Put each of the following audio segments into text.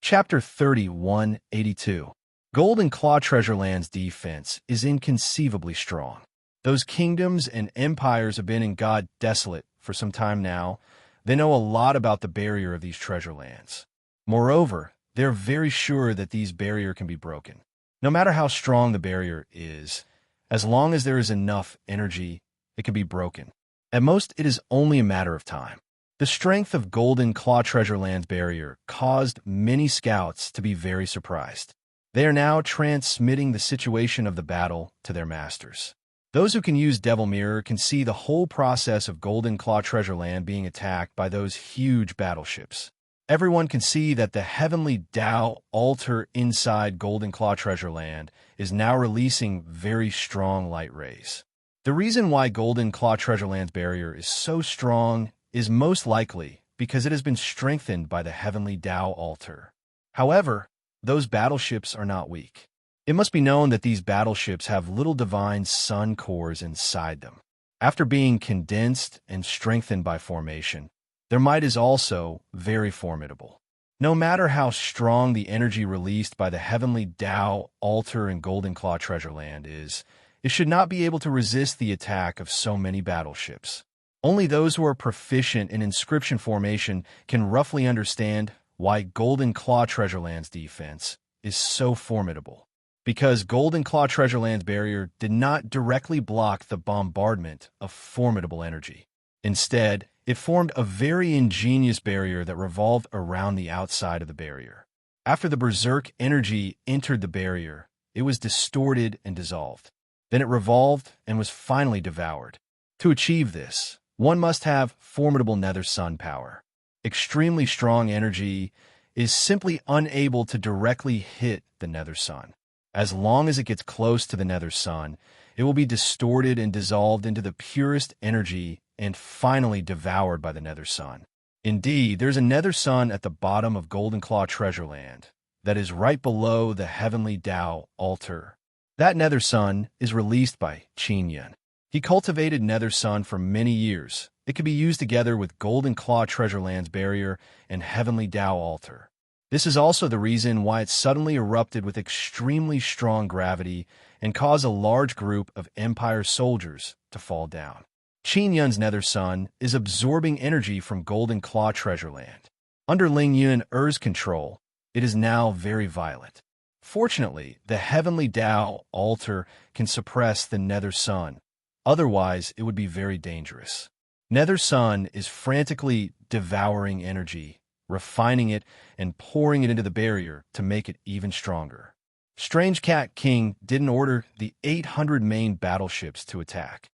Chapter 3182. Golden Claw Treasureland's defense is inconceivably strong. Those kingdoms and empires have been in God desolate for some time now. They know a lot about the barrier of these treasure lands. Moreover, they're very sure that these barrier can be broken. No matter how strong the barrier is, as long as there is enough energy, it can be broken. At most, it is only a matter of time. The strength of Golden Claw Treasureland's barrier caused many scouts to be very surprised. They are now transmitting the situation of the battle to their masters. Those who can use Devil Mirror can see the whole process of Golden Claw Treasureland being attacked by those huge battleships. Everyone can see that the heavenly Tao altar inside Golden Claw Treasureland is now releasing very strong light rays. The reason why Golden Claw Treasureland's barrier is so strong is most likely because it has been strengthened by the heavenly Tao altar. However, those battleships are not weak. It must be known that these battleships have little divine sun cores inside them. After being condensed and strengthened by formation, their might is also very formidable. No matter how strong the energy released by the heavenly Tao altar in Golden Claw Treasureland is, it should not be able to resist the attack of so many battleships. Only those who are proficient in inscription formation can roughly understand why Golden Claw Treasureland's defense is so formidable. Because Golden Claw Treasureland's barrier did not directly block the bombardment of formidable energy. Instead, it formed a very ingenious barrier that revolved around the outside of the barrier. After the berserk energy entered the barrier, it was distorted and dissolved. Then it revolved and was finally devoured. To achieve this, one must have formidable nether sun power. Extremely strong energy is simply unable to directly hit the nether sun. As long as it gets close to the nether sun, it will be distorted and dissolved into the purest energy and finally devoured by the nether sun. Indeed, there's a nether sun at the bottom of Golden Claw Treasureland that is right below the heavenly Tao altar. That nether sun is released by Qin Yun. He cultivated nether sun for many years. It could be used together with Golden Claw Treasureland's barrier and heavenly Tao altar. This is also the reason why it suddenly erupted with extremely strong gravity and caused a large group of Empire soldiers to fall down. Qin Yun's nether sun is absorbing energy from Golden Claw Treasureland. Under Ling Yun Er's control, it is now very violent. Fortunately, the heavenly Tao altar can suppress the nether sun. Otherwise, it would be very dangerous. Nether sun is frantically devouring energy, refining it and pouring it into the barrier to make it even stronger. Strange Cat King didn't order the 800 main battleships to attack.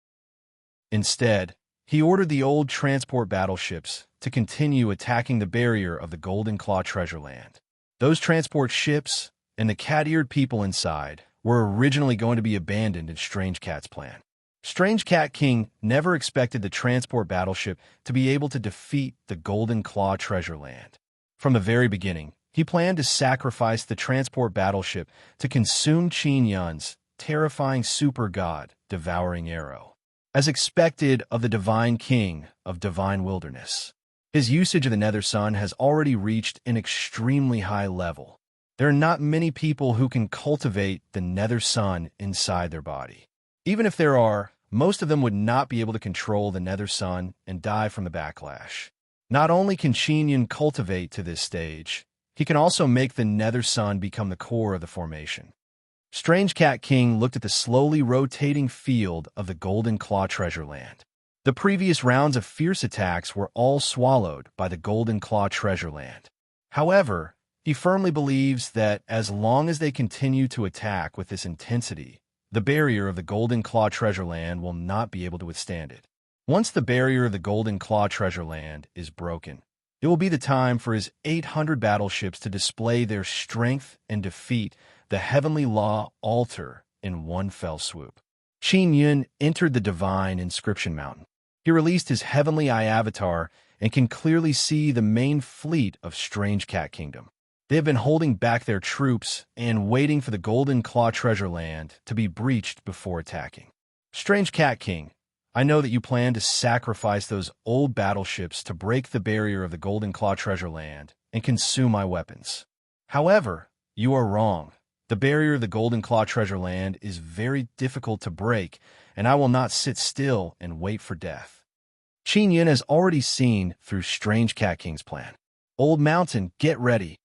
Instead, he ordered the old transport battleships to continue attacking the barrier of the Golden Claw Treasureland. Those transport ships and the cat-eared people inside were originally going to be abandoned in Strange Cat's plan. Strange Cat King never expected the transport battleship to be able to defeat the Golden Claw Treasureland. From the very beginning, he planned to sacrifice the transport battleship to consume Qin Yun's terrifying super god devouring arrow. As expected of the Divine King of Divine Wilderness, his usage of the nether sun has already reached an extremely high level. There are not many people who can cultivate the nether sun inside their body. Even if there are, most of them would not be able to control the nether sun and die from the backlash. Not only can Qin Yun cultivate to this stage, he can also make the nether sun become the core of the formation. Strange Cat King looked at the slowly rotating field of the Golden Claw Treasureland. The previous rounds of fierce attacks were all swallowed by the Golden Claw Treasureland. However, he firmly believes that as long as they continue to attack with this intensity, the barrier of the Golden Claw Treasureland will not be able to withstand it. Once the barrier of the Golden Claw Treasureland is broken, it will be the time for his 800 battleships to display their strength and defeat the heavenly law altar in one fell swoop. Qin Yun entered the divine inscription mountain. He released his heavenly eye avatar and can clearly see the main fleet of Strange Cat Kingdom. They have been holding back their troops and waiting for the Golden Claw Treasureland to be breached before attacking. Strange Cat King, I know that you plan to sacrifice those old battleships to break the barrier of the Golden Claw Treasureland and consume my weapons. However, you are wrong. The barrier of the Golden Claw Treasure Land is very difficult to break, and I will not sit still and wait for death. Qin Yun has already seen through Strange Cat King's plan. Old Mountain, get ready,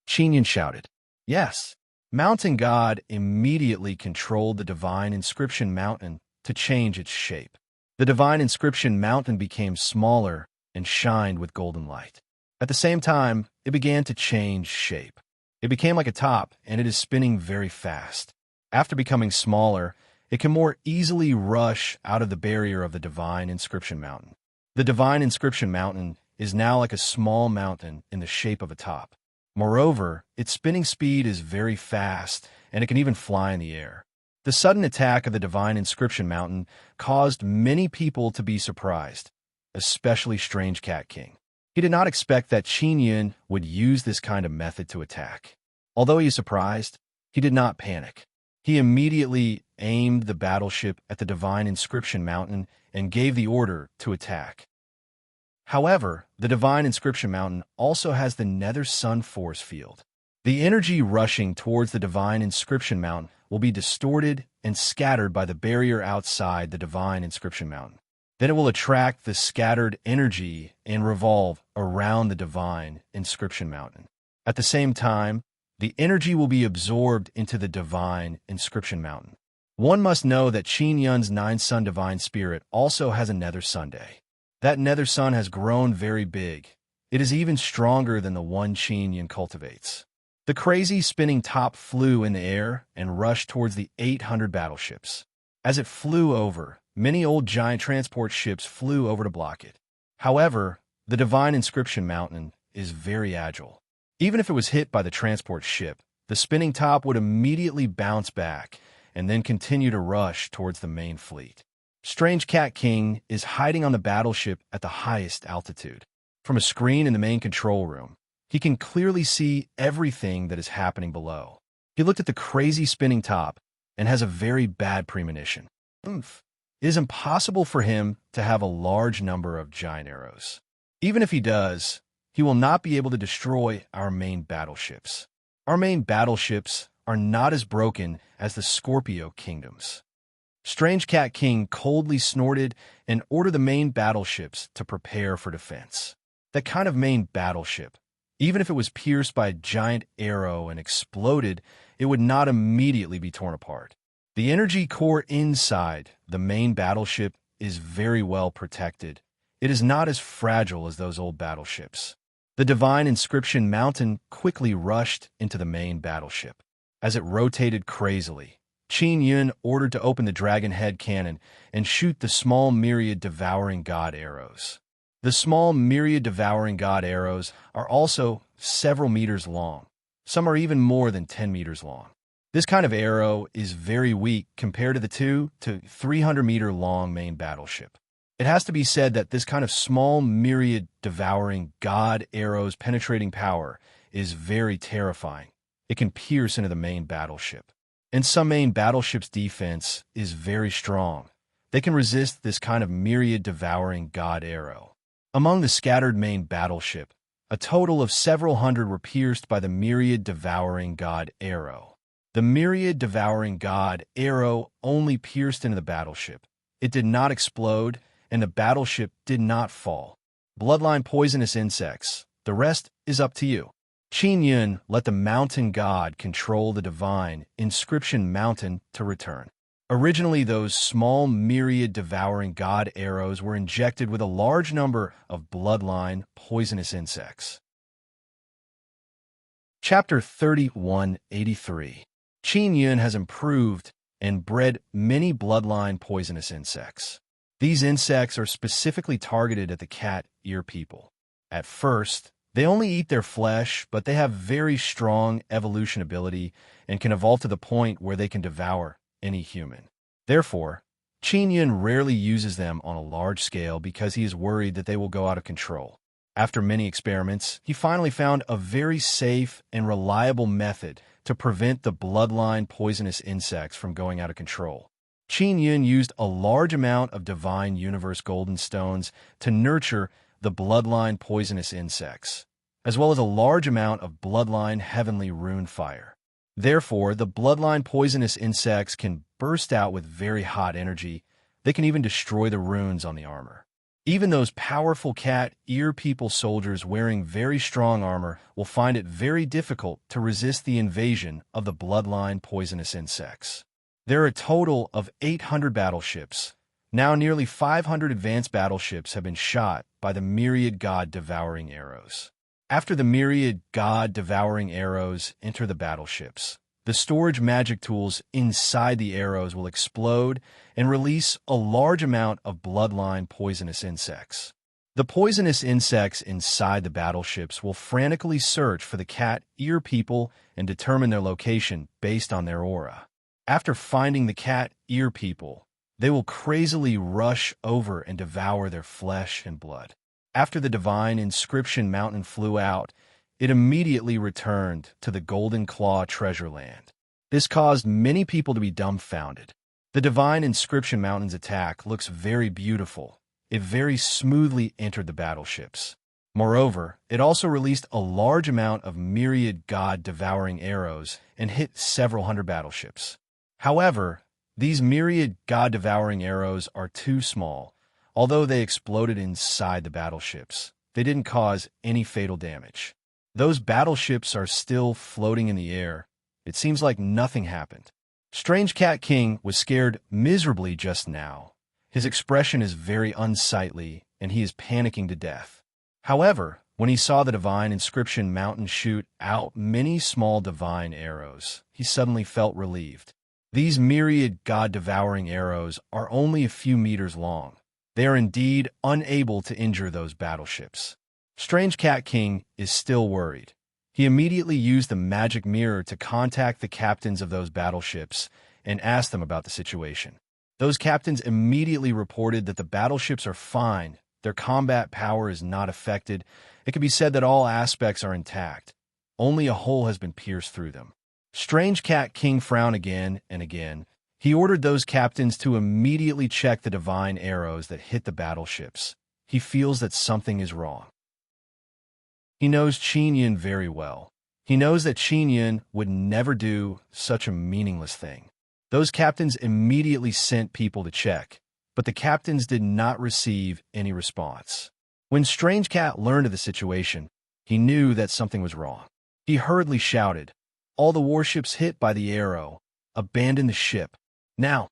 Qin Yun shouted. Yes. Mountain God immediately controlled the Divine Inscription Mountain to change its shape. The Divine Inscription Mountain became smaller and shined with golden light. At the same time, it began to change shape. It became like a top, and it is spinning very fast. After becoming smaller, it can more easily rush out of the barrier of the Divine Inscription Mountain. The Divine Inscription Mountain is now like a small mountain in the shape of a top. Moreover, its spinning speed is very fast, and it can even fly in the air. The sudden attack of the Divine Inscription Mountain caused many people to be surprised, especially Strange Cat King. He did not expect that Qin Yun would use this kind of method to attack. Although he is surprised, he did not panic. He immediately aimed the battleship at the Divine Inscription Mountain and gave the order to attack. However, the Divine Inscription Mountain also has the Nether Sun force field. The energy rushing towards the Divine Inscription Mountain will be distorted and scattered by the barrier outside the Divine Inscription Mountain. Then it will attract the scattered energy and revolve around the Divine Inscription Mountain. At the same time, the energy will be absorbed into the Divine Inscription Mountain. One must know that Qin Yun's 9-sun Divine Spirit also has a Nether Sunday. That Nether Sun has grown very big. It is even stronger than the one Qin Yun cultivates. The crazy spinning top flew in the air and rushed towards the 800 battleships. As it flew over, many old giant transport ships flew over to block it. However, the Divine Inscription Mountain is very agile. Even if it was hit by the transport ship, the spinning top would immediately bounce back and then continue to rush towards the main fleet. Strange Cat King is hiding on the battleship at the highest altitude. From a screen in the main control room, he can clearly see everything that is happening below. He looked at the crazy spinning top and has a very bad premonition. It is impossible for him to have a large number of giant arrows. Even if he does, he will not be able to destroy our main battleships. Our main battleships are not as broken as the Scorpio kingdoms. Strange Cat King coldly snorted and ordered the main battleships to prepare for defense. That kind of main battleship, even if it was pierced by a giant arrow and exploded, it would not immediately be torn apart. The energy core inside the main battleship is very well protected. It is not as fragile as those old battleships. The Divine Inscription Mountain quickly rushed into the main battleship. As it rotated crazily, Qin Yun ordered to open the Dragon Head cannon and shoot the small myriad Devouring God arrows. The small myriad Devouring God arrows are also several meters long. Some are even more than 10 meters long. This kind of arrow is very weak compared to the 2 to 300 meter long main battleship. It has to be said that this kind of small myriad Devouring God arrows penetrating power is very terrifying. It can pierce into the main battleship. And some main battleships' defense is very strong. They can resist this kind of myriad Devouring God arrow. Among the scattered main battleship, a total of several hundred were pierced by the myriad Devouring God arrow. The myriad Devouring God arrow only pierced into the battleship. It did not explode, and the battleship did not fall. Bloodline poisonous insects. The rest is up to you. Qin Yun let the Mountain God control the Divine Inscription Mountain to return. Originally, those small myriad Devouring God arrows were injected with a large number of bloodline poisonous insects. Chapter 3183. Qin Yun has improved and bred many bloodline poisonous insects. These insects are specifically targeted at the cat ear people. At first, they only eat their flesh, but they have very strong evolution ability and can evolve to the point where they can devour any human. Therefore, Qin Yun rarely uses them on a large scale because he is worried that they will go out of control. After many experiments, he finally found a very safe and reliable method to prevent the bloodline poisonous insects from going out of control. Qin Yun used a large amount of Divine Universe Golden Stones to nurture the bloodline poisonous insects. as well as a large amount of bloodline heavenly rune fire. Therefore, the bloodline poisonous insects can burst out with very hot energy. They can even destroy the runes on the armor. Even those powerful cat ear people soldiers wearing very strong armor will find it very difficult to resist the invasion of the bloodline poisonous insects. There are a total of 800 battleships. Now nearly 500 advanced battleships have been shot by the myriad god-devouring arrows. After the myriad god-devouring arrows enter the battleships, the storage magic tools inside the arrows will explode and release a large amount of bloodline poisonous insects. The poisonous insects inside the battleships will frantically search for the cat ear people and determine their location based on their aura. After finding the cat ear people, they will crazily rush over and devour their flesh and blood. After the divine inscription mountain flew out, it immediately returned to the Golden Claw treasure land. This caused many people to be dumbfounded. The divine inscription mountain's attack looks very beautiful. It very smoothly entered the battleships. Moreover, it also released a large amount of myriad god-devouring arrows and hit several hundred battleships. However, these myriad god-devouring arrows are too small. Although they exploded inside the battleships, they didn't cause any fatal damage. Those battleships are still floating in the air. It seems like nothing happened. Strange Cat King was scared miserably just now. His expression is very unsightly, and he is panicking to death. However, when he saw the divine inscription mountain shoot out many small divine arrows, he suddenly felt relieved. These myriad god-devouring arrows are only a few meters long. They are indeed unable to injure those battleships. Strange Cat King is still worried. He immediately used the magic mirror to contact the captains of those battleships and ask them about the situation. Those captains immediately reported that the battleships are fine, their combat power is not affected. It can be said that all aspects are intact. Only a hole has been pierced through them. Strange Cat King frowned again and again. He ordered those captains to immediately check the divine arrows that hit the battleships. He feels that something is wrong. He knows Qin Yun very well. He knows that Qin Yun would never do such a meaningless thing. Those captains immediately sent people to check, but the captains did not receive any response. When Strange Cat learned of the situation, he knew that something was wrong. He hurriedly shouted, "All the warships hit by the arrow, abandon the ship. Now!"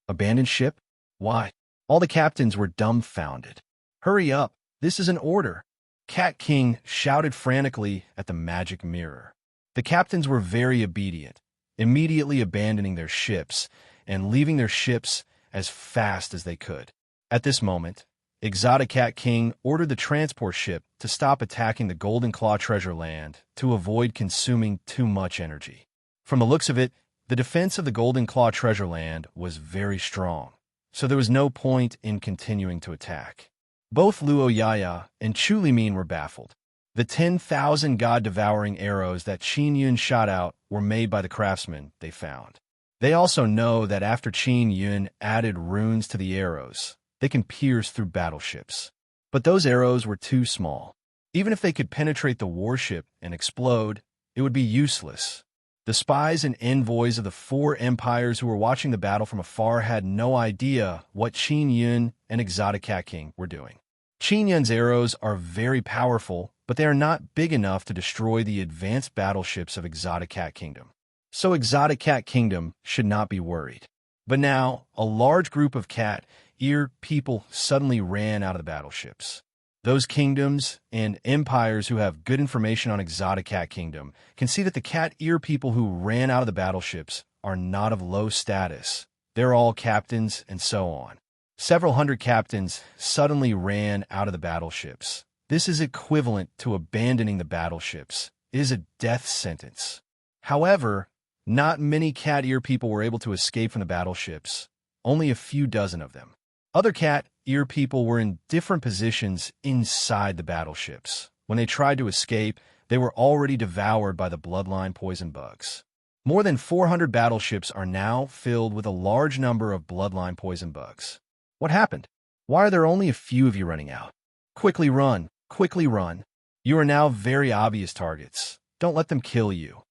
Abandon ship? Why? All the captains were dumbfounded. "Hurry up, this is an order." Cat King shouted frantically at the magic mirror. The captains were very obedient, immediately abandoning their ships and leaving their ships as fast as they could. At this moment, Exotic Cat King ordered the transport ship to stop attacking the Golden Claw treasure land to avoid consuming too much energy. From the looks of it, the defense of the Golden Claw treasure land was very strong, so there was no point in continuing to attack. Both Luo Yaya and Chu Limin were baffled. The 10,000 god-devouring arrows that Qin Yun shot out were made by the craftsmen they found. They also know that after Qin Yun added runes to the arrows, they can pierce through battleships. But those arrows were too small. Even if they could penetrate the warship and explode, it would be useless. The spies and envoys of the four empires who were watching the battle from afar had no idea what Qin Yun and Exotic Cat King were doing. Qin Yun's arrows are very powerful, but they are not big enough to destroy the advanced battleships of Exotic Cat Kingdom. So Exotic Cat Kingdom should not be worried. But now, a large group of cat ear people suddenly ran out of the battleships. Those kingdoms and empires who have good information on Exotic Cat Kingdom can see that the cat ear people who ran out of the battleships are not of low status. They're all captains and so on. Several hundred captains suddenly ran out of the battleships. This is equivalent to abandoning the battleships. It is a death sentence. However, not many cat ear people were able to escape from the battleships, only a few dozen of them. Other cat ear people were in different positions inside the battleships. When they tried to escape, they were already devoured by the bloodline poison bugs. More than 400 battleships are now filled with a large number of bloodline poison bugs. What happened? Why are there only a few of you running out? Quickly run, quickly run. You are now very obvious targets. Don't let them kill you."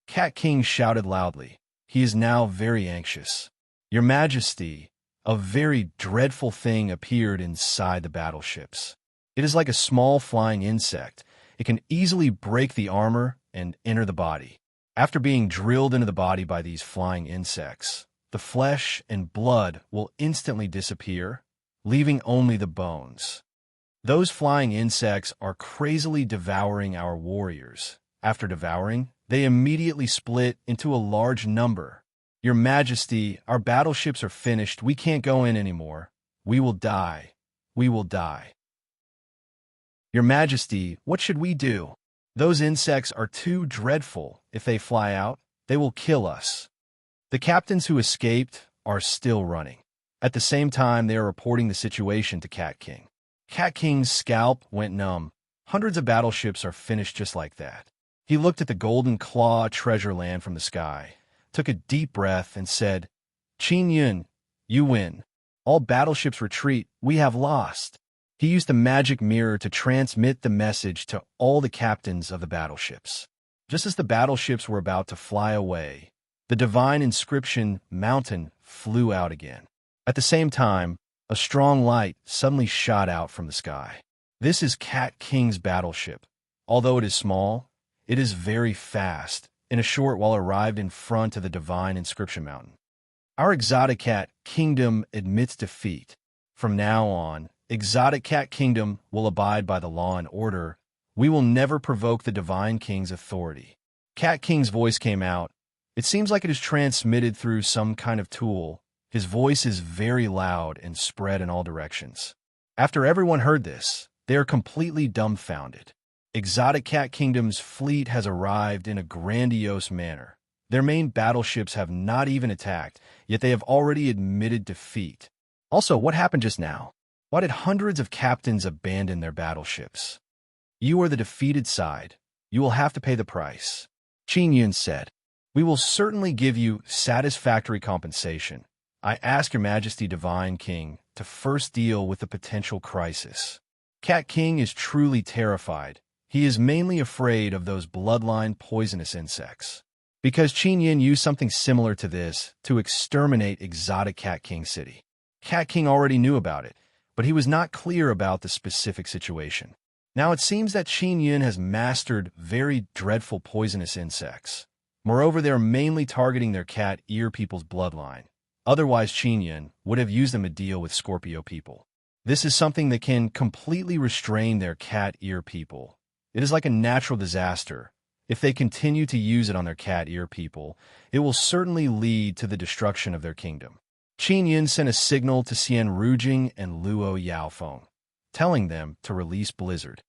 Cat King shouted loudly. He is now very anxious. "Your Majesty," a very dreadful thing appeared inside the battleships. It is like a small flying insect. It can easily break the armor and enter the body. After being drilled into the body by these flying insects, the flesh and blood will instantly disappear, leaving only the bones. Those flying insects are crazily devouring our warriors. After devouring, they immediately split into a large number. "Your Majesty, our battleships are finished. We can't go in anymore. We will die. We will die." "Your Majesty, what should we do? Those insects are too dreadful. If they fly out, they will kill us." The captains who escaped are still running. At the same time, they are reporting the situation to Cat King. Cat King's scalp went numb. Hundreds of battleships are finished just like that. He looked at the golden claw treasure land from the sky, took a deep breath, and said, "Qin Yun, you win. All battleships retreat. We have lost." He used the magic mirror to transmit the message to all the captains of the battleships. Just as the battleships were about to fly away, the divine inscription mountain flew out again. At the same time, a strong light suddenly shot out from the sky. This is Cat King's battleship. Although it is small, it is very fast. In a short while arrived in front of the divine inscription mountain. "Our exotic cat kingdom admits defeat. From now on, exotic cat kingdom will abide by the law and order. We will never provoke the divine king's authority." Cat King's voice came out. It seems like it is transmitted through some kind of tool. His voice is very loud and spread in all directions. After everyone heard this, they are completely dumbfounded. Exotic Cat Kingdom's fleet has arrived in a grandiose manner. Their main battleships have not even attacked, yet they have already admitted defeat. Also, what happened just now? Why did hundreds of captains abandon their battleships? "You are the defeated side. You will have to pay the price." Qin Yun said, "We will certainly give you satisfactory compensation. I ask your Majesty Divine King to first deal with the potential crisis." Cat King is truly terrified. He is mainly afraid of those bloodline poisonous insects. Because Qin Yin used something similar to this to exterminate exotic Cat King City. Cat King already knew about it, but he was not clear about the specific situation. Now it seems that Qin Yin has mastered very dreadful poisonous insects. Moreover, they are mainly targeting their cat ear people's bloodline. Otherwise, Qin Yin would have used them to deal with Scorpio people. This is something that can completely restrain their cat ear people. It is like a natural disaster. If they continue to use it on their cat ear people, it will certainly lead to the destruction of their kingdom. Qin Yin sent a signal to Xian Rujing and Luo Yaofeng, telling them to release Blizzard.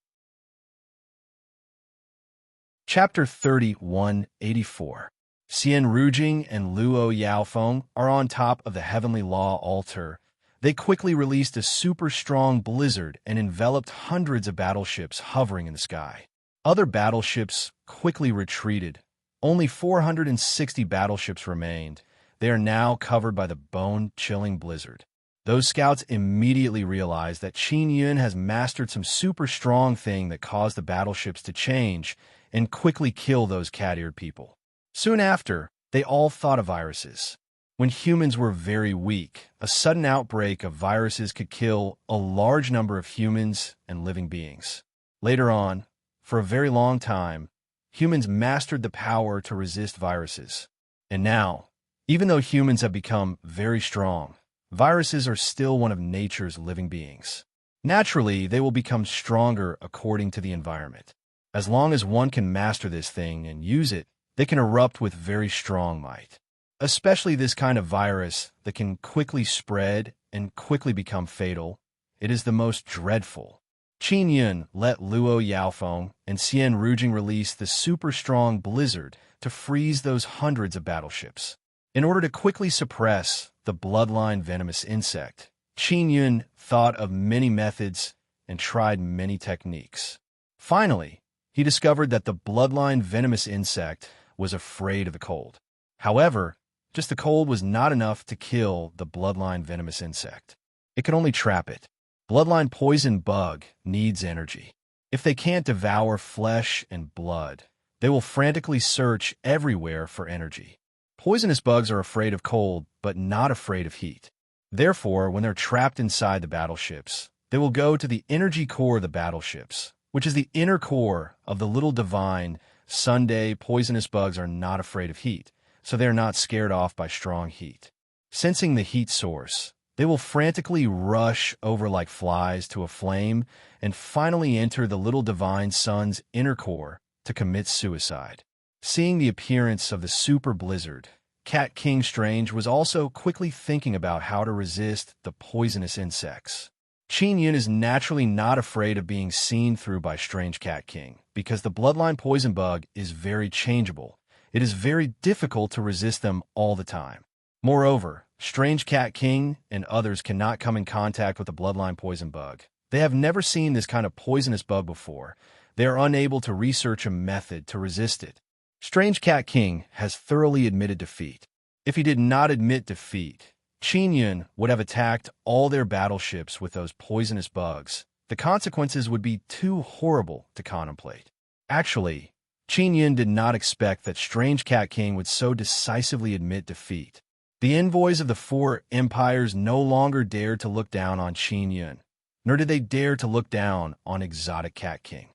Chapter 3184. Xian Rujing and Luo Yaofeng are on top of the Heavenly Law altar. They quickly released a super strong blizzard and enveloped hundreds of battleships hovering in the sky. Other battleships quickly retreated. Only 460 battleships remained. They are now covered by the bone-chilling blizzard. Those scouts immediately realized that Qin Yun has mastered some super strong thing that caused the battleships to change and quickly kill those cat-eared people. Soon after, they all thought of viruses. When humans were very weak, a sudden outbreak of viruses could kill a large number of humans and living beings. Later on, for a very long time, humans mastered the power to resist viruses. And now, even though humans have become very strong, viruses are still one of nature's living beings. Naturally, they will become stronger according to the environment. As long as one can master this thing and use it, they can erupt with very strong might. Especially this kind of virus that can quickly spread and quickly become fatal. It is the most dreadful. Qin Yun let Luo Yaofeng and Xian Rujing release the super strong blizzard to freeze those hundreds of battleships. In order to quickly suppress the bloodline venomous insect, Qin Yun thought of many methods and tried many techniques. Finally, he discovered that the bloodline venomous insect was afraid of the cold. However, just the cold was not enough to kill the bloodline venomous insect. It could only trap it. Bloodline poison bug needs energy. If they can't devour flesh and blood, they will frantically search everywhere for energy. Poisonous bugs are afraid of cold, but not afraid of heat. Therefore, when they're trapped inside the battleships, they will go to the energy core of the battleships, which is the inner core of the little divine. Sunday poisonous bugs are not afraid of heat, so they are not scared off by strong heat. Sensing the heat source, they will frantically rush over like flies to a flame and finally enter the little divine sun's inner core to commit suicide. Seeing the appearance of the super blizzard, Cat King Strange was also quickly thinking about how to resist the poisonous insects. Qin Yun is naturally not afraid of being seen through by Strange Cat King because the bloodline poison bug is very changeable. It is very difficult to resist them all the time. Moreover, Strange Cat King and others cannot come in contact with the bloodline poison bug. They have never seen this kind of poisonous bug before. They are unable to research a method to resist it. Strange Cat King has thoroughly admitted defeat. If he did not admit defeat, Qin Yun would have attacked all their battleships with those poisonous bugs. The consequences would be too horrible to contemplate. Actually, Qin Yun did not expect that Strange Cat King would so decisively admit defeat. The envoys of the four empires no longer dared to look down on Qin Yun, nor did they dare to look down on Exotic Cat King.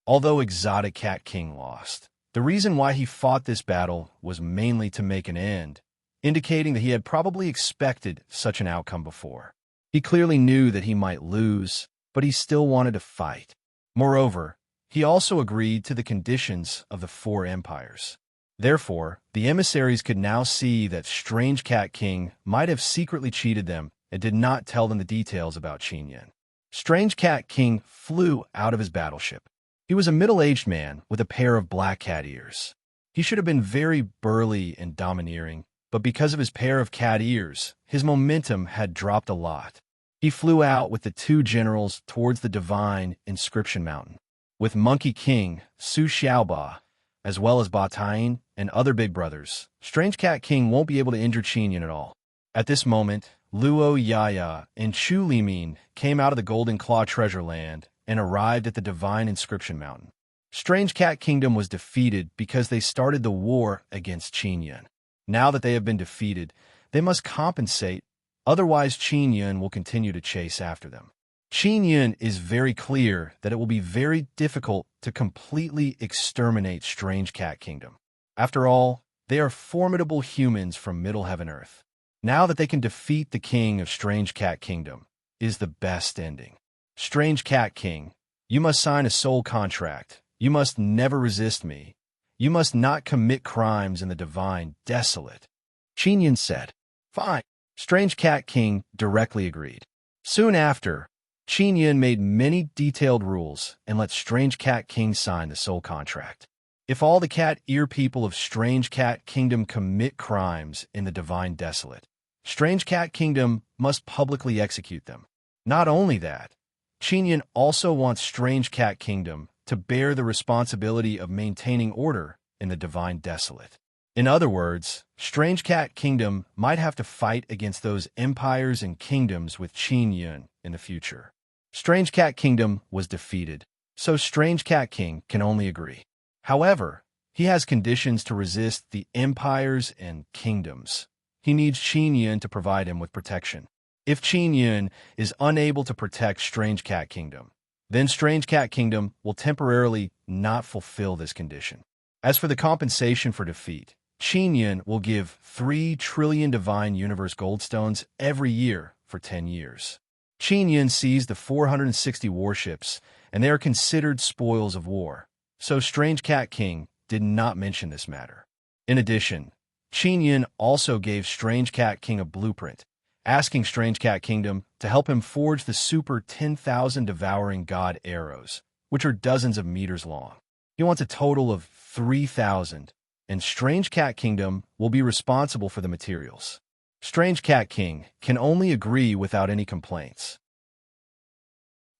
Although Exotic Cat King lost, the reason why he fought this battle was mainly to make an end, indicating that he had probably expected such an outcome before. He clearly knew that he might lose, but he still wanted to fight. Moreover, he also agreed to the conditions of the four empires. Therefore, the emissaries could now see that Strange Cat King might have secretly cheated them and did not tell them the details about Qin Yun. Strange Cat King flew out of his battleship. He was a middle-aged man with a pair of black cat ears. He should have been very burly and domineering, but because of his pair of cat ears, his momentum had dropped a lot. He flew out with the two generals towards the divine inscription mountain. With Monkey King, Su Xiaoba, as well as Ba Tain and other big brothers, Strange Cat King won't be able to injure Qin Yun at all. At this moment, Luo Yaya and Chu Limin came out of the Golden Claw treasure land and arrived at the divine inscription mountain. Strange Cat Kingdom was defeated because they started the war against Qin Yun. Now that they have been defeated, they must compensate, otherwise Qin Yun will continue to chase after them. Qin Yun is very clear that it will be very difficult to completely exterminate Strange Cat Kingdom. After all, they are formidable humans from Middle Heaven Earth. Now that they can defeat the king of Strange Cat Kingdom is the best ending. Strange Cat King, you must sign a soul contract. You must never resist me. You must not commit crimes in the divine desolate. Qin Yun said. Fine. Strange Cat King directly agreed. Soon after, Qin Yun made many detailed rules and let Strange Cat King sign the soul contract. If all the cat ear people of Strange Cat Kingdom commit crimes in the divine desolate, Strange Cat Kingdom must publicly execute them. Not only that, Qin Yun also wants Strange Cat Kingdom to bear the responsibility of maintaining order in the divine desolate. In other words, Strange Cat Kingdom might have to fight against those empires and kingdoms with Qin Yun in the future. Strange Cat Kingdom was defeated, so Strange Cat King can only agree. However, he has conditions to resist the empires and kingdoms. He needs Qin Yun to provide him with protection. If Qin Yun is unable to protect Strange Cat Kingdom, then Strange Cat Kingdom will temporarily not fulfill this condition. As for the compensation for defeat, Qin Yun will give 3 trillion Divine Universe Goldstones every year for 10 years. Qin Yun seized the 460 warships, and they are considered spoils of war, so Strange Cat King did not mention this matter. In addition, Qin Yun also gave Strange Cat King a blueprint, asking Strange Cat Kingdom to help him forge the super 10,000 Devouring God arrows, which are dozens of meters long. He wants a total of 3,000, and Strange Cat Kingdom will be responsible for the materials. Strange Cat King can only agree without any complaints.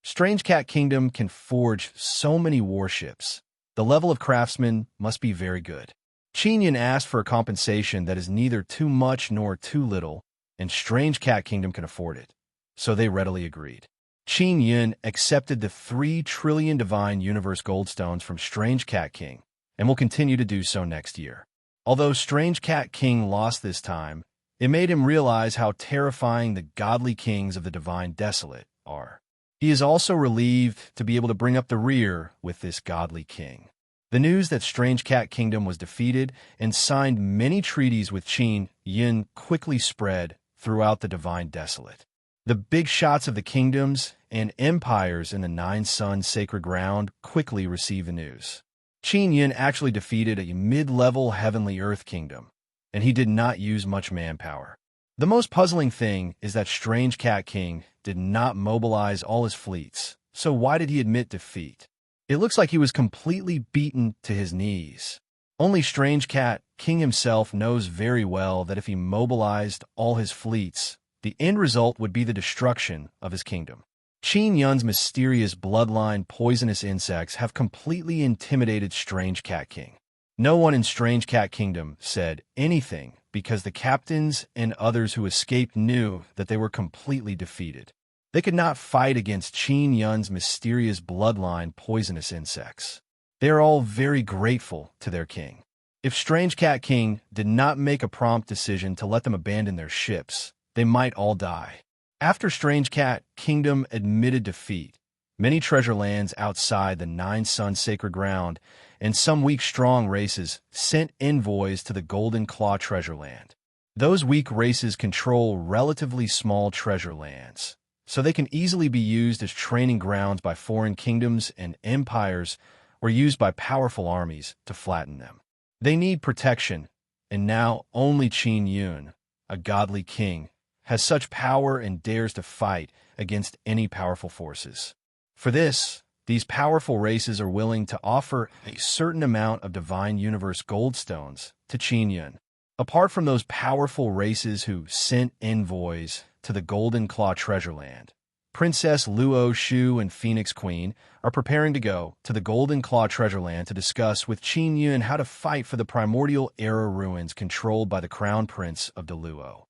Strange Cat Kingdom can forge so many warships. The level of craftsmen must be very good. Qin Yun asked for a compensation that is neither too much nor too little, and Strange Cat Kingdom can afford it, so they readily agreed. Qin Yun accepted the 3 trillion Divine Universe Goldstones from Strange Cat King, and will continue to do so next year. Although Strange Cat King lost this time, it made him realize how terrifying the godly kings of the Divine Desolate are. He is also relieved to be able to bring up the rear with this godly king. The news that Strange Cat Kingdom was defeated and signed many treaties with Qin Yun quickly spread throughout the Divine Desolate. The big shots of the kingdoms and empires in the 9 Sun Sacred Ground quickly received the news. Qin Yun actually defeated a mid-level Heavenly Earth Kingdom, and he did not use much manpower. The most puzzling thing is that Strange Cat King did not mobilize all his fleets, so why did he admit defeat? It looks like he was completely beaten to his knees. Only Strange Cat King himself knows very well that if he mobilized all his fleets, the end result would be the destruction of his kingdom. Qin Yun's mysterious bloodline poisonous insects have completely intimidated Strange Cat King. No one in Strange Cat Kingdom said anything because the captains and others who escaped knew that they were completely defeated. They could not fight against Qin Yun's mysterious bloodline poisonous insects. They are all very grateful to their king. If Strange Cat King did not make a prompt decision to let them abandon their ships, they might all die. After Strange Cat Kingdom admitted defeat, many treasure lands outside the 9 Sun Sacred Ground and some weak-strong races sent envoys to the Golden Claw Treasure Land. Those weak races control relatively small treasure lands, so they can easily be used as training grounds by foreign kingdoms and empires or used by powerful armies to flatten them. They need protection, and now only Qin Yun, a godly king, has such power and dares to fight against any powerful forces. For this, these powerful races are willing to offer a certain amount of Divine Universe Goldstones to Qin Yun. Apart from those powerful races who sent envoys to the Golden Claw Treasure Land, Princess Luo Shu and Phoenix Queen are preparing to go to the Golden Claw Treasure Land to discuss with Qin Yun how to fight for the primordial era ruins controlled by the Crown Prince of Deluo.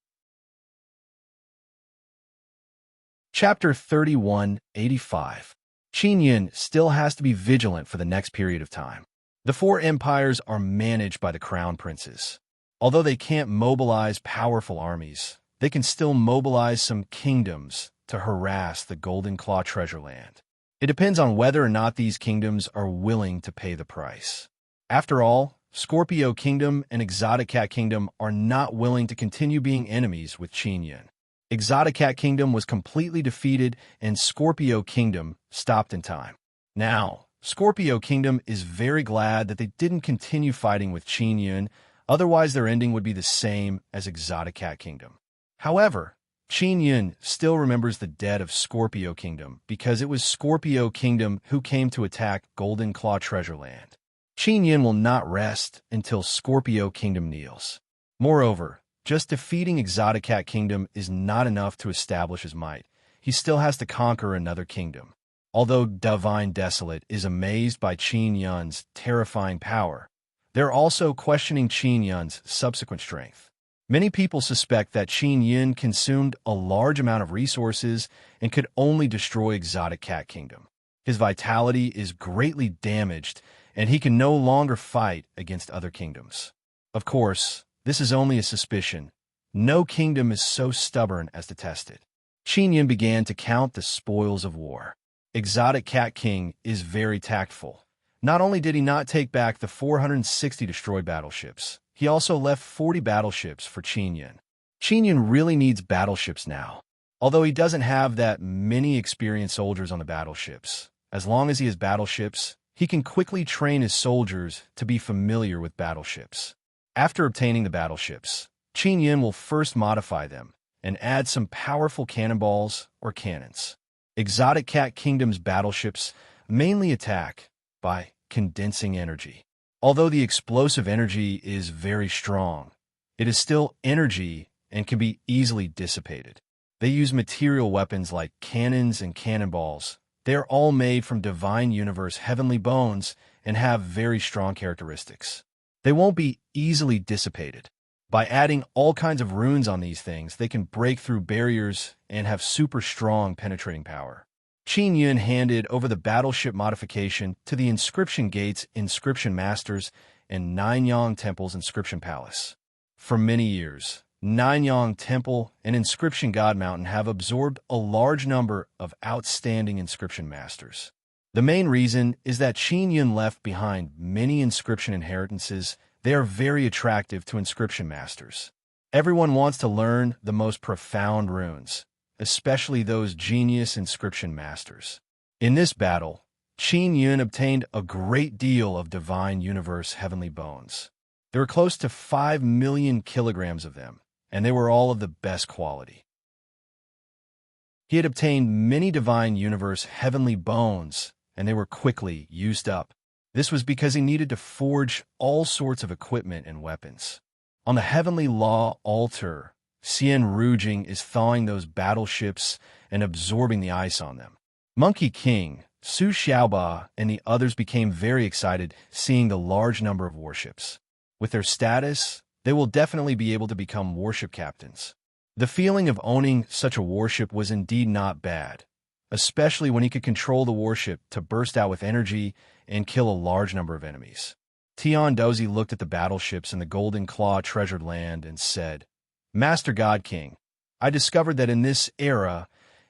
Chapter 3185. Qin Yun still has to be vigilant for the next period of time. The 4 empires are managed by the crown princes. Although they can't mobilize powerful armies, they can still mobilize some kingdoms to harass the Golden Claw Treasure Land. It depends on whether or not these kingdoms are willing to pay the price. After all, Scorpio Kingdom and Exotic Cat Kingdom are not willing to continue being enemies with Qin Yun. Exotic Cat Kingdom was completely defeated and Scorpio Kingdom stopped in time. Now, Scorpio Kingdom is very glad that they didn't continue fighting with Qin Yun, otherwise their ending would be the same as Exotic Cat Kingdom. However, Qin Yun still remembers the dead of Scorpio Kingdom because it was Scorpio Kingdom who came to attack Golden Claw Treasure Land. Qin Yun will not rest until Scorpio Kingdom kneels. Moreover, just defeating Exotic Cat Kingdom is not enough to establish his might. He still has to conquer another kingdom. Although Divine Desolate is amazed by Qin Yun's terrifying power, they're also questioning Qin Yun's subsequent strength. Many people suspect that Qin Yun consumed a large amount of resources and could only destroy Exotic Cat Kingdom. His vitality is greatly damaged, and he can no longer fight against other kingdoms. Of course, this is only a suspicion. No kingdom is so stubborn as to test it. Qin Yun began to count the spoils of war. Exotic Cat King is very tactful. Not only did he not take back the 460 destroyed battleships, he also left 40 battleships for Qin Yun. Qin Yun really needs battleships now. Although he doesn't have that many experienced soldiers on the battleships, as long as he has battleships, he can quickly train his soldiers to be familiar with battleships. After obtaining the battleships, Qin Yun will first modify them and add some powerful cannonballs or cannons. Exotic Cat Kingdom's battleships mainly attack by condensing energy. Although the explosive energy is very strong, it is still energy and can be easily dissipated. They use material weapons like cannons and cannonballs. They are all made from Divine Universe heavenly bones and have very strong characteristics. They won't be easily dissipated. By adding all kinds of runes on these things, they can break through barriers and have super strong penetrating power. Qin Yun handed over the battleship modification to the Inscription Gates Inscription Masters and Nanyang Temple's Inscription Palace. For many years, Nanyang Temple and Inscription God Mountain have absorbed a large number of outstanding inscription masters. The main reason is that Qin Yun left behind many inscription inheritances. They are very attractive to inscription masters. Everyone wants to learn the most profound runes, especially those genius inscription masters. In this battle, Qin Yun obtained a great deal of divine universe heavenly bones. There were close to 5 million kilograms of them, and they were all of the best quality. He had obtained many divine universe heavenly bones, and they were quickly used up. This was because he needed to forge all sorts of equipment and weapons. On the heavenly law altar, Xian Rujing is thawing those battleships and absorbing the ice on them. Monkey King, Su Xiaoba, and the others became very excited seeing the large number of warships. With their status, they will definitely be able to become warship captains. The feeling of owning such a warship was indeed not bad, especially when he could control the warship to burst out with energy and kill a large number of enemies. Tiandozi looked at the battleships in the Golden Claw treasured land and said, "Master God King, I discovered that in this era,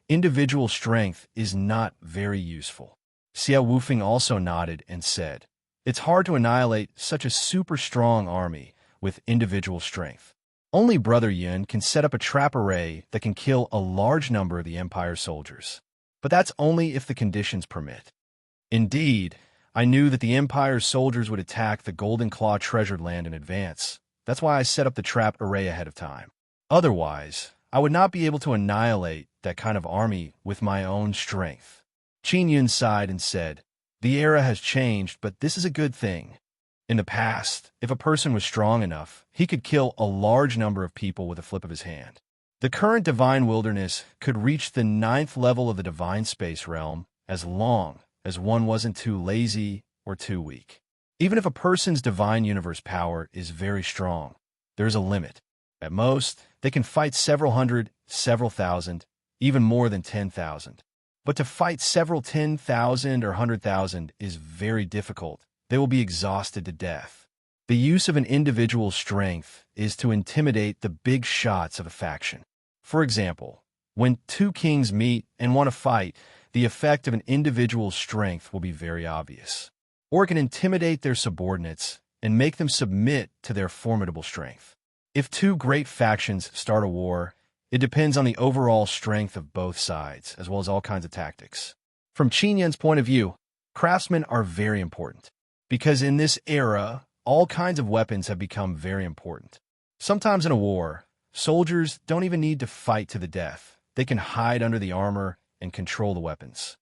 individual strength is not very useful." Xiao Wufeng also nodded and said, "It's hard to annihilate such a super strong army with individual strength. Only Brother Yun can set up a trap array that can kill a large number of the Empire soldiers. But that's only if the conditions permit. Indeed, I knew that the Empire's soldiers would attack the Golden Claw treasured land in advance. That's why I set up the trap array ahead of time. Otherwise, I would not be able to annihilate that kind of army with my own strength." Qin Yun sighed and said, "The era has changed, but this is a good thing. In the past, if a person was strong enough, he could kill a large number of people with a flip of his hand. The current divine wilderness could reach the 9th level of the divine space realm as long as one wasn't too lazy or too weak. Even if a person's divine universe power is very strong, there's a limit. At most, they can fight several hundred, several thousand, even more than 10,000. But to fight several 10,000 or 100,000 is very difficult. They will be exhausted to death. The use of an individual's strength is to intimidate the big shots of a faction. For example, when two kings meet and want to fight, the effect of an individual's strength will be very obvious. Or it can intimidate their subordinates and make them submit to their formidable strength. If two great factions start a war, it depends on the overall strength of both sides, as well as all kinds of tactics. From Qin Yun's point of view, craftsmen are very important, because in this era, all kinds of weapons have become very important. Sometimes in a war, soldiers don't even need to fight to the death. They can hide under the armor and control the weapons.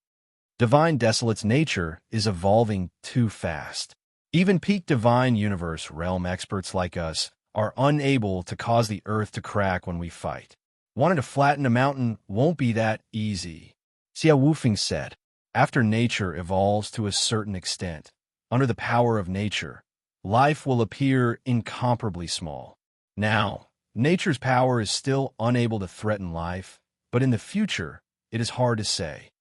Divine Desolate's nature is evolving too fast. Even peak Divine Universe realm experts like us are unable to cause the earth to crack when we fight. Wanting to flatten a mountain won't be that easy. Xiao Wufeng said, "After nature evolves to a certain extent, under the power of nature, life will appear incomparably small. Now, nature's power is still unable to threaten life, but in the future, it is hard to say.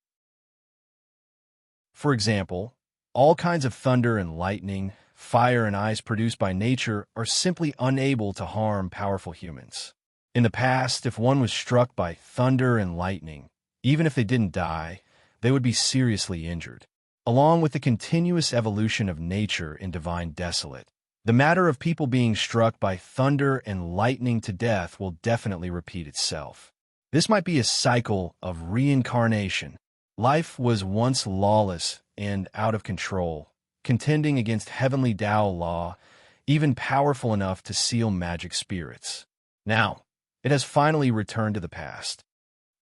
For example, all kinds of thunder and lightning, fire and ice produced by nature are simply unable to harm powerful humans. In the past, if one was struck by thunder and lightning, even if they didn't die, they would be seriously injured. Along with the continuous evolution of nature in Divine Desolate, the matter of people being struck by thunder and lightning to death will definitely repeat itself. This might be a cycle of reincarnation. Life was once lawless and out of control, contending against heavenly Tao law, even powerful enough to seal magic spirits. Now, it has finally returned to the past.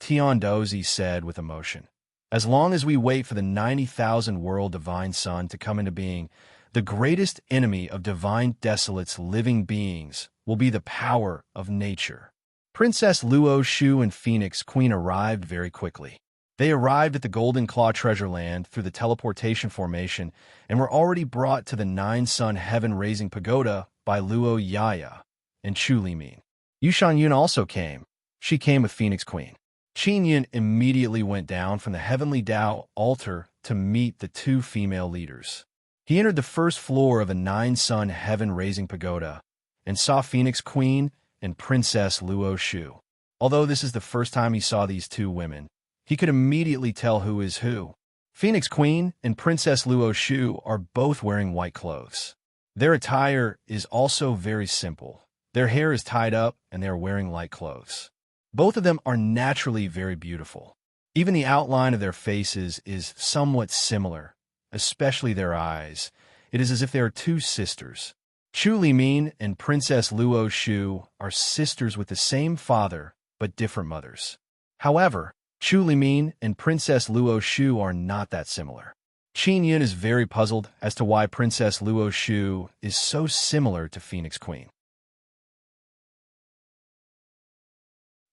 Tiandozi said with emotion, "As long as we wait for the 90,000 world divine sun to come into being, the greatest enemy of Divine Desolate's living beings will be the power of nature." Princess Luo Shu and Phoenix Queen arrived very quickly. They arrived at the Golden Claw treasure land through the teleportation formation and were already brought to the Nine-Sun heaven-raising pagoda by Luo Yaya and Chu Limin. Yushan Yun also came. She came with Phoenix Queen. Qin Yin immediately went down from the heavenly Tao altar to meet the two female leaders. He entered the first floor of a nine-sun heaven-raising pagoda and saw Phoenix Queen and Princess Luo Shu. Although this is the first time he saw these two women, he could immediately tell who is who. Phoenix Queen and Princess Luo Shu are both wearing white clothes. Their attire is also very simple. Their hair is tied up and they are wearing light clothes. Both of them are naturally very beautiful. Even the outline of their faces is somewhat similar, especially their eyes. It is as if they are two sisters. Chu Limin and Princess Luo Shu are sisters with the same father, but different mothers. However, Chu Limin and Princess Luo Shu are not that similar. Qin Yin is very puzzled as to why Princess Luo Shu is so similar to Phoenix Queen.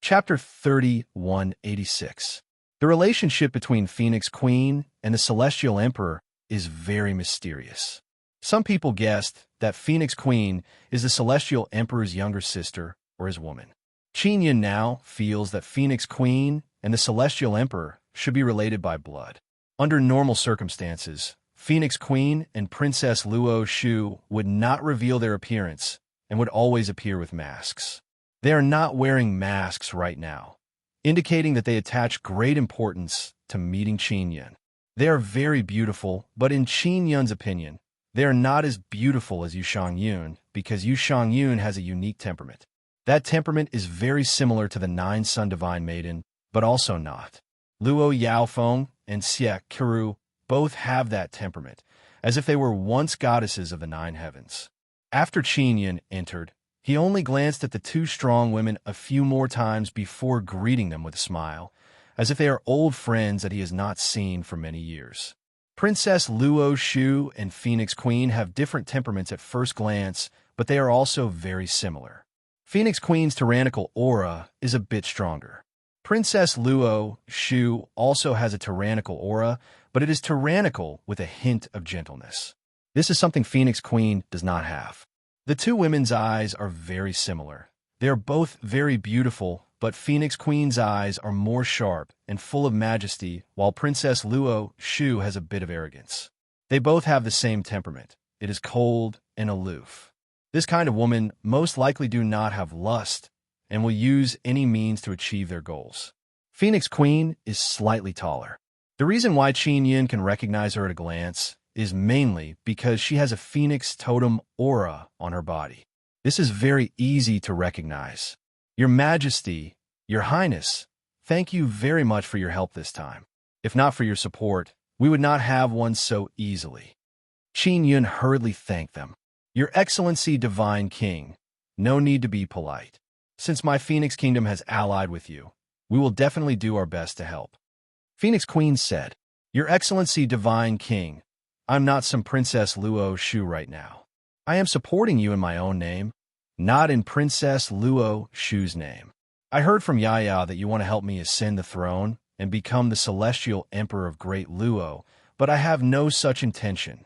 Chapter 3186. The relationship between Phoenix Queen and the Celestial Emperor is very mysterious. Some people guessed that Phoenix Queen is the Celestial Emperor's younger sister or his woman. Qin Yin now feels that Phoenix Queen and the Celestial Emperor should be related by blood. Under normal circumstances, Phoenix Queen and Princess Luo Shu would not reveal their appearance and would always appear with masks. They are not wearing masks right now, indicating that they attach great importance to meeting Qin Yin. They are very beautiful, but in Qin Yin's opinion, they are not as beautiful as Yu Shangyun because Yu Shangyun has a unique temperament. That temperament is very similar to the nine-sun divine maiden, but also not. Luo Yaofeng and Xie Qiru both have that temperament, as if they were once goddesses of the nine heavens. After Qin Yin entered, he only glanced at the two strong women a few more times before greeting them with a smile, as if they are old friends that he has not seen for many years. Princess Luo Shu and Phoenix Queen have different temperaments at first glance, but they are also very similar. Phoenix Queen's tyrannical aura is a bit stronger. Princess Luo Shu also has a tyrannical aura, but it is tyrannical with a hint of gentleness. This is something Phoenix Queen does not have. The two women's eyes are very similar. They are both very beautiful, but Phoenix Queen's eyes are more sharp and full of majesty, while Princess Luo Shu has a bit of arrogance. They both have the same temperament. It is cold and aloof. This kind of woman most likely do not have lust and will use any means to achieve their goals. Phoenix Queen is slightly taller. The reason why Qin Yin can recognize her at a glance is mainly because she has a phoenix totem aura on her body. This is very easy to recognize. Your Majesty, Your Highness, thank you very much for your help this time. If not for your support, we would not have one so easily. Qin Yin hurriedly thanked them. Your Excellency, Divine King, no need to be polite. Since my Phoenix Kingdom has allied with you, we will definitely do our best to help. Phoenix Queen said, Your Excellency, Divine King, I'm not some Princess Luo Shu right now. I am supporting you in my own name, not in Princess Luo Shu's name. I heard from Yaya that you want to help me ascend the throne and become the Celestial Emperor of Great Luo, but I have no such intention.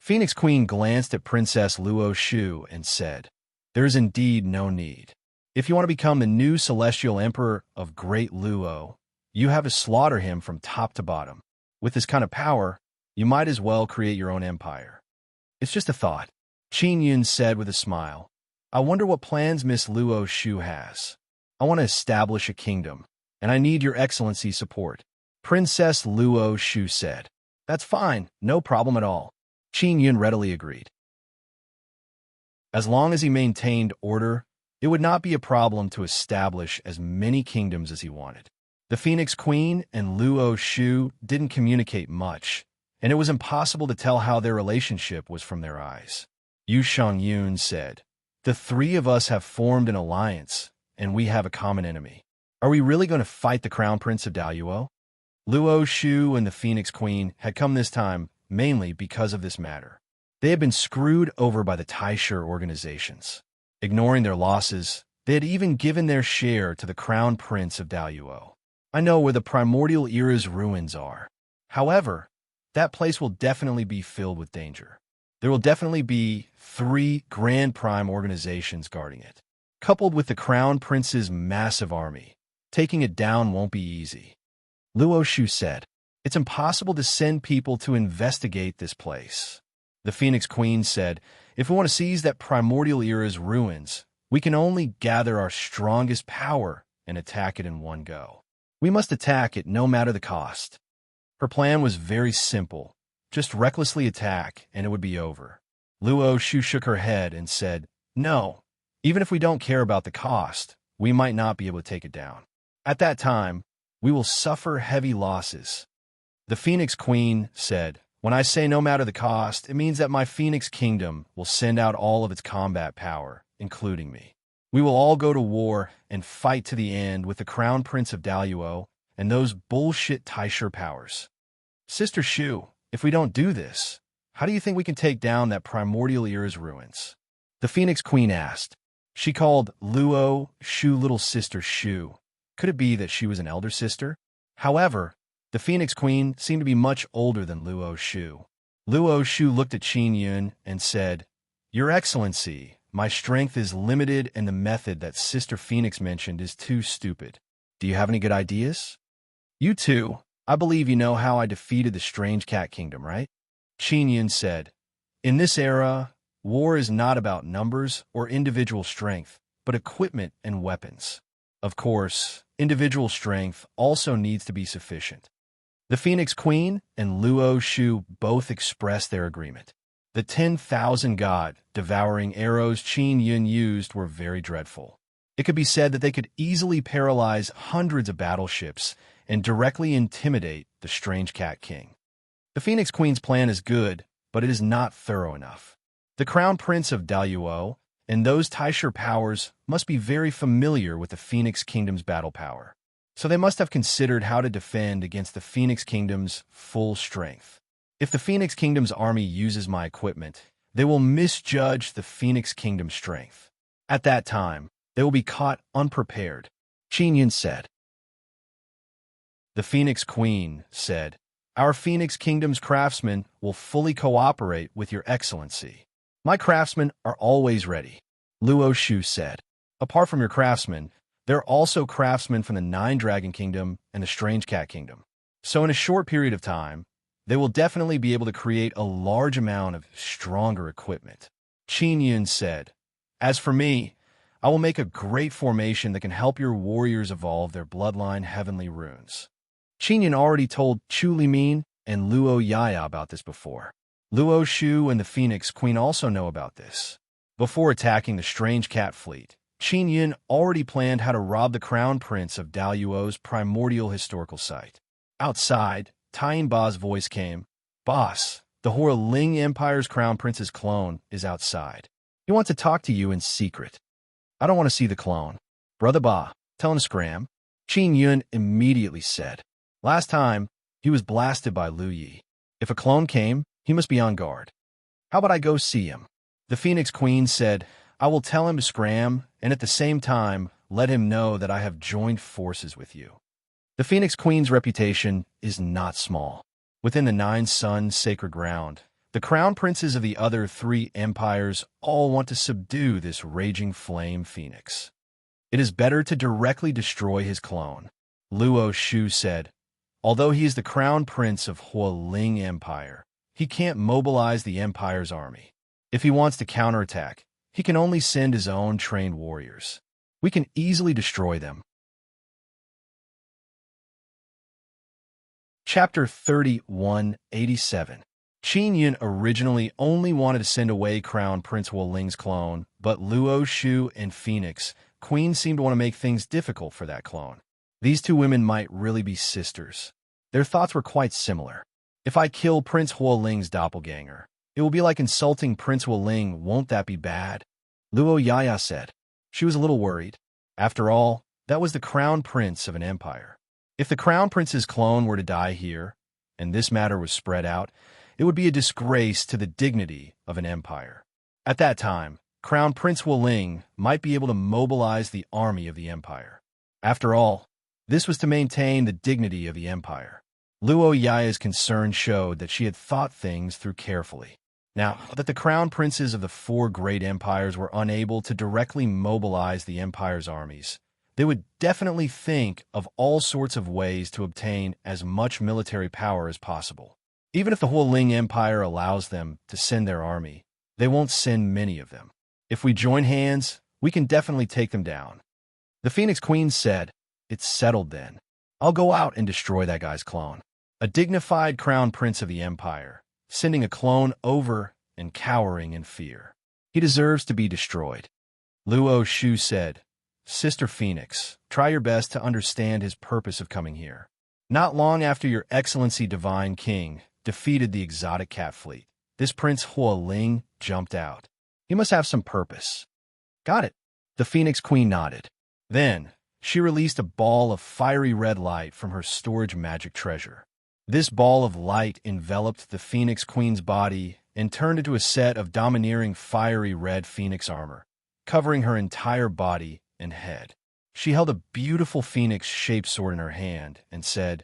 Phoenix Queen glanced at Princess Luo Shu and said, There is indeed no need. If you want to become the new Celestial Emperor of Great Luo, you have to slaughter him from top to bottom. With this kind of power, you might as well create your own empire. It's just a thought, Qin Yin said with a smile. I wonder what plans Miss Luo Shu has. I want to establish a kingdom, and I need your Excellency's support. Princess Luo Shu said. That's fine, no problem at all. Qin Yin readily agreed. As long as he maintained order, it would not be a problem to establish as many kingdoms as he wanted. The Phoenix Queen and Luo Shu didn't communicate much, and it was impossible to tell how their relationship was from their eyes. Yu Shangyun said, The three of us have formed an alliance, and we have a common enemy. Are we really going to fight the Crown Prince of Daoyuo? Luo Shu and the Phoenix Queen had come this time mainly because of this matter. They had been screwed over by the Taisher organizations. Ignoring their losses, they had even given their share to the Crown Prince of Daoyuo. I know where the Primordial Era's ruins are. However, that place will definitely be filled with danger. There will definitely be 3 Grand Prime organizations guarding it. Coupled with the Crown Prince's massive army, Taking it down won't be easy. Luo Shu said, "It's impossible to send people to investigate this place." The Phoenix Queen said, "If we want to seize that primordial era's ruins, we can only gather our strongest power and attack it in one go. We must attack it no matter the cost." Her plan was very simple. Just recklessly attack, and it would be over. Luo Shu shook her head and said, "No, even if we don't care about the cost, we might not be able to take it down. At that time, we will suffer heavy losses." The Phoenix Queen said, "When I say no matter the cost, it means that my Phoenix Kingdom will send out all of its combat power, including me. We will all go to war and fight to the end with the Crown Prince of Daluo and those bullshit Taisher powers. Sister Shu, if we don't do this, how do you think we can take down that primordial era's ruins?" The Phoenix Queen asked. She called Luo Shu little sister Shu. Could it be that she was an elder sister? However, the Phoenix Queen seemed to be much older than Luo Shu. Luo Shu looked at Qin Yun and said, "Your Excellency, my strength is limited and the method that Sister Phoenix mentioned is too stupid. Do you have any good ideas? You too, I believe you know how I defeated the Strange Cat Kingdom, right?" Qin Yun said, "In this era, war is not about numbers or individual strength, but equipment and weapons. Of course, individual strength also needs to be sufficient." The Phoenix Queen and Luo Shu both expressed their agreement. The 10,000 god-devouring arrows Qin Yun used were very dreadful. It could be said that they could easily paralyze hundreds of battleships and directly intimidate the Strange Cat King. The Phoenix Queen's plan is good, but it is not thorough enough. The Crown Prince of Daluo and those Taisher powers must be very familiar with the Phoenix Kingdom's battle power, so they must have considered how to defend against the Phoenix Kingdom's full strength. If the Phoenix Kingdom's army uses my equipment, they will misjudge the Phoenix Kingdom's strength. At that time, they will be caught unprepared," Qin Yun said. The Phoenix Queen said, "Our Phoenix Kingdom's craftsmen will fully cooperate with your Excellency. My craftsmen are always ready," Luo Shu said. "Apart from your craftsmen, there are also craftsmen from the Nine Dragon Kingdom and the Strange Cat Kingdom. So in a short period of time, they will definitely be able to create a large amount of stronger equipment." Qin Yun said, "As for me, I will make a great formation that can help your warriors evolve their bloodline heavenly runes." Qin Yun already told Chu Limin and Luo Yaya about this before. Luo Shu and the Phoenix Queen also know about this. Before attacking the Strange Cat Fleet, Qin Yun already planned how to rob the Crown Prince of Daluo's primordial historical site. Outside, Tying Ba's voice came, "Boss, the Ling Empire's Crown Prince's clone is outside. He wants to talk to you in secret." "I don't want to see the clone. Brother Ba, tell him to scram," Qin Yun immediately said. Last time, he was blasted by Lu Yi. If a clone came, he must be on guard. "How about I go see him?" The Phoenix Queen said, "I will tell him to scram, and at the same time, let him know that I have joined forces with you." The Phoenix Queen's reputation is not small. Within the Nine Suns' sacred ground, the crown princes of the other three empires all want to subdue this raging flame phoenix. It is better to directly destroy his clone, Luo Shu said. Although he is the crown prince of Ling Empire, he can't mobilize the empire's army. If he wants to counterattack, he can only send his own trained warriors. We can easily destroy them. Chapter 3187. Qin Yun originally only wanted to send away Crown Prince Ling's clone, but Luo Shu and Phoenix Queen seemed to want to make things difficult for that clone. These two women might really be sisters. Their thoughts were quite similar. If I kill Prince Ling's doppelganger, it will be like insulting Prince Ling, won't that be bad? Luo Yaya said. She was a little worried. After all, that was the crown prince of an empire. If the crown prince's clone were to die here, and this matter was spread out, it would be a disgrace to the dignity of an empire. At that time, Crown Prince Ling might be able to mobilize the army of the empire. After all, this was to maintain the dignity of the empire. Luo Yaya's concern showed that she had thought things through carefully. Now that the crown princes of the four great empires were unable to directly mobilize the empire's armies, they would definitely think of all sorts of ways to obtain as much military power as possible. Even if the Hualing Empire allows them to send their army, they won't send many of them. If we join hands, we can definitely take them down. The Phoenix Queen said, "It's settled then. I'll go out and destroy that guy's clone." A dignified crown prince of the empire, sending a clone over and cowering in fear. He deserves to be destroyed. Luo Shu said, "Sister Phoenix, try your best to understand his purpose of coming here. Not long after your Excellency Divine King defeated the exotic cat fleet, this Prince Hualing jumped out. He must have some purpose." "Got it." The Phoenix Queen nodded. Then, she released a ball of fiery red light from her storage magic treasure. This ball of light enveloped the Phoenix Queen's body and turned into a set of domineering fiery red phoenix armor, covering her entire body and head. She held a beautiful phoenix-shaped sword in her hand and said,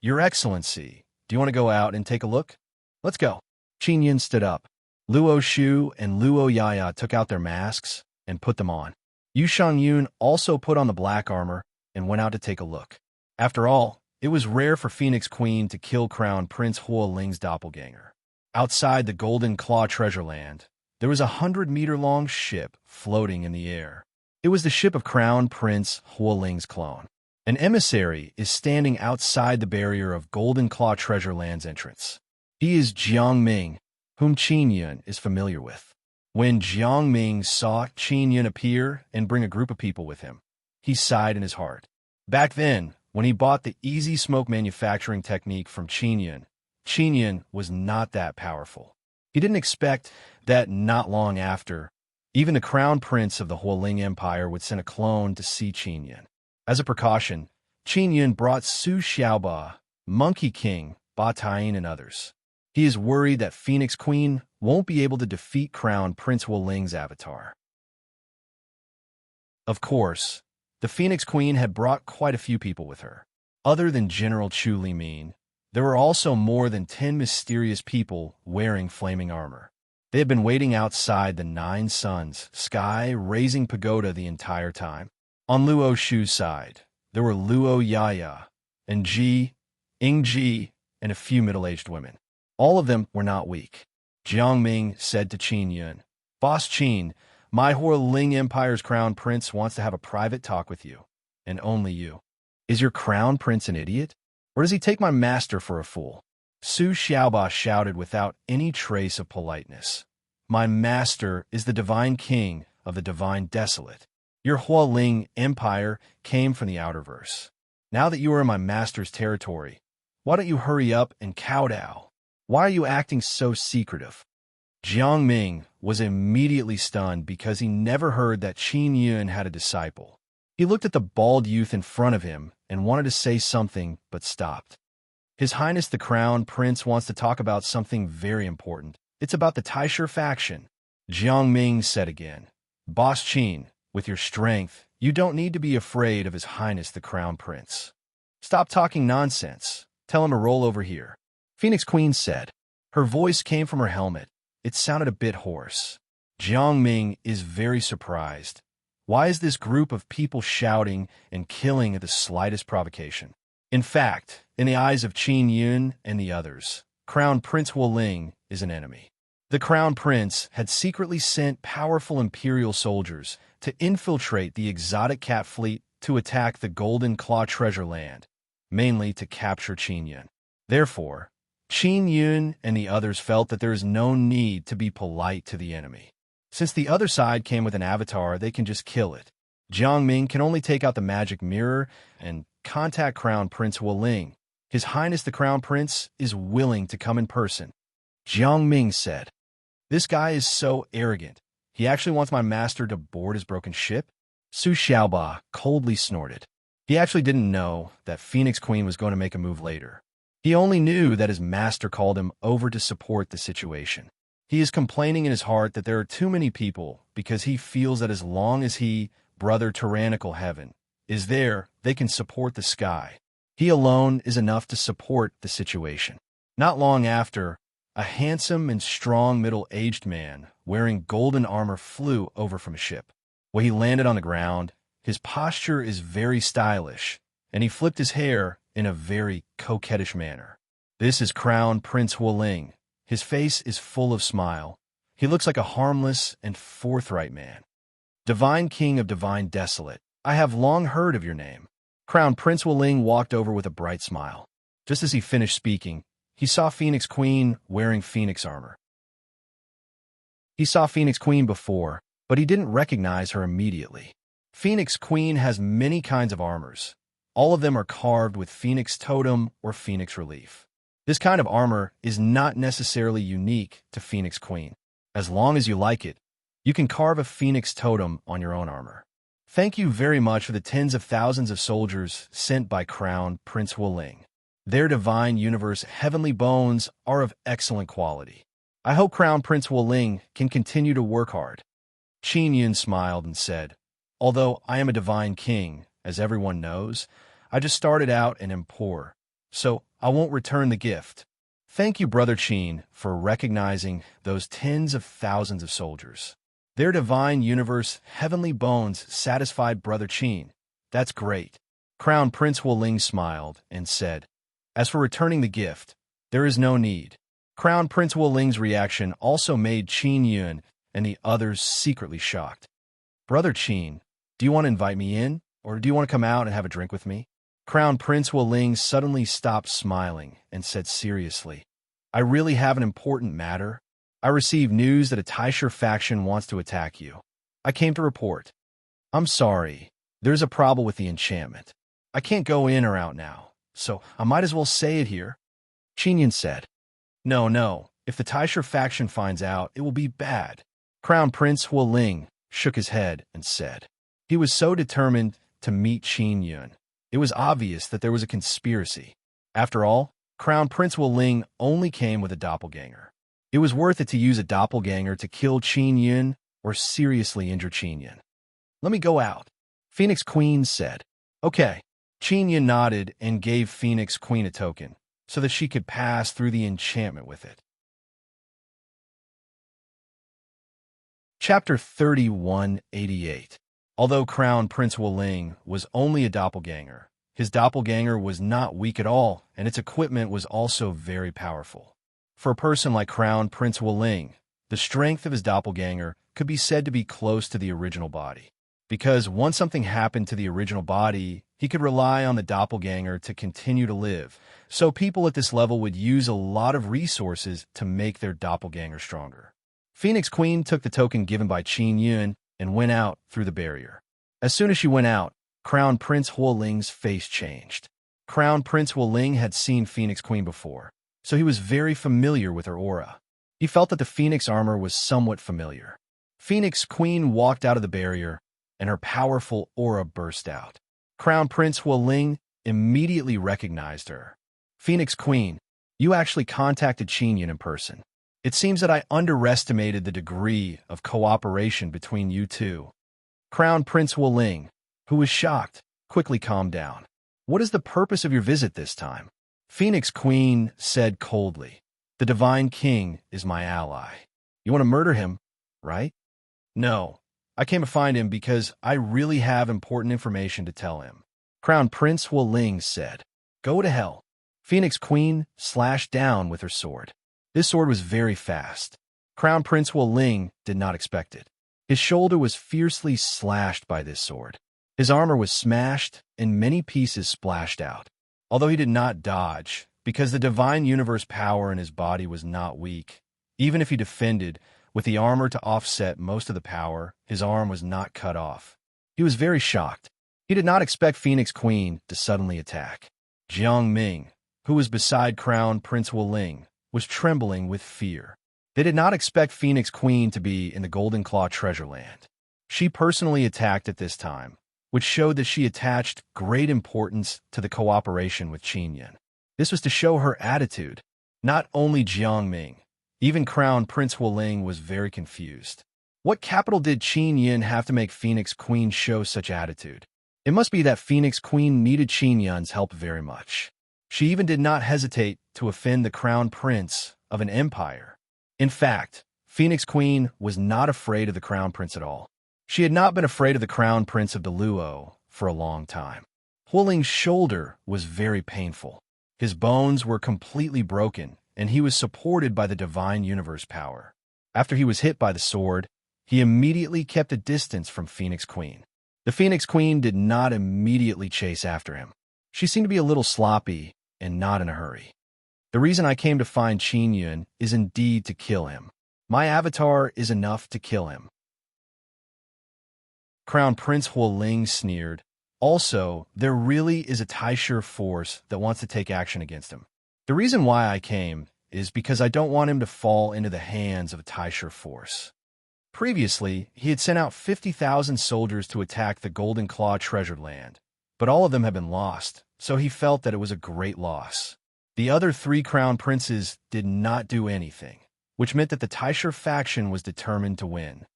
"Your Excellency, do you want to go out and take a look? Let's go." Qin Yin stood up. Luo Shu and Luo Yaya took out their masks and put them on. Yu Shangyun also put on the black armor and went out to take a look. After all, it was rare for Phoenix Queen to kill Crown Prince Hualing's doppelganger. Outside the Golden Claw Treasure Land, there was a 100-meter-long ship floating in the air. It was the ship of Crown Prince Hualing's clone. An emissary is standing outside the barrier of Golden Claw Treasure Land's entrance. He is Jiang Ming, whom Qin Yun is familiar with. When Jiang Ming saw Qin Yun appear and bring a group of people with him, he sighed in his heart. Back then, when he bought the easy smoke manufacturing technique from Qin Yun was not that powerful. He didn't expect that not long after, even the crown prince of the Hualing Empire would send a clone to see Qin Yun. As a precaution, Qin Yun brought Su Xiaoba, Monkey King, Ba Taiyin, and others. He is worried that Phoenix Queen won't be able to defeat Crown Prince Hualing's avatar. Of course, the Phoenix Queen had brought quite a few people with her. Other than General Chu Limin, there were also more than 10 mysterious people wearing flaming armor. They had been waiting outside the Nine Suns sky-raising pagoda the entire time. On Luo Shu's side, there were Luo Yaya and Yingji, and a few middle-aged women. All of them were not weak. Jiang Ming said to Qin Yun, "Boss Qin, my Hualing Empire's crown prince wants to have a private talk with you, and only you. Is your crown prince an idiot? Or does he take my master for a fool?" Su Xiaoba shouted without any trace of politeness. "My master is the divine king of the divine desolate. Your Hualing Empire came from the outerverse. Now that you are in my master's territory, why don't you hurry up and kowtow? Why are you acting so secretive?" Jiang Ming was immediately stunned because he never heard that Qin Yun had a disciple. He looked at the bald youth in front of him and wanted to say something, but stopped. His Highness the Crown Prince wants to talk about something very important. It's about the Taisher faction. Jiang Ming said again, "Boss Qin, with your strength, you don't need to be afraid of His Highness the Crown Prince. Stop talking nonsense. Tell him to roll over here." Phoenix Queen said. Her voice came from her helmet. It sounded a bit hoarse. Jiang Ming is very surprised. Why is this group of people shouting and killing at the slightest provocation? In fact, in the eyes of Qin Yun and the others, Crown Prince Hualing is an enemy. The Crown Prince had secretly sent powerful imperial soldiers to infiltrate the exotic cat fleet to attack the Golden Claw Treasure Land, mainly to capture Qin Yun. Therefore, Qin Yun and the others felt that there is no need to be polite to the enemy. Since the other side came with an avatar, they can just kill it. Jiang Ming can only take out the magic mirror and contact Crown Prince Hualing. His Highness the Crown Prince is willing to come in person. Jiang Ming said, "This guy is so arrogant. He actually wants my master to board his broken ship?" Su Xiaoba coldly snorted. He actually didn't know that Phoenix Queen was going to make a move later. He only knew that his master called him over to support the situation. He is complaining in his heart that there are too many people because he feels that as long as he, Brother Tyrannical Heaven, is there, they can support the sky. He alone is enough to support the situation. Not long after, a handsome and strong middle-aged man wearing golden armor flew over from a ship. When he landed on the ground, His posture is very stylish, and he flipped his hair in a very coquettish manner. This is Crown Prince Wuling. His face is full of smile. He looks like a harmless and forthright man. Divine King of Divine Desolate, I have long heard of your name. Crown Prince Wuling walked over with a bright smile. Just as he finished speaking, he saw Phoenix Queen wearing Phoenix armor. He saw Phoenix Queen before, but he didn't recognize her immediately. Phoenix Queen has many kinds of armors. All of them are carved with Phoenix totem or Phoenix relief. This kind of armor is not necessarily unique to Phoenix Queen. As long as you like it, you can carve a Phoenix totem on your own armor. Thank you very much for the tens of thousands of soldiers sent by Crown Prince Wuling. Their divine universe heavenly bones are of excellent quality. I hope Crown Prince Wuling can continue to work hard. Qin Yun smiled and said, although I am a divine king, as everyone knows, I just started out and am poor, so I won't return the gift. Thank you, Brother Qin, for recognizing those tens of thousands of soldiers. Their divine universe heavenly bones satisfied Brother Qin. That's great. Crown Prince Wuling smiled and said, as for returning the gift, there is no need. Crown Prince Wuling's reaction also made Qin Yun and the others secretly shocked. Brother Qin, do you want to invite me in, or do you want to come out and have a drink with me? Crown Prince Wuling suddenly stopped smiling and said seriously, I really have an important matter. I received news that a Taisher faction wants to attack you. I came to report. I'm sorry, there's a problem with the enchantment. I can't go in or out now, so I might as well say it here. Qin Yun said, No, if the Taisher faction finds out, it will be bad. Crown Prince Wuling shook his head and said, he was so determined to meet Qin Yun. It was obvious that there was a conspiracy. After all, Crown Prince Wuling only came with a doppelganger. It was worth it to use a doppelganger to kill Qin Yun or seriously injure Qin Yun. Let me go out, Phoenix Queen said. Okay. Qin Yun nodded and gave Phoenix Queen a token so that she could pass through the enchantment with it. Chapter 3188. Although Crown Prince Wuling was only a doppelganger, his doppelganger was not weak at all, and its equipment was also very powerful. For a person like Crown Prince Wuling, the strength of his doppelganger could be said to be close to the original body. Because once something happened to the original body, he could rely on the doppelganger to continue to live. So people at this level would use a lot of resources to make their doppelganger stronger. Phoenix Queen took the token given by Qin Yun and went out through the barrier. As soon as she went out, Crown Prince Wuling's face changed. Crown Prince Wuling had seen Phoenix Queen before, so he was very familiar with her aura. He felt that the Phoenix armor was somewhat familiar. Phoenix Queen walked out of the barrier, and her powerful aura burst out. Crown Prince Wuling immediately recognized her. Phoenix Queen, you actually contacted Qin Yun in person. It seems that I underestimated the degree of cooperation between you two. Crown Prince Wuling, who was shocked, quickly calmed down. What is the purpose of your visit this time? Phoenix Queen said coldly, the Divine King is my ally. You want to murder him, right? No, I came to find him because I really have important information to tell him. Crown Prince Wuling said, go to hell. Phoenix Queen slashed down with her sword. This sword was very fast. Crown Prince Wuling did not expect it. His shoulder was fiercely slashed by this sword. His armor was smashed and many pieces splashed out. Although he did not dodge, because the divine universe power in his body was not weak. Even if he defended, with the armor to offset most of the power, his arm was not cut off. He was very shocked. He did not expect Phoenix Queen to suddenly attack. Jiang Ming, who was beside Crown Prince Wuling, was trembling with fear. They did not expect Phoenix Queen to be in the Golden Claw Treasure Land. She personally attacked at this time, which showed that she attached great importance to the cooperation with Qin Yun. This was to show her attitude. Not only Jiang Ming, even Crown Prince Wuling was very confused. What capital did Qin Yun have to make Phoenix Queen show such attitude? It must be that Phoenix Queen needed Qin Yun's help very much. She even did not hesitate to offend the crown prince of an empire. In fact, Phoenix Queen was not afraid of the crown prince at all. She had not been afraid of the Crown Prince of the Luo for a long time. Huoling's shoulder was very painful. His bones were completely broken, and he was supported by the divine universe power. After he was hit by the sword, he immediately kept a distance from Phoenix Queen. The Phoenix Queen did not immediately chase after him. She seemed to be a little sloppy and not in a hurry. The reason I came to find Qin Yun is indeed to kill him. My avatar is enough to kill him. Crown Prince Huoling sneered. Also, there really is a Taisher force that wants to take action against him. The reason why I came is because I don't want him to fall into the hands of a Taisher force. Previously, he had sent out 50,000 soldiers to attack the Golden Claw treasured land, but all of them had been lost, so he felt that it was a great loss. The other 3 crown princes did not do anything, which meant that the Taisher faction was determined to win.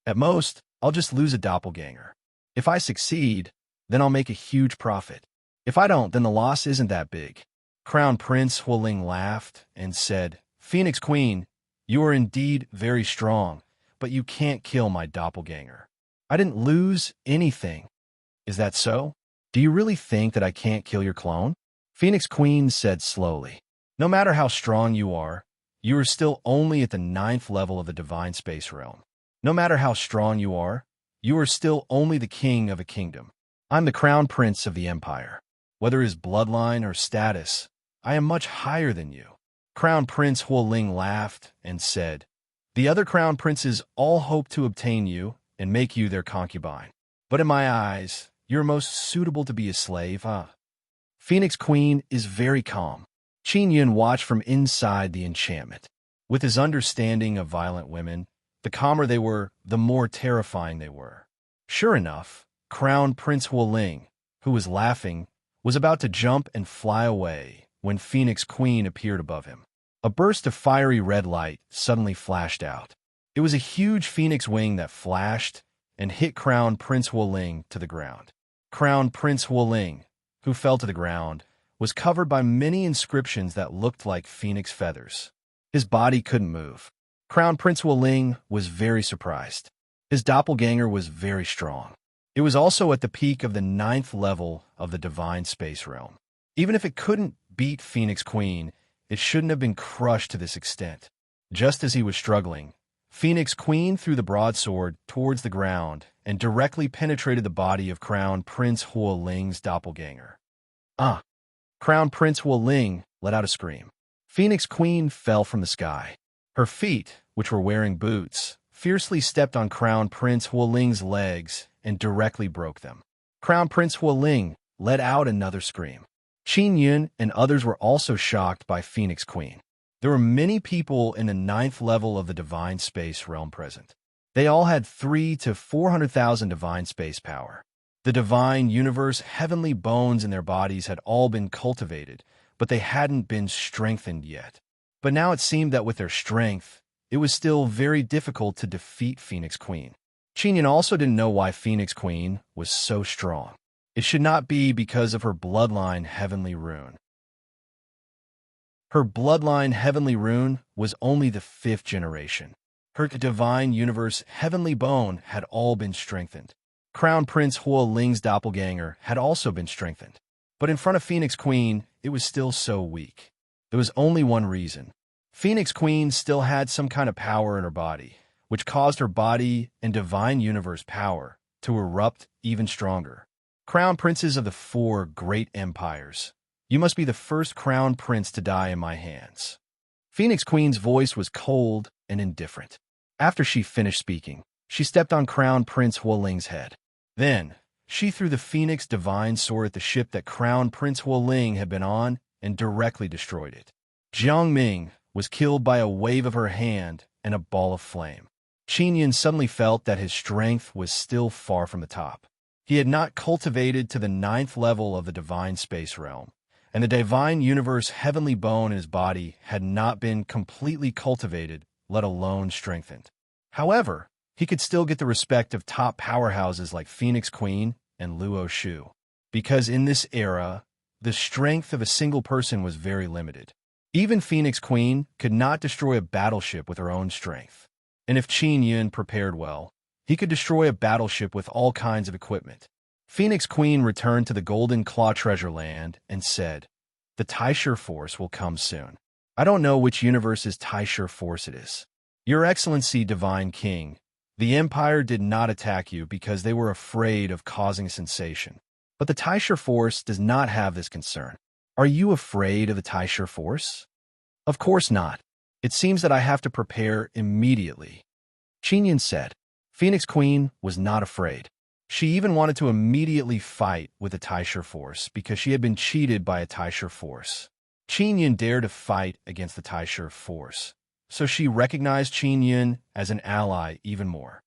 At most, I'll just lose a doppelganger. If I succeed, then I'll make a huge profit. If I don't, then the loss isn't that big. Crown Prince Huoling laughed and said, Phoenix Queen, you are indeed very strong, but you can't kill my doppelganger. I didn't lose anything. Is that so? Do you really think that I can't kill your clone? Phoenix Queen said slowly. No matter how strong you are still only at the 9th level of the divine space realm. No matter how strong you are still only the king of a kingdom. I'm the crown prince of the empire. Whether his bloodline or status, I am much higher than you. Crown Prince Huoling laughed and said, the other crown princes all hope to obtain you and make you their concubine. But in my eyes, you're most suitable to be a slave, Phoenix Queen is very calm. Qin Yun watched from inside the enchantment. With his understanding of violent women, the calmer they were, the more terrifying they were. Sure enough, Crown Prince Huoling, who was laughing, was about to jump and fly away when Phoenix Queen appeared above him. A burst of fiery red light suddenly flashed out. It was a huge phoenix wing that flashed and hit Crown Prince Huoling to the ground. Crown Prince Huoling, who fell to the ground, was covered by many inscriptions that looked like phoenix feathers. His body couldn't move. Crown Prince Huoling was very surprised. His doppelganger was very strong. It was also at the peak of the 9th level of the divine space realm. Even if it couldn't beat Phoenix Queen, it shouldn't have been crushed to this extent. Just as he was struggling, Phoenix Queen threw the broadsword towards the ground and directly penetrated the body of Crown Prince Huoling's doppelganger. Crown Prince Huoling let out a scream. Phoenix Queen fell from the sky. Her feet, which were wearing boots, fiercely stepped on Crown Prince Huoling's legs and directly broke them. Crown Prince Huoling let out another scream. Qin Yun and others were also shocked by Phoenix Queen. There were many people in the 9th level of the divine space realm present. They all had 300,000 to 400,000 divine space power. The divine universe heavenly bones in their bodies had all been cultivated, but they hadn't been strengthened yet. But now it seemed that with their strength, it was still very difficult to defeat Phoenix Queen. Qin Yun also didn't know why Phoenix Queen was so strong. It should not be because of her bloodline heavenly rune. Her bloodline heavenly rune was only the 5th generation. Her divine universe heavenly bone had all been strengthened. Crown Prince Huoling's doppelganger had also been strengthened. But in front of Phoenix Queen, it was still so weak. There was only one reason. Phoenix Queen still had some kind of power in her body, which caused her body and divine universe power to erupt even stronger. Crown Princes of the 4 great empires, you must be the first crown prince to die in my hands. Phoenix Queen's voice was cold and indifferent. After she finished speaking, she stepped on Crown Prince Huoling's head. Then, she threw the Phoenix Divine Sword at the ship that Crown Prince Huoling had been on and directly destroyed it. Jiang Ming was killed by a wave of her hand and a ball of flame. Qin Yun suddenly felt that his strength was still far from the top. He had not cultivated to the 9th level of the divine space realm, and the divine universe heavenly bone in his body had not been completely cultivated, let alone strengthened. However, he could still get the respect of top powerhouses like Phoenix Queen and Luo Shu, because in this era, the strength of a single person was very limited. Even Phoenix Queen could not destroy a battleship with her own strength. And if Qin Yun prepared well, He could destroy a battleship with all kinds of equipment. Phoenix Queen returned to the Golden Claw Treasure Land and said, "The Taisher Force will come soon. I don't know which universe's Taisher Force it is. Your Excellency, Divine King, the Empire did not attack you because they were afraid of causing a sensation. But the Taisher Force does not have this concern. Are you afraid of the Taisher Force?" "Of course not. It seems that I have to prepare immediately," Qinyan said. Phoenix Queen was not afraid. She even wanted to immediately fight with the Taisher Force because she had been cheated by a Taisher Force. Qinyan dared to fight against the Taisher Force, so she recognized Qinyan as an ally even more.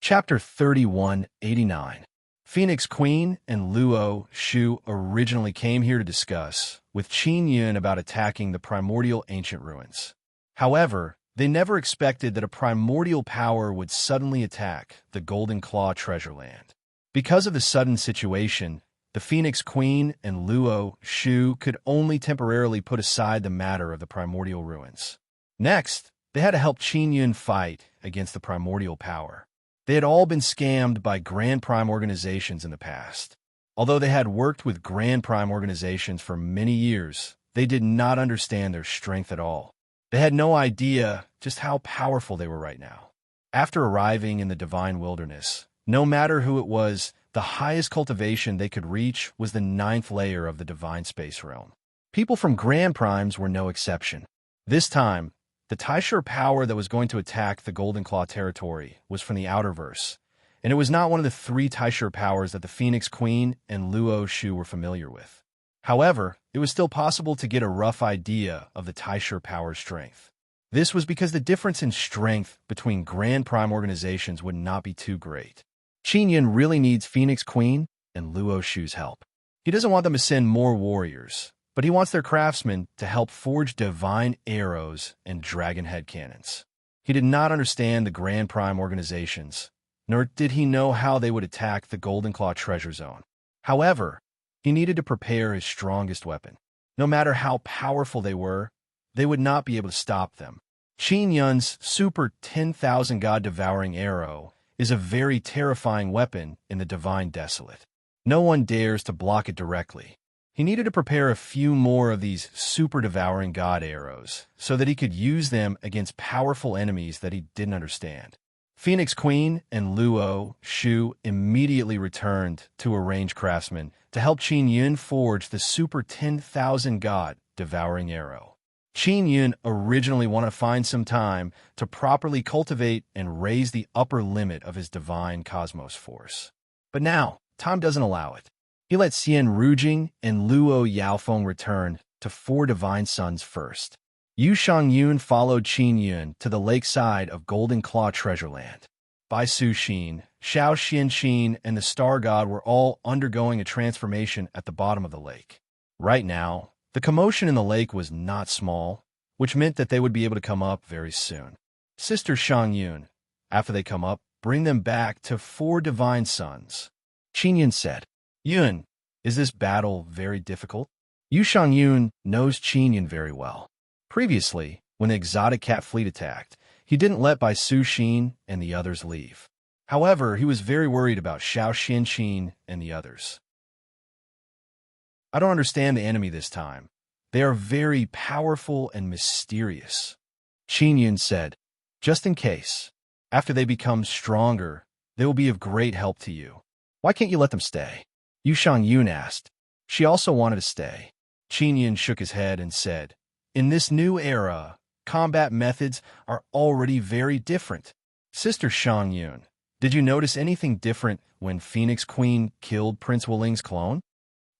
Chapter 3189. Phoenix Queen and Luo Shu originally came here to discuss with Qinyan about attacking the primordial ancient ruins. However, they never expected that a primordial power would suddenly attack the Golden Claw Treasure Land. Because of the sudden situation, the Phoenix Queen and Luo Shu could only temporarily put aside the matter of the primordial ruins. Next, they had to help Qinyan fight against the primordial power. They had all been scammed by Grand Prime organizations in the past. Although they had worked with Grand Prime organizations for many years, they did not understand their strength at all. They had no idea just how powerful they were right now. After arriving in the Divine Wilderness, no matter who it was, the highest cultivation they could reach was the 9th layer of the Divine Space Realm. People from Grand Primes were no exception. This time, the Taisher power that was going to attack the Golden Claw territory was from the Outerverse, and it was not one of the 3 Taisher powers that the Phoenix Queen and Luo Shu were familiar with. However, it was still possible to get a rough idea of the Taisher power's strength. This was because the difference in strength between Grand Prime organizations would not be too great. Qinyan really needs Phoenix Queen and Luo Shu's help. He doesn't want them to send more warriors, but he wants their craftsmen to help forge divine arrows and dragon head cannons. He did not understand the Grand Prime organizations, nor did he know how they would attack the Golden Claw Treasure Zone. However, he needed to prepare his strongest weapon. No matter how powerful they would not be able to stop them. Qinyan's super 10,000 God-devouring arrow is a very terrifying weapon in the Divine Desolate. No one dares to block it directly. He needed to prepare a few more of these super-devouring God arrows so that he could use them against powerful enemies that he didn't understand. Phoenix Queen and Luo Shu immediately returned to a ranged craftsman to help Qinyan forge the super 10,000 God devouring arrow. Qinyan originally wanted to find some time to properly cultivate and raise the upper limit of his divine cosmos force. But now, time doesn't allow it. He let Xian Rujing and Luo Yaofeng return to 4 divine sons first. Yu Shangyun followed Qinyan to the lakeside of Golden Claw Treasure Land. Bai Su Xin, Xiao Xianxin, and the Star God were all undergoing a transformation at the bottom of the lake. Right now, the commotion in the lake was not small, which meant that they would be able to come up very soon. Sister Shangyun, after they come up, bring them back to 4 divine sons. Qinyan said, "Yun, is this battle very difficult?" Yu Shangyun knows Qinyan very well. Previously, when the exotic cat fleet attacked, he didn't let Bai Su Xin and the others leave. However, he was very worried about Xiao Xianxin and the others. "I don't understand the enemy this time. They are very powerful and mysterious," Qinyan said. "Just in case, after they become stronger, they will be of great help to you. Why can't you let them stay?" Yu Shangyun asked. She also wanted to stay. Qinyan shook his head and said, "In this new era, combat methods are already very different. Sister Shangyun, did you notice anything different when Phoenix Queen killed Prince Wuling's clone?"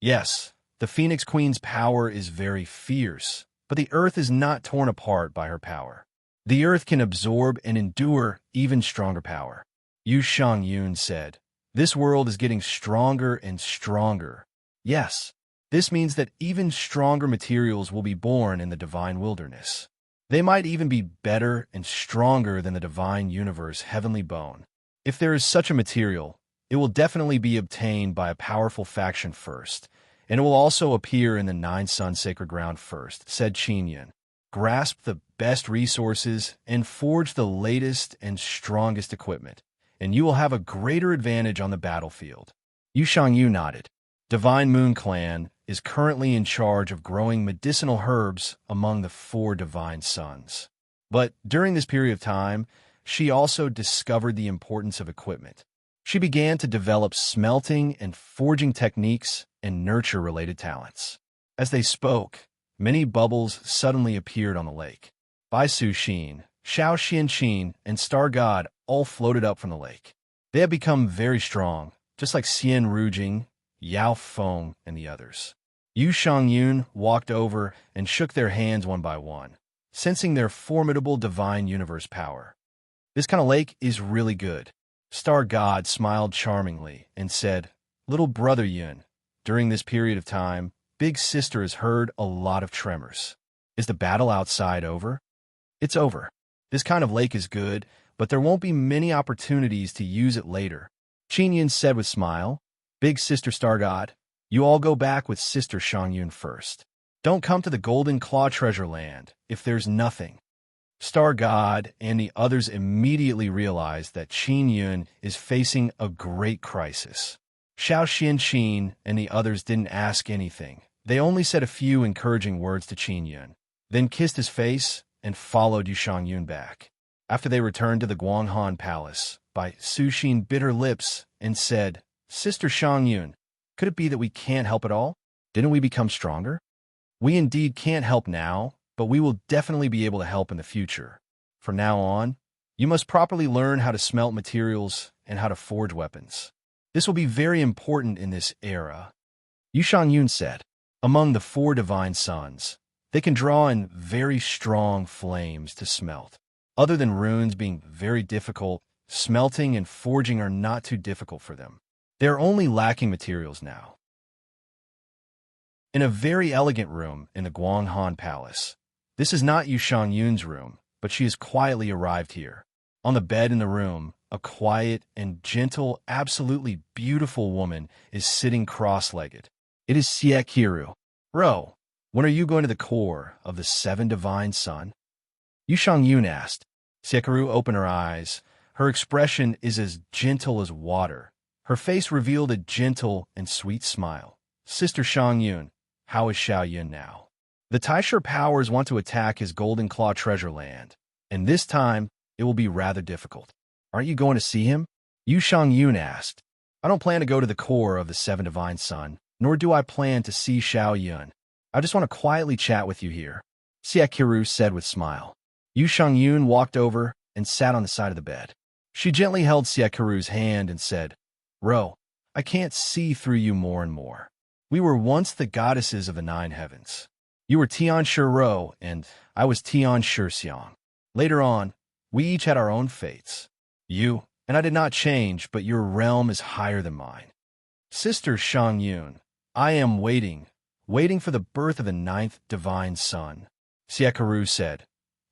"Yes, the Phoenix Queen's power is very fierce, but the earth is not torn apart by her power. The earth can absorb and endure even stronger power." Yu Shangyun said, "This world is getting stronger and stronger. Yes, this means that even stronger materials will be born in the Divine Wilderness. They might even be better and stronger than the Divine Universe Heavenly Bone. If there is such a material, it will definitely be obtained by a powerful faction first, and it will also appear in the 9 Sun Sacred Ground first," said Qinyan. grasp the best resources, and forge the latest and strongest equipment, and you will have a greater advantage on the battlefield. Yu Shangyu nodded. Divine Moon Clan is currently in charge of growing medicinal herbs among the 4 divine sons. But during this period of time, she also discovered the importance of equipment. She began to develop smelting and forging techniques and nurture-related talents. As they spoke, many bubbles suddenly appeared on the lake. Bai Su Xin, Xiao Xianqin, and Star God all floated up from the lake. They had become very strong, just like Xian Rujing, Yao Feng, and the others. Yu Shangyun walked over and shook their hands one by one, sensing their formidable divine universe power. This kind of lake is really good. Star God smiled charmingly and said, "Little brother Yun, during this period of time, Big Sister has heard a lot of tremors. Is the battle outside over?" "It's over. This kind of lake is good, but there won't be many opportunities to use it later," Qin Yun said with smile. "Big Sister Star God, you all go back with Sister Shangyun first. Don't come to the Golden Claw Treasure Land if there's nothing." Star God and the others immediately realized that Qin Yun is facing a great crisis. Xiao Xianqin and the others didn't ask anything. They only said a few encouraging words to Qin Yun, then kissed his face and followed Yu Shangyun back. After they returned to the Guanghan Palace, Bai Su Xin bit her lips and said, "Sister Shangyun, could it be that we can't help at all? Didn't we become stronger? We indeed can't help now, but we will definitely be able to help in the future. From now on, you must properly learn how to smelt materials and how to forge weapons. This will be very important in this era." Yu Shangyun said, "Among the 4 divine sons, they can draw in very strong flames to smelt. Other than runes being very difficult, smelting and forging are not too difficult for them. They are only lacking materials now." In a very elegant room in the Guanghan Palace, this is not Yu Shangyun's room, but she has quietly arrived here. On the bed in the room, a quiet and gentle, absolutely beautiful woman is sitting cross-legged. It is Siekiru. "Ro, when are you going to the core of the 7 divine sun?" Yu Shangyun asked. Siekiru opened her eyes. Her expression is as gentle as water. Her face revealed a gentle and sweet smile. "Sister Shangyun, how is Xiao Yun now?" "The Taisher powers want to attack his Golden Claw Treasure Land, and this time it will be rather difficult. Aren't you going to see him?" Yu Shangyun asked. "I don't plan to go to the core of the 7 divine sun, nor do I plan to see Xiao Yun. I just want to quietly chat with you here," Siekiru said with smile. Yu Shangyun walked over and sat on the side of the bed. She gently held Siekiru's hand and said, "Ro, I can't see through you more and more. We were once the goddesses of the 9 heavens. You were Tian Shi Ro, and I was Tian Shi Xiang. Later on, we each had our own fates. You and I did not change, but your realm is higher than mine. Sister Shangyun, I am waiting for the birth of the 9th divine son," Siekiru said.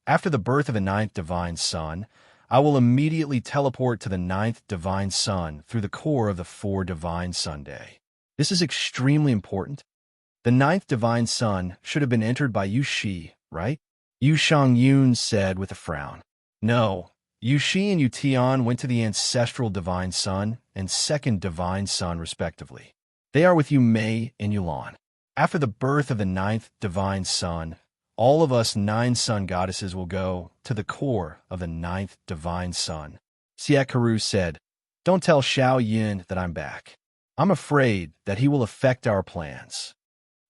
"After the birth of the 9th divine son, I will immediately teleport to the 9th divine sun through the core of the 4 divine Sunday. This is extremely important. The 9th divine sun should have been entered by Yu Shi, right?" Yu Shangyun said with a frown. "No, Yu Shi and Yu Tian went to the ancestral divine sun and 2nd divine sun respectively. They are with Yu Mei and Yulan. After the birth of the 9th divine sun, all of us 9 sun goddesses will go to the core of the 9th divine sun," Siekiru said. "Don't tell Xiao Yin that I'm back. I'm afraid that he will affect our plans."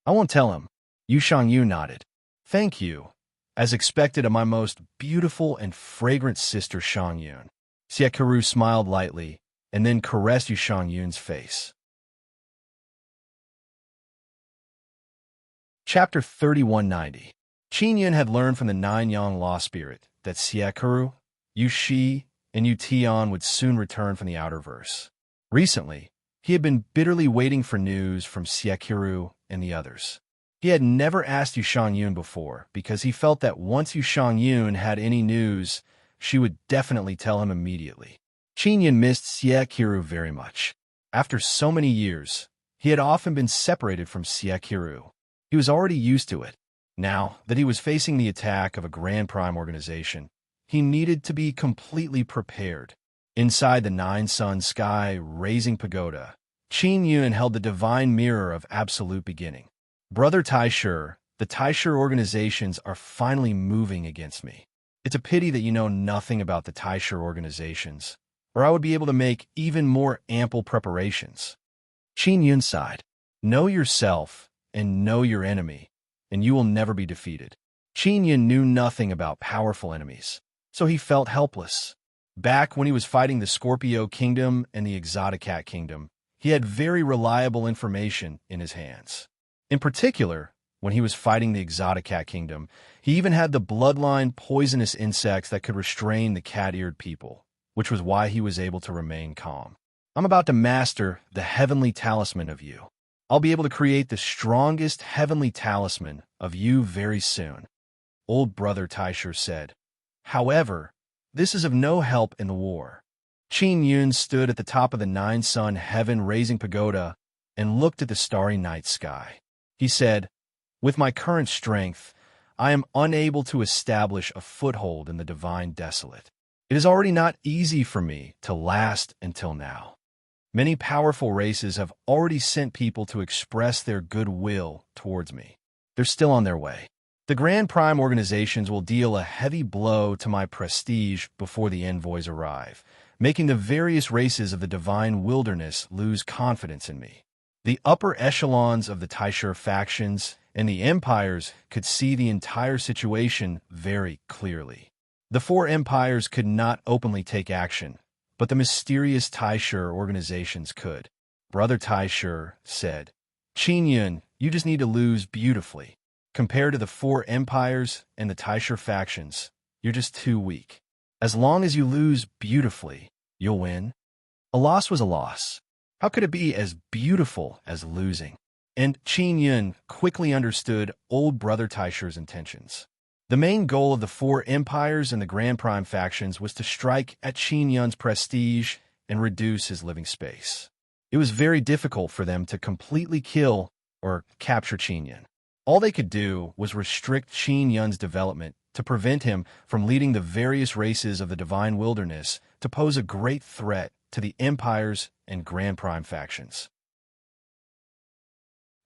"I won't tell him," Yu Shangyu nodded. "Thank you, as expected, of my most beautiful and fragrant sister Shangyun." Siekiru smiled lightly and then caressed Yu Shangyun's face. Chapter 3190. Qin Yun had learned from the 9 Yang Law Spirit that Siekiru, Yu Shi, and Yu Tian would soon return from the outer verse. Recently, he had been bitterly waiting for news from Siekiru and the others. He had never asked Yu Shangyun before because he felt that once Yu Shangyun had any news, she would definitely tell him immediately. Qin Yun missed Siekiru very much. After so many years, he had often been separated from Siekiru. He was already used to it. Now that he was facing the attack of a Grand Prime organization, he needed to be completely prepared. Inside the nine-sun sky raising pagoda, Qin Yun held the divine mirror of absolute beginning. Brother Taisher, the Taisher organizations are finally moving against me. It's a pity that you know nothing about the Taisher organizations, or I would be able to make even more ample preparations. Qin Yun sighed. Know yourself and know your enemy, and you will never be defeated. Qin Yun knew nothing about powerful enemies, so he felt helpless. Back when he was fighting the Scorpio Kingdom and the Exoticat Kingdom, he had very reliable information in his hands. In particular, when he was fighting the Exoticat Kingdom, he even had the bloodline poisonous insects that could restrain the cat-eared people, which was why he was able to remain calm. I'm about to master the heavenly talisman of you. I'll be able to create the strongest heavenly talisman of you very soon, old brother Taisher said. However, this is of no help in the war. Qin Yun stood at the top of the nine-sun heaven-raising pagoda and looked at the starry night sky. He said, with my current strength, I am unable to establish a foothold in the divine desolate. It is already not easy for me to last until now. Many powerful races have already sent people to express their goodwill towards me. They're still on their way. The Grand Prime organizations will deal a heavy blow to my prestige before the envoys arrive, making the various races of the divine wilderness lose confidence in me. The upper echelons of the Taisher factions and the empires could see the entire situation very clearly. The four empires could not openly take action, but the mysterious Taisher organizations could. Brother Taisher said, Qin Yun, you just need to lose beautifully. Compared to the four empires and the Taisher factions, you're just too weak. As long as you lose beautifully, you'll win. A loss was a loss. How could it be as beautiful as losing? And Qin Yun quickly understood old brother Taisher's intentions. The main goal of the four empires and the Grand Prime factions was to strike at Qin Yun's prestige and reduce his living space. It was very difficult for them to completely kill or capture Qin Yun. All they could do was restrict Qin Yun's development to prevent him from leading the various races of the divine wilderness to pose a great threat to the empires and Grand Prime factions.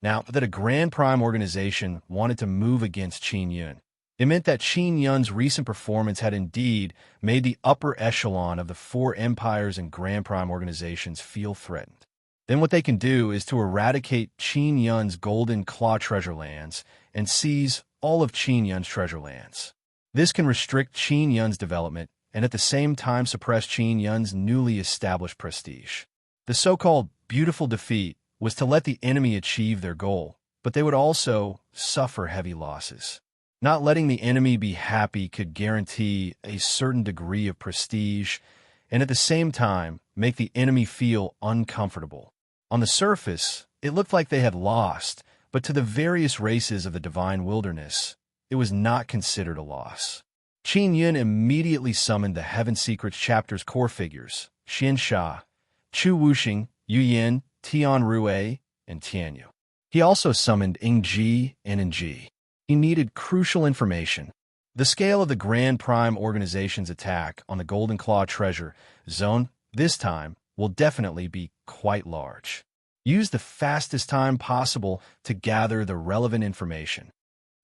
Now that a Grand Prime organization wanted to move against Qin Yun, it meant that Qin Yun's recent performance had indeed made the upper echelon of the four empires and Grand Prime organizations feel threatened. Then what they can do is to eradicate Qin Yun's golden claw treasure lands and seize all of Qin Yun's treasure lands. This can restrict Qin Yun's development and at the same time suppress Qin Yun's newly established prestige. The so-called beautiful defeat was to let the enemy achieve their goal, but they would also suffer heavy losses. Not letting the enemy be happy could guarantee a certain degree of prestige and at the same time make the enemy feel uncomfortable. On the surface, it looked like they had lost, but to the various races of the divine wilderness, it was not considered a loss. Qin Yun immediately summoned the Heaven Secrets chapter's core figures, Xian Sha, Chu Wuxing, Yu Yin, Tian Rui, and Tianyu. He also summoned Ingji and Ingji. He needed crucial information. The scale of the Grand Prime organization's attack on the Golden Claw treasure zone this time will definitely be quite large. Use the fastest time possible to gather the relevant information.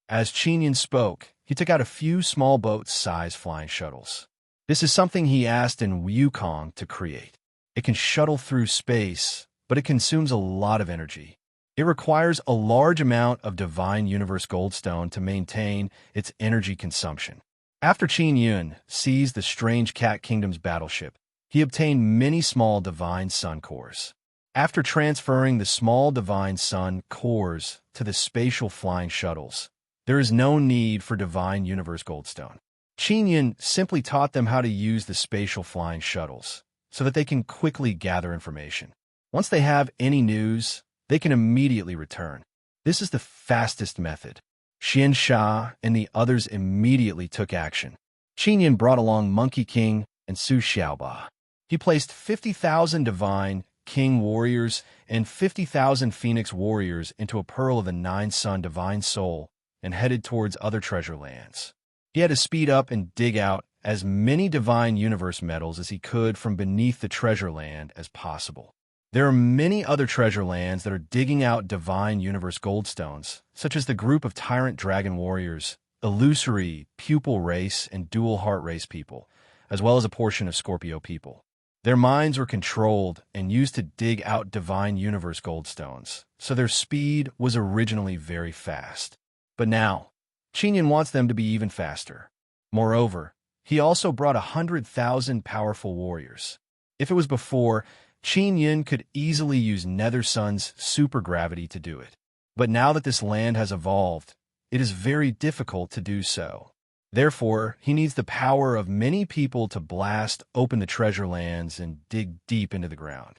As Qin Yun spoke, he took out a few small boat-sized flying shuttles. This is something he asked in Wukong to create. It can shuttle through space, but it consumes a lot of energy. It requires a large amount of divine universe goldstone to maintain its energy consumption. After Qin Yun seized the strange Cat Kingdom's battleship, he obtained many small divine sun cores. After transferring the small divine sun cores to the spatial flying shuttles, there is no need for divine universe goldstone. Qin Yun simply taught them how to use the spatial flying shuttles so that they can quickly gather information. Once they have any news, they can immediately return. This is the fastest method. Xian Sha and the others immediately took action. Qin Yun brought along Monkey King and Su Xiaoba. He placed 50,000 divine king warriors and 50,000 phoenix warriors into a pearl of the nine-sun divine soul and headed towards other treasure lands. He had to speed up and dig out as many divine universe metals as he could from beneath the treasure land as possible. There are many other treasure lands that are digging out divine universe goldstones, such as the group of tyrant dragon warriors, illusory pupil race, and dual heart race people, as well as a portion of Scorpio people. Their minds were controlled and used to dig out divine universe goldstones, so their speed was originally very fast. But now, Qin wants them to be even faster. Moreover, he also brought 100,000 powerful warriors. If it was before, Qin could easily use Nether Sun's supergravity to do it. But now that this land has evolved, it is very difficult to do so. Therefore, he needs the power of many people to blast open the treasure lands and dig deep into the ground.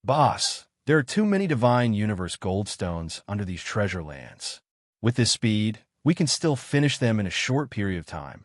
Boss, there are too many divine universe goldstones under these treasure lands. With this speed, we can still finish them in a short period of time.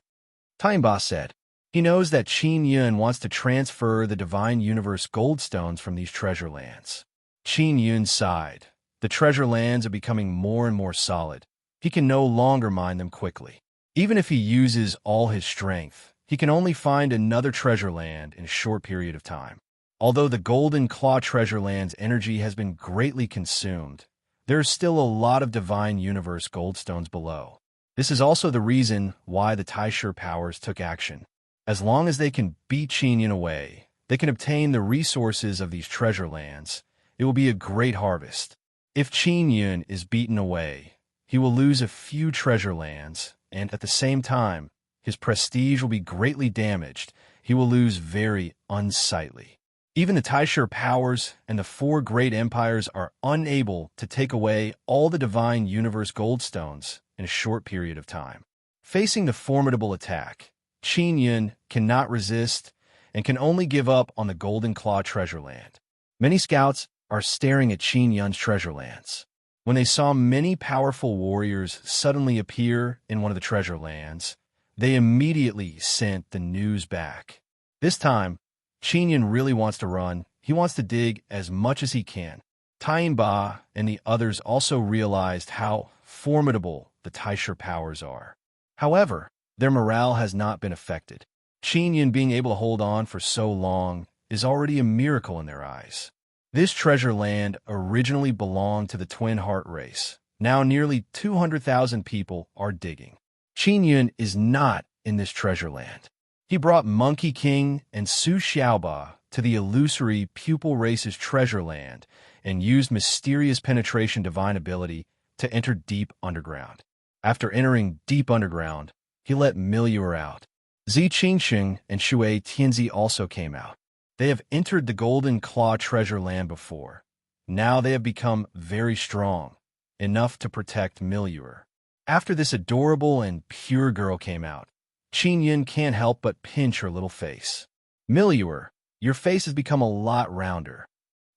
Time Boss said. He knows that Qin wants to transfer the divine universe goldstones from these treasure lands. Qin sighed. The treasure lands are becoming more and more solid. He can no longer mine them quickly. Even if he uses all his strength, he can only find another treasure land in a short period of time. Although the Golden Claw treasure land's energy has been greatly consumed, there is still a lot of divine universe goldstones below. This is also the reason why the Taisher powers took action. As long as they can beat Qin away, they can obtain the resources of these treasure lands. It will be a great harvest. If Qin is beaten away, he will lose a few treasure lands, and at the same time, his prestige will be greatly damaged. He will lose very unsightly. Even the Taisher powers and the four great empires are unable to take away all the divine universe goldstones in a short period of time. Facing the formidable attack, Qin cannot resist and can only give up on the Golden Claw treasure land. Many scouts are staring at Qin's treasure lands. When they saw many powerful warriors suddenly appear in one of the treasure lands, they immediately sent the news back. This time, Qin really wants to run. He wants to dig as much as he can. Ba and the others also realized how formidable the Taisher powers are. However, their morale has not been affected. Qin being able to hold on for so long is already a miracle in their eyes. This treasure land originally belonged to the Twin Heart race. Now nearly 200,000 people are digging. Qin is not in this treasure land. He brought Monkey King and Su Xiaoba to the illusory pupil race's treasure land and used mysterious penetration divine ability to enter deep underground. After entering deep underground, he let Milieu out. Zi Qingsheng and Shui Tianzi also came out. They have entered the Golden Claw treasure land before. Now they have become very strong, enough to protect Milieu. After this adorable and pure girl came out, Qin can't help but pinch her little face. Milieu, your face has become a lot rounder,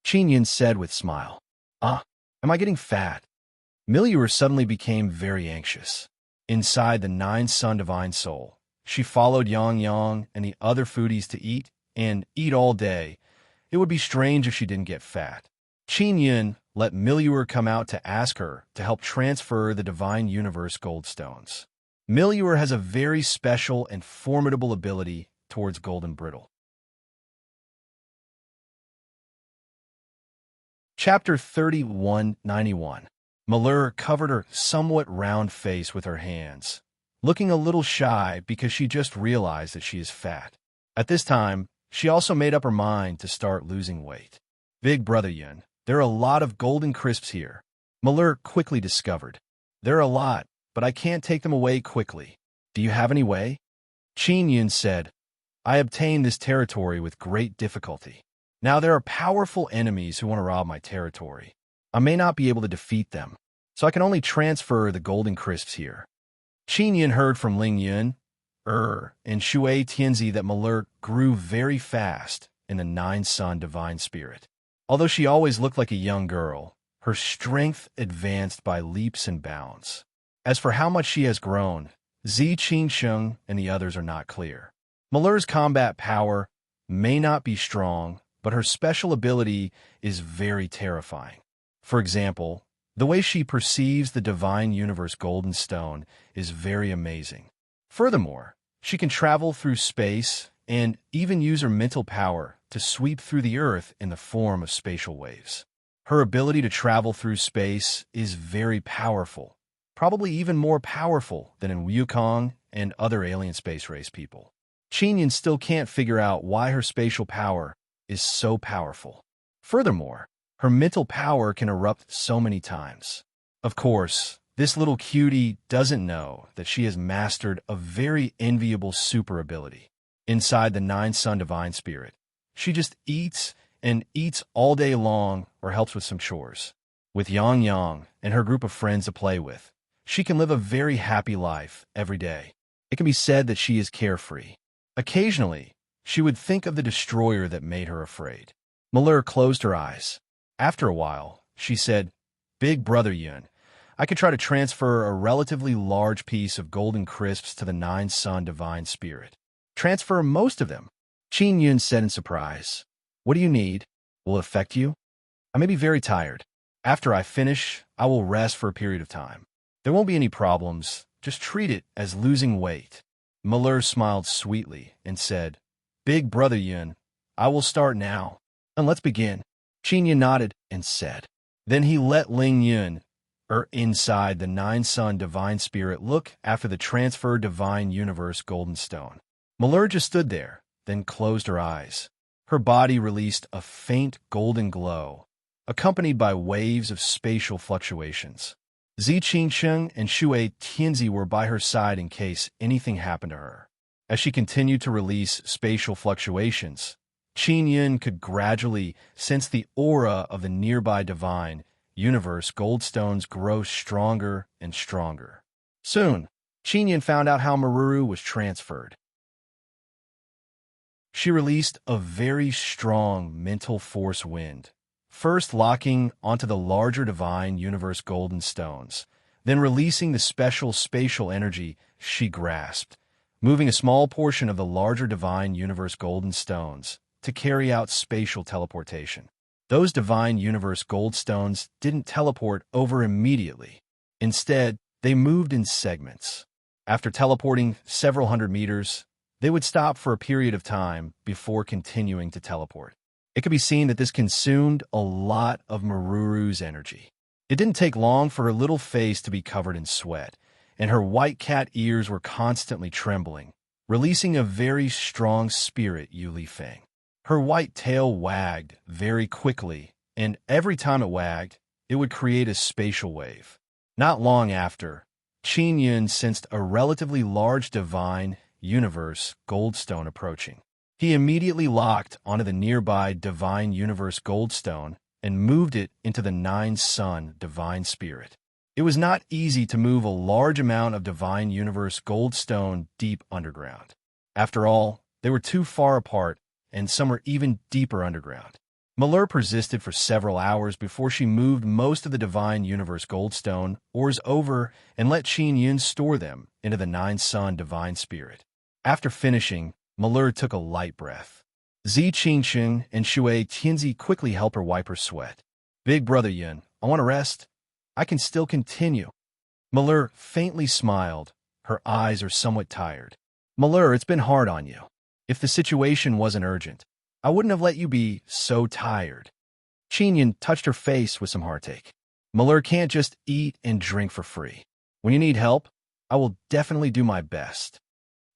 Qin said with smile. Am I getting fat? Milieu suddenly became very anxious. Inside the Nine Sun Divine Soul, she followed Yang and the other foodies to eat and eat all day. It would be strange if she didn't get fat. Qin let Milieu come out to ask her to help transfer the Divine Universe Goldstones. Milieu has a very special and formidable ability towards Golden Brittle. Chapter 3191. Milieu covered her somewhat round face with her hands, looking a little shy because she just realized that she is fat. At this time, she also made up her mind to start losing weight. Big Brother Yun, there are a lot of golden crisps here, Milieu quickly discovered. There are a lot, but I can't take them away quickly. Do you have any way? Qin said, I obtained this territory with great difficulty. Now there are powerful enemies who want to rob my territory. I may not be able to defeat them, so I can only transfer the golden crisps here. Qin heard from Ling Yun, and Shui Tianzi that Milieu grew very fast in the Nine Sun Divine Spirit. Although she always looked like a young girl, her strength advanced by leaps and bounds. As for how much she has grown, Zi Qingsheng and the others are not clear. Milieu's combat power may not be strong, but her special ability is very terrifying. For example, The way she perceives the divine universe golden stone is very amazing. Furthermore, she can travel through space and even use her mental power to sweep through the earth in the form of spatial waves. Her ability to travel through space is very powerful, probably even more powerful than in Wukong and other alien space race people. Qinyan still can't figure out why her spatial power is so powerful. Furthermore, her mental power can erupt so many times. Of course, this little cutie doesn't know that she has mastered a very enviable super ability. Inside the Nine Sun Divine Spirit, she just eats and eats all day long or helps with some chores. With Yang Yang and her group of friends to play with, she can live a very happy life every day. It can be said that she is carefree. Occasionally, she would think of the destroyer that made her afraid. Malheur closed her eyes. After a while, she said, "Big Brother Yun, I could try to transfer a relatively large piece of golden crisps to the Nine Sun Divine Spirit. Transfer most of them." Qin Yun said in surprise, "What do you need? Will it affect you? I may be very tired. After I finish, I will rest for a period of time. There won't be any problems. Just treat it as losing weight." Malheur smiled sweetly and said, "Big Brother Yun, I will start now, and let's begin." Qin Yun nodded and said. Then he let Ling Yun, inside the Nine Sun Divine Spirit, look after the transferred Divine Universe Golden Stone. Malheur just stood there, then closed her eyes. Her body released a faint golden glow, accompanied by waves of spatial fluctuations. Zi Qingsheng and Shui Tianzi were by her side in case anything happened to her. As she continued to release spatial fluctuations, Qin Yun could gradually sense the aura of the nearby divine universe goldstones grow stronger and stronger. Soon, Qin Yun found out how Maruru was transferred. She released a very strong mental force wind, first locking onto the larger divine universe golden stones, then releasing the special spatial energy she grasped, moving a small portion of the larger divine universe golden stones to carry out spatial teleportation. Those divine universe gold stones didn't teleport over immediately. Instead, they moved in segments. After teleporting several hundred meters, they would stop for a period of time before continuing to teleport. It could be seen that this consumed a lot of Maruru's energy. It didn't take long for her little face to be covered in sweat, and her white cat ears were constantly trembling, releasing a very strong spirit, Yuli Feng. Her white tail wagged very quickly, and every time it wagged, it would create a spatial wave. Not long after, Qin Yun sensed a relatively large divine universe goldstone approaching. He immediately locked onto the nearby divine universe goldstone and moved it into the Nine Sun Divine Spirit. It was not easy to move a large amount of divine universe goldstone deep underground. After all, they were too far apart, and some were even deeper underground. Malheur persisted for several hours before she moved most of the divine universe goldstone ores over and let Qin Yun store them into the Nine Sun Divine Spirit. After finishing, Malheur took a light breath. Zi Qingsheng and Shui Tianzi quickly helped her wipe her sweat. "Big Brother Yun, I want to rest. I can still continue." Malheur faintly smiled. Her eyes are somewhat tired. "Malheur, it's been hard on you. If the situation wasn't urgent, I wouldn't have let you be so tired." Qin Yun touched her face with some heartache. "Malheur can't just eat and drink for free. When you need help, I will definitely do my best."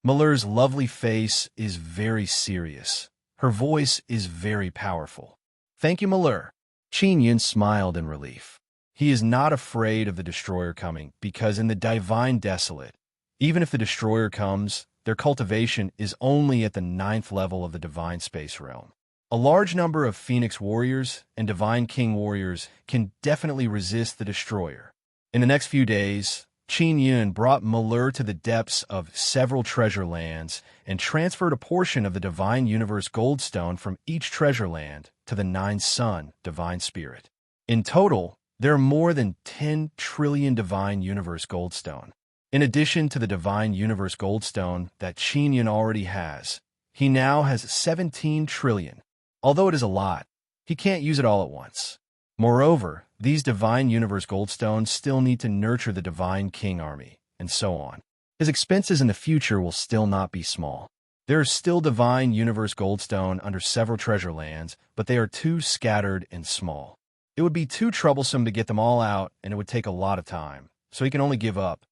Malheur's lovely face is very serious. Her voice is very powerful. "Thank you, Malheur." Qin Yun smiled in relief. He is not afraid of the destroyer coming because in the Divine Desolate, even if the destroyer comes, their cultivation is only at the 9th level of the Divine Space Realm. A large number of Phoenix Warriors and Divine King Warriors can definitely resist the destroyer. In the next few days, Qin Yun brought Malheur to the depths of several treasure lands and transferred a portion of the Divine Universe Goldstone from each treasure land to the Nine Sun Divine Spirit. In total, there are more than 10 trillion Divine Universe Goldstone. In addition to the Divine Universe Goldstone that Qin Yun already has, he now has 17 trillion. Although it is a lot, he can't use it all at once. Moreover, These divine universe goldstones still need to nurture the divine king army, and so on. His expenses in the future will still not be small. There are still divine universe goldstone under several treasure lands, but they are too scattered and small. It would be too troublesome to get them all out, and it would take a lot of time, so he can only give up.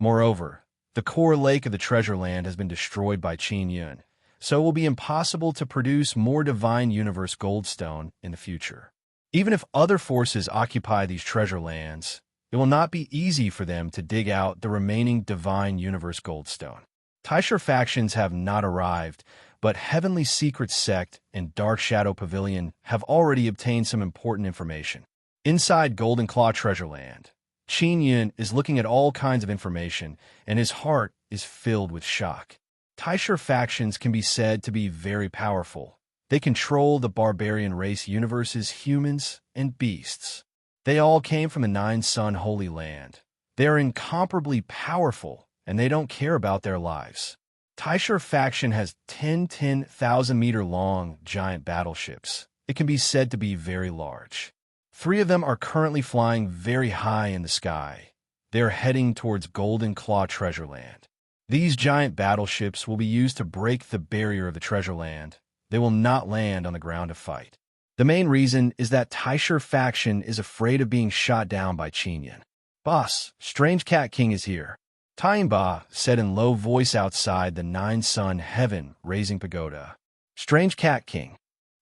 Moreover, the core lake of the treasure land has been destroyed by Qin Yun, so it will be impossible to produce more divine universe goldstone in the future. Even if other forces occupy these treasure lands, it will not be easy for them to dig out the remaining divine universe goldstone. Taisha factions have not arrived, but Heavenly Secret Sect and Dark Shadow Pavilion have already obtained some important information. Inside Golden Claw Treasure Land, Qin Yun is looking at all kinds of information, and his heart is filled with shock. Taisha factions can be said to be very powerful. They control the barbarian race universe's humans and beasts. They all came from the Nine Sun Holy Land. They are incomparably powerful, and they don't care about their lives. Taisha faction has 10,000-meter-long giant battleships. It can be said to be very large. 3 of them are currently flying very high in the sky. They are heading towards Golden Claw Treasure Land. These giant battleships will be used to break the barrier of the treasure land. They will not land on the ground to fight. The main reason is that Taisha faction is afraid of being shot down by Qin Yun. "Boss, Strange Cat King is here," Taimba said in low voice outside the Nine Sun Heaven Raising Pagoda. "Strange Cat King."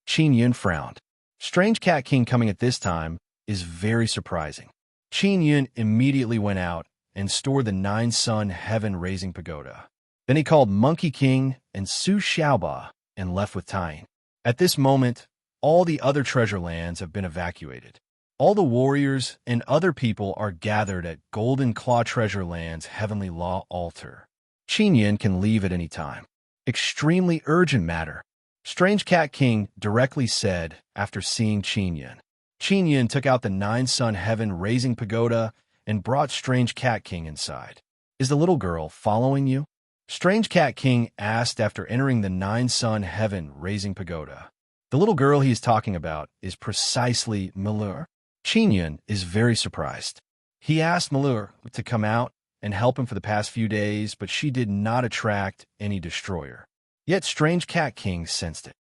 Qin Yun frowned. Strange Cat King coming at this time is very surprising. Qin Yun immediately went out and stored the Nine Sun Heaven Raising Pagoda. Then he called Monkey King and Su Xiaoba and left with Tying. At this moment, all the other treasure lands have been evacuated. All the warriors and other people are gathered at Golden Claw Treasure Land's Heavenly Law Altar. Qin Yun can leave at any time. "Extremely urgent matter," Strange Cat King directly said after seeing Qin Yun. Qin Yun took out the Nine Sun Heaven Raising Pagoda and brought Strange Cat King inside. "Is the little girl following you?" Strange Cat King asked after entering the Nine Sun Heaven Raising Pagoda. The little girl he is talking about is precisely Malur. Qin Yun is very surprised. He asked Malur to come out and help him for the past few days, but she did not attract any destroyer. Yet Strange Cat King sensed it.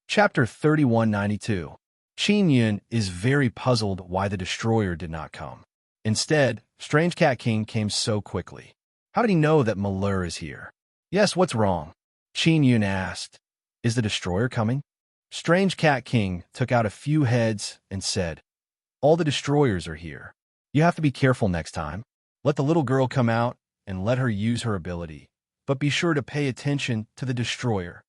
Chapter 3192. Qin Yun is very puzzled why the destroyer did not come. Instead, Strange Cat King came so quickly. How did he know that Malur is here? "Yes, what's wrong?" Qin Yun asked. "Is the destroyer coming?" Strange Cat King took out a few heads and said, "All the destroyers are here. You have to be careful next time. Let the little girl come out and let her use her ability, but be sure to pay attention to the destroyer."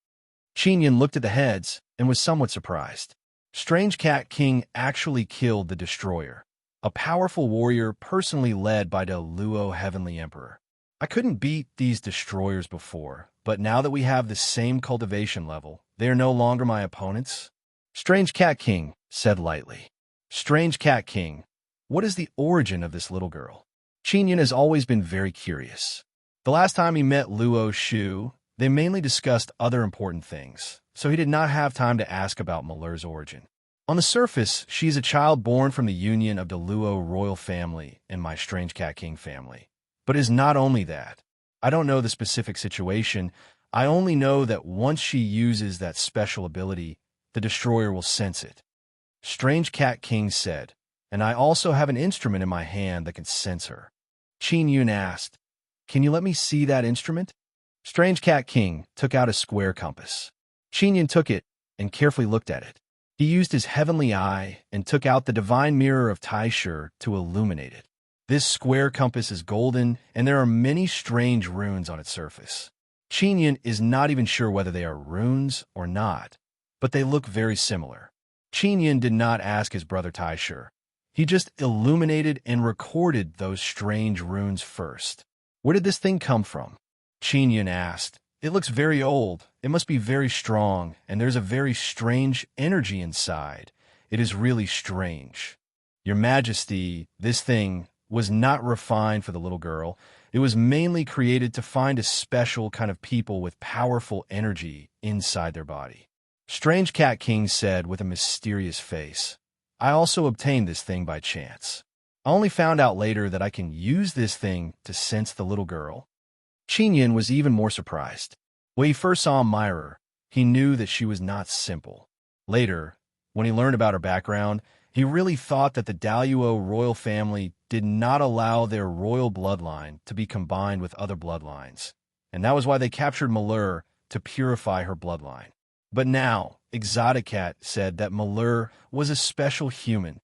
Qin Yun looked at the heads and was somewhat surprised. Strange Cat King actually killed the destroyer, a powerful warrior personally led by the Luo Heavenly Emperor. "I couldn't beat these destroyers before, but now that we have the same cultivation level, they are no longer my opponents," Strange Cat King said lightly. "Strange Cat King, what is the origin of this little girl?" Qin Yun has always been very curious. The last time he met Luo Shu, they mainly discussed other important things, so he did not have time to ask about Malur's origin. On the surface, she is a child born from the union of the Luo royal family and my Strange Cat King family. But it is not only that. I don't know the specific situation. I only know that once she uses that special ability, the destroyer will sense it. Strange Cat King said, "And I also have an instrument in my hand that can sense her." Qin Yun asked, "Can you let me see that instrument?" Strange Cat King took out a square compass. Qin Yun took it and carefully looked at it. He used his heavenly eye and took out the divine mirror of Taisha to illuminate it. This square compass is golden, and there are many strange runes on its surface. Qin Yun is not even sure whether they are runes or not, but they look very similar. Qin Yun did not ask his brother Taisha. He just illuminated and recorded those strange runes first. "Where did this thing come from?" Qin Yun asked. "It looks very old. It must be very strong, and there's a very strange energy inside. It is really strange." "Your Majesty, this thing was not refined for the little girl. It was mainly created to find a special kind of people with powerful energy inside their body. Strange Cat King said with a mysterious face. I also obtained this thing by chance. I only found out later that I can use this thing to sense the little girl. Qin Yun was even more surprised. When he first saw Myra, he knew that she was not simple. Later, when he learned about her background, he really thought that the Daluo royal family did not allow their royal bloodline to be combined with other bloodlines, and that was why they captured Malur to purify her bloodline. But now, Exoticat said that Malur was a special human.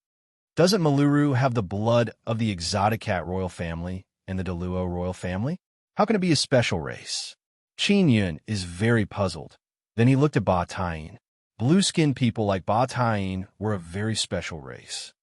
Doesn't Maluru have the blood of the Exoticat royal family and the Daluo royal family? How can it be a special race? Qin Yun is very puzzled. Then he looked at Ba Taiyin. Blue-skinned people like Ba Taiyin were a very special race.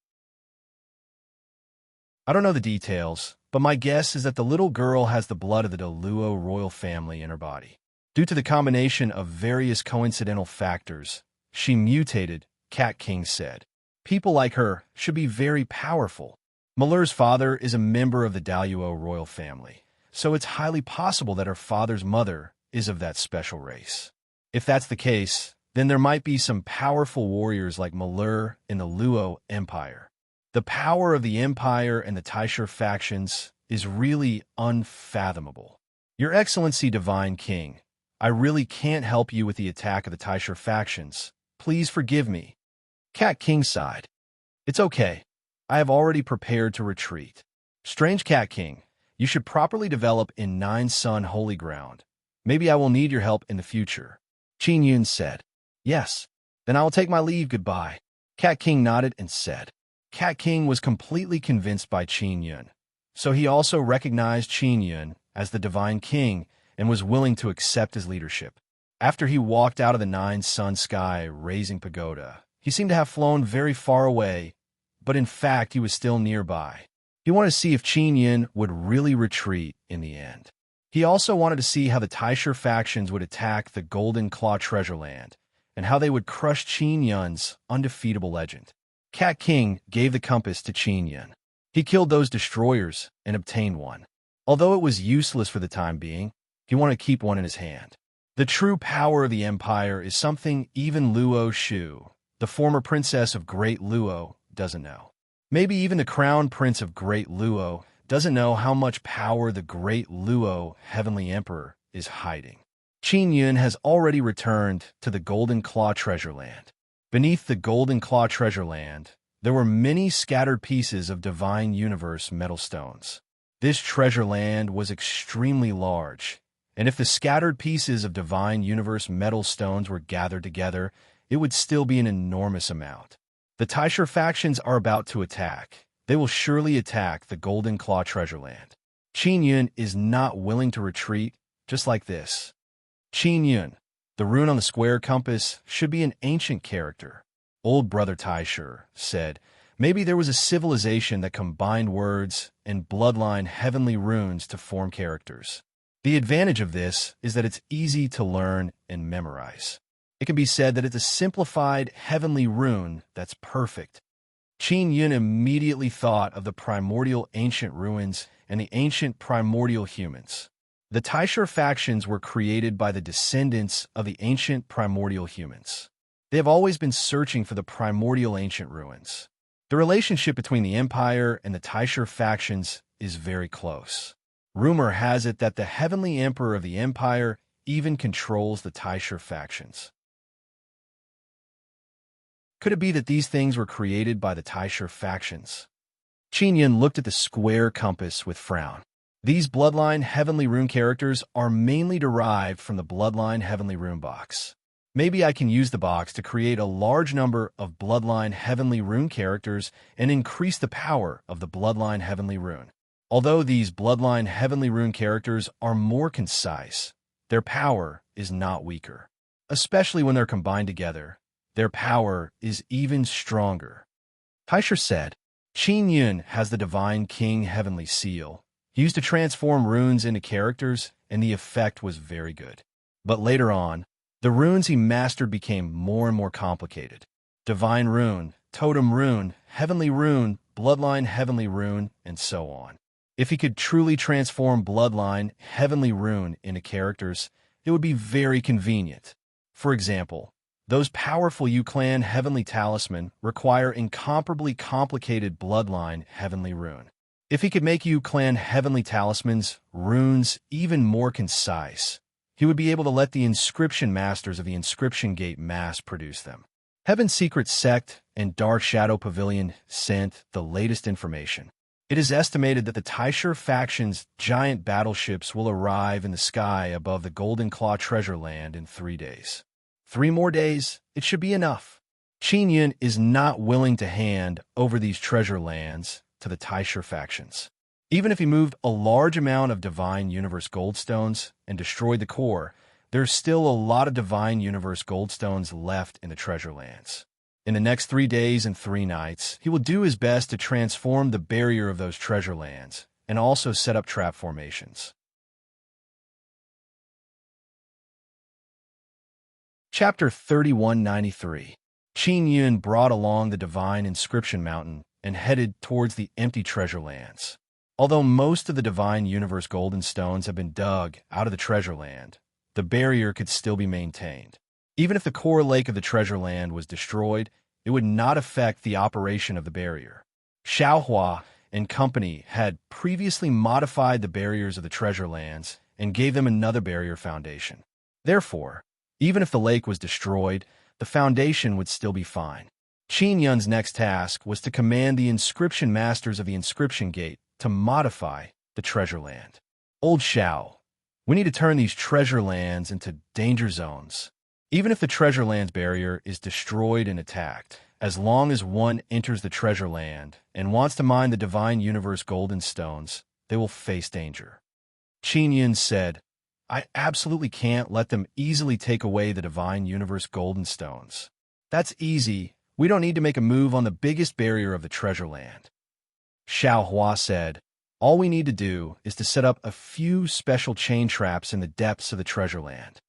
I don't know the details, but my guess is that the little girl has the blood of the Daluo royal family in her body. Due to the combination of various coincidental factors, she mutated, Cat King said. People like her should be very powerful. Malur's father is a member of the Daluo royal family, so it's highly possible that her father's mother is of that special race. If that's the case, then there might be some powerful warriors like Malur in the Luo Empire. The power of the Empire and the Taisher factions is really unfathomable. Your Excellency Divine King, I really can't help you with the attack of the Taisher factions. Please forgive me. Cat King sighed. It's okay. I have already prepared to retreat. Strange Cat King, you should properly develop in Nine Sun Holy Ground. Maybe I will need your help in the future. Qin Yun said. Yes. Then I will take my leave. Goodbye. Cat King nodded and said. Cat King was completely convinced by Qin Yun, so he also recognized Qin Yun as the Divine King and was willing to accept his leadership. After he walked out of the Nine Sun Sky Raising Pagoda, he seemed to have flown very far away, but in fact he was still nearby. He wanted to see if Qin Yun would really retreat in the end. He also wanted to see how the Taisher factions would attack the Golden Claw Treasure Land, and how they would crush Qin Yun's undefeatable legend. Cat King gave the compass to Qin Yun. He killed those destroyers and obtained one. Although it was useless for the time being, he wanted to keep one in his hand. The true power of the Empire is something even Luo Shu, the former princess of Great Luo, doesn't know. Maybe even the crown prince of Great Luo doesn't know how much power the Great Luo Heavenly Emperor is hiding. Qin Yun has already returned to the Golden Claw Treasure Land. Beneath the Golden Claw Treasure Land, there were many scattered pieces of Divine Universe metal stones. This treasure land was extremely large, and if the scattered pieces of Divine Universe metal stones were gathered together, it would still be an enormous amount. The Taisher factions are about to attack. They will surely attack the Golden Claw Treasure Land. Qin Yun is not willing to retreat just like this. Qin Yun, the rune on the square compass, should be an ancient character. Old Brother Taisher said, maybe there was a civilization that combined words and bloodline heavenly runes to form characters. The advantage of this is that it's easy to learn and memorize. It can be said that it's a simplified heavenly rune that's perfect. Qin Yun immediately thought of the primordial ancient ruins and the ancient primordial humans. The Taisher factions were created by the descendants of the ancient primordial humans. They have always been searching for the primordial ancient ruins. The relationship between the Empire and the Taisher factions is very close. Rumor has it that the Heavenly Emperor of the Empire even controls the Taisher factions. Could it be that these things were created by the Taisher factions? Qin Yun looked at the square compass with frown. These Bloodline Heavenly Rune characters are mainly derived from the Bloodline Heavenly Rune box. Maybe I can use the box to create a large number of Bloodline Heavenly Rune characters and increase the power of the Bloodline Heavenly Rune. Although these Bloodline Heavenly Rune characters are more concise, their power is not weaker. Especially when they're combined together, their power is even stronger. Taisher said, Qin Yun has the Divine King Heavenly Seal. He used to transform runes into characters, and the effect was very good. But later on, the runes he mastered became more and more complicated. Divine Rune, Totem Rune, Heavenly Rune, Bloodline Heavenly Rune, and so on. If he could truly transform Bloodline Heavenly Rune into characters, it would be very convenient. For example, Those powerful Yu-Clan heavenly talisman require incomparably complicated bloodline heavenly rune. If he could make Yu-Clan heavenly talismans, runes, even more concise, he would be able to let the inscription masters of the inscription gate mass produce them. Heaven's Secret Sect and Dark Shadow Pavilion sent the latest information. It is estimated that the Taisher faction's giant battleships will arrive in the sky above the Golden Claw treasure land in 3 days. 3 more days, it should be enough. Qin Yun is not willing to hand over these treasure lands to the Taisher factions. Even if he moved a large amount of Divine Universe Goldstones and destroyed the core, there's still a lot of Divine Universe Goldstones left in the treasure lands. In the next 3 days and 3 nights, he will do his best to transform the barrier of those treasure lands and also set up trap formations. Chapter 3193. Qin Yun brought along the Divine Inscription Mountain and headed towards the empty treasure lands. Although most of the Divine Universe Golden Stones have been dug out of the treasure land, the barrier could still be maintained. Even if the core lake of the treasure land was destroyed, it would not affect the operation of the barrier. Xiaohua and company had previously modified the barriers of the treasure lands and gave them another barrier foundation. Therefore, even if the lake was destroyed, the foundation would still be fine. Qin Yun's next task was to command the inscription masters of the inscription gate to modify the treasure land. Old Xiao, we need to turn these treasure lands into danger zones. Even if the treasure land's barrier is destroyed and attacked, as long as one enters the treasure land and wants to mine the Divine Universe Golden Stones, they will face danger. Qin Yun said, I absolutely can't let them easily take away the Divine Universe Golden Stones. That's easy. We don't need to make a move on the biggest barrier of the treasure land. Xiaohua said, all we need to do is to set up a few special chain traps in the depths of the treasure land.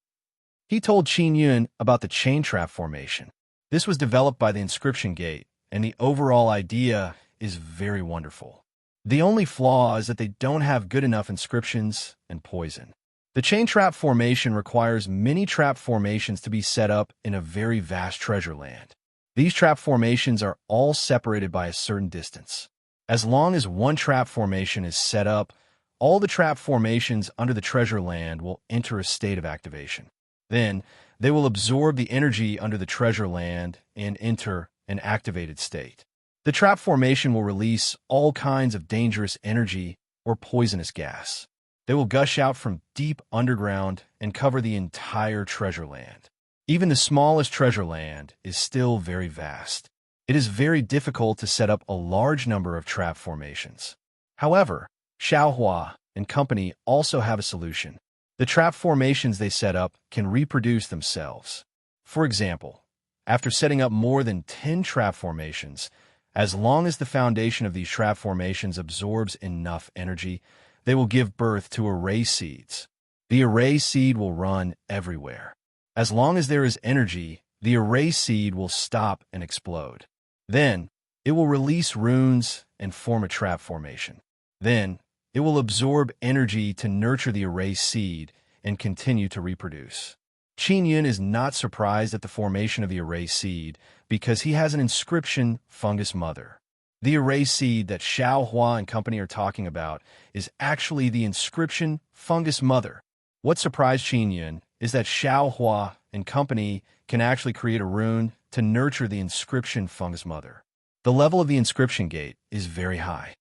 He told Qin Yun about the chain trap formation. This was developed by the inscription gate, and the overall idea is very wonderful. The only flaw is that they don't have good enough inscriptions and poison. The chain trap formation requires many trap formations to be set up in a very vast treasure land. These trap formations are all separated by a certain distance. As long as one trap formation is set up, all the trap formations under the treasure land will enter a state of activation. Then, they will absorb the energy under the treasure land and enter an activated state. The trap formation will release all kinds of dangerous energy or poisonous gas. They will gush out from deep underground and cover the entire treasure land. Even the smallest treasure land is still very vast. It is very difficult to set up a large number of trap formations. However, Xiaohua and company also have a solution. The trap formations they set up can reproduce themselves. For example, after setting up more than 10 trap formations, as long as the foundation of these trap formations absorbs enough energy, they will give birth to array seeds. The array seed will run everywhere. As long as there is energy, the array seed will stop and explode. Then, it will release runes and form a trap formation. Then, it will absorb energy to nurture the array seed and continue to reproduce. Qin Yun is not surprised at the formation of the array seed because he has an inscription fungus mother. The array seed that Xiaohua and company are talking about is actually the inscription fungus mother. What surprised Qin Yun is that Xiaohua and company can actually create a rune to nurture the inscription fungus mother. The level of the inscription gate is very high.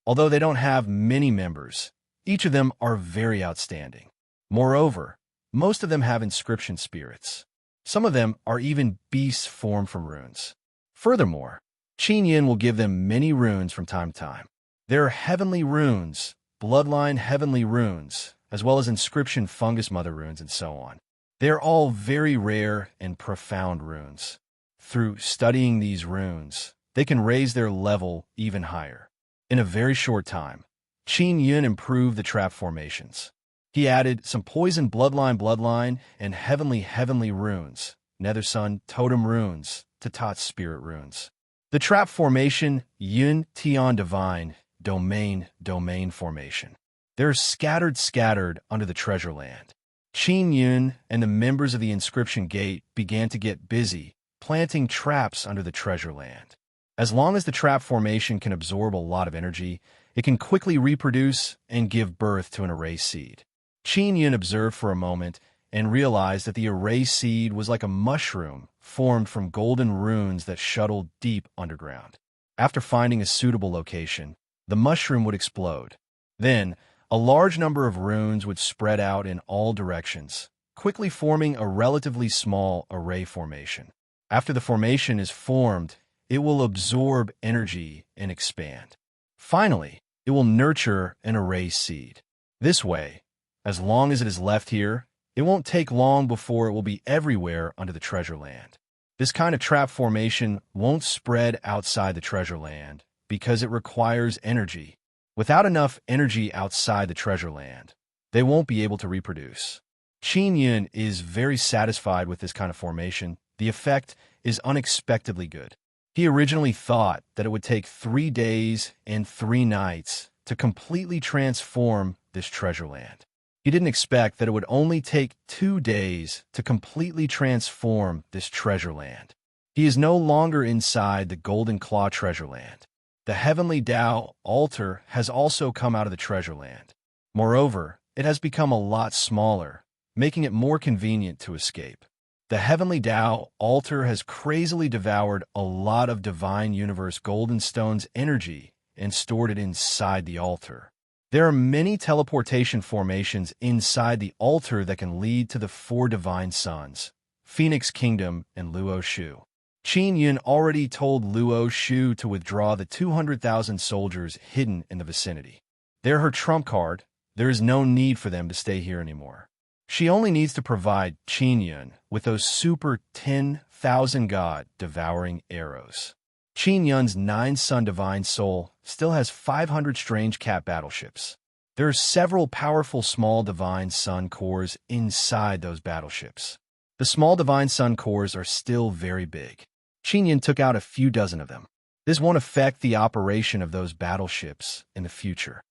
Although they don't have many members, each of them are very outstanding. Moreover, most of them have inscription spirits. Some of them are even beasts formed from runes. Furthermore, Qin Yun will give them many runes from time to time. There are heavenly runes, bloodline heavenly runes, as well as inscription fungus mother runes and so on. They are all very rare and profound runes. Through studying these runes, they can raise their level even higher. In a very short time, Qin Yun improved the trap formations. He added some poison bloodline, and heavenly runes, Nether Sun totem runes, to Tat's spirit runes. The trap formation, Yun Tian divine, domain formation. They're scattered under the treasure land. Qin Yun and the members of the Inscription Gate began to get busy, planting traps under the treasure land. As long as the trap formation can absorb a lot of energy, it can quickly reproduce and give birth to an array seed. Qin Yun observed for a moment and realized that the array seed was like a mushroom formed from golden runes that shuttled deep underground. After finding a suitable location, the mushroom would explode. Then, a large number of runes would spread out in all directions, quickly forming a relatively small array formation. After the formation is formed, it will absorb energy and expand. Finally, it will nurture an array seed. This way, as long as it is left here, it won't take long before it will be everywhere under the treasure land. This kind of trap formation won't spread outside the treasure land because it requires energy. Without enough energy outside the treasure land, they won't be able to reproduce. Qin Yun is very satisfied with this kind of formation. The effect is unexpectedly good. He originally thought that it would take 3 days and 3 nights to completely transform this treasure land. He didn't expect that it would only take 2 days to completely transform this treasure land. He is no longer inside the Golden Claw treasure land. The Heavenly Tao altar has also come out of the treasure land. Moreover, it has become a lot smaller, making it more convenient to escape. The Heavenly Tao altar has crazily devoured a lot of Divine Universe Golden Stone's energy and stored it inside the altar. There are many teleportation formations inside the altar that can lead to the 4 Divine Sons, Phoenix Kingdom, and Luo Shu. Qin Yun already told Luo Shu to withdraw the 200,000 soldiers hidden in the vicinity. They're her trump card. There is no need for them to stay here anymore. She only needs to provide Qin Yun with those super 10,000 god devouring arrows. Qin Yun's 9-son divine soul still has 500 strange cat battleships. There are several powerful small divine sun cores inside those battleships. The small divine sun cores are still very big. Qin Yun took out a few dozen of them. This won't affect the operation of those battleships in the future.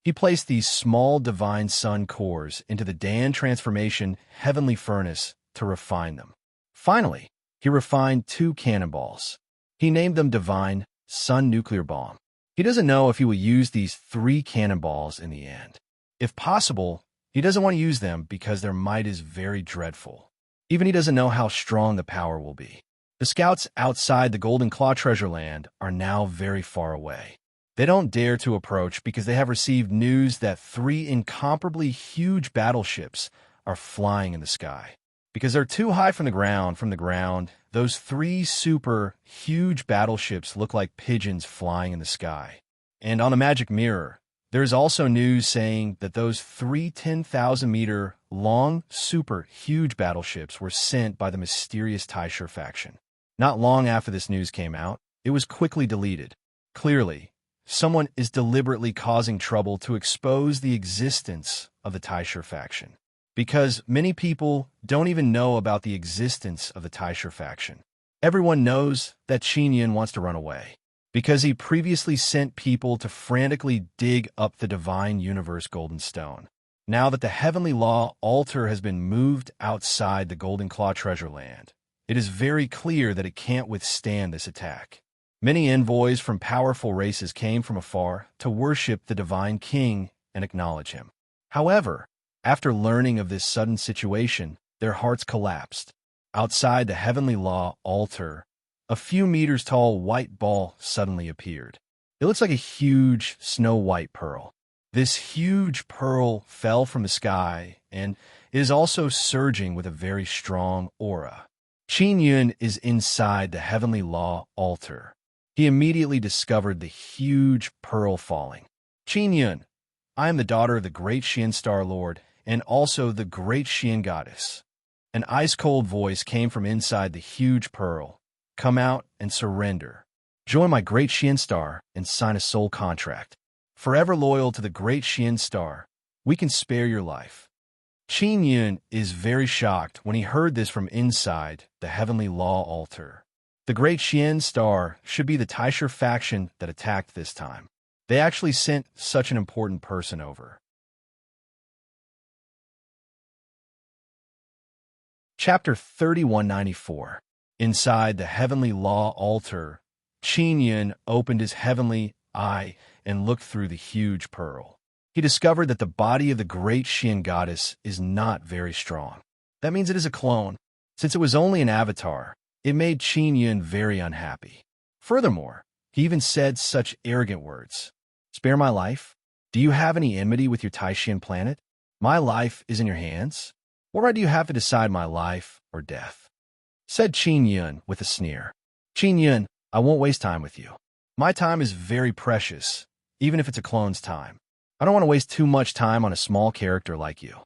He placed these small divine sun cores into the Dan transformation heavenly furnace to refine them. Finally, he refined 2 cannonballs. He named them Divine Sun Nuclear Bomb. He doesn't know if he will use these 3 cannonballs in the end. If possible, he doesn't want to use them because their might is very dreadful. Even he doesn't know how strong the power will be. The scouts outside the Golden Claw treasure land are now very far away. They don't dare to approach because they have received news that 3 incomparably huge battleships are flying in the sky. Because they're too high from the ground, those 3 super huge battleships look like pigeons flying in the sky. And on a magic mirror, there's also news saying that those 3 10,000-meter long super huge battleships were sent by the mysterious Taisher faction. Not long after this news came out, it was quickly deleted. Clearly, someone is deliberately causing trouble to expose the existence of the Taisher faction. Because many people don't even know about the existence of the Taisher faction. Everyone knows that Qin Yun wants to run away, because he previously sent people to frantically dig up the Divine Universe Golden Stone. Now that the Heavenly Law altar has been moved outside the Golden Claw treasure land, it is very clear that it can't withstand this attack. Many envoys from powerful races came from afar to worship the Divine King and acknowledge him. However, after learning of this sudden situation, their hearts collapsed. Outside the Heavenly Law altar, a few meters tall white ball suddenly appeared. It looks like a huge snow-white pearl. This huge pearl fell from the sky and is also surging with a very strong aura. Qin Yun is inside the Heavenly Law altar. He immediately discovered the huge pearl falling. Qin Yun, I am the daughter of the great Xian Star Lord and also the great Xian Goddess. An ice-cold voice came from inside the huge pearl. Come out and surrender. Join my great Xian Star and sign a soul contract. Forever loyal to the great Xian Star, we can spare your life. Qin Yun is very shocked when he heard this from inside the Heavenly Law altar. The great Xian Star should be the Taisher faction that attacked this time. They actually sent such an important person over. Chapter 3194. Inside the heavenly law altar, Qin Yun opened his heavenly eye and looked through the huge pearl. He discovered that the body of the great Xian goddess is not very strong. That means it is a clone. Since it was only an avatar, it made Qin Yun very unhappy. Furthermore, he even said such arrogant words. Spare my life? Do you have any enmity with your Taishan planet? My life is in your hands? What right do you have to decide my life or death? Said Qin Yun with a sneer. Qin Yun, I won't waste time with you. My time is very precious, even if it's a clone's time. I don't want to waste too much time on a small character like you.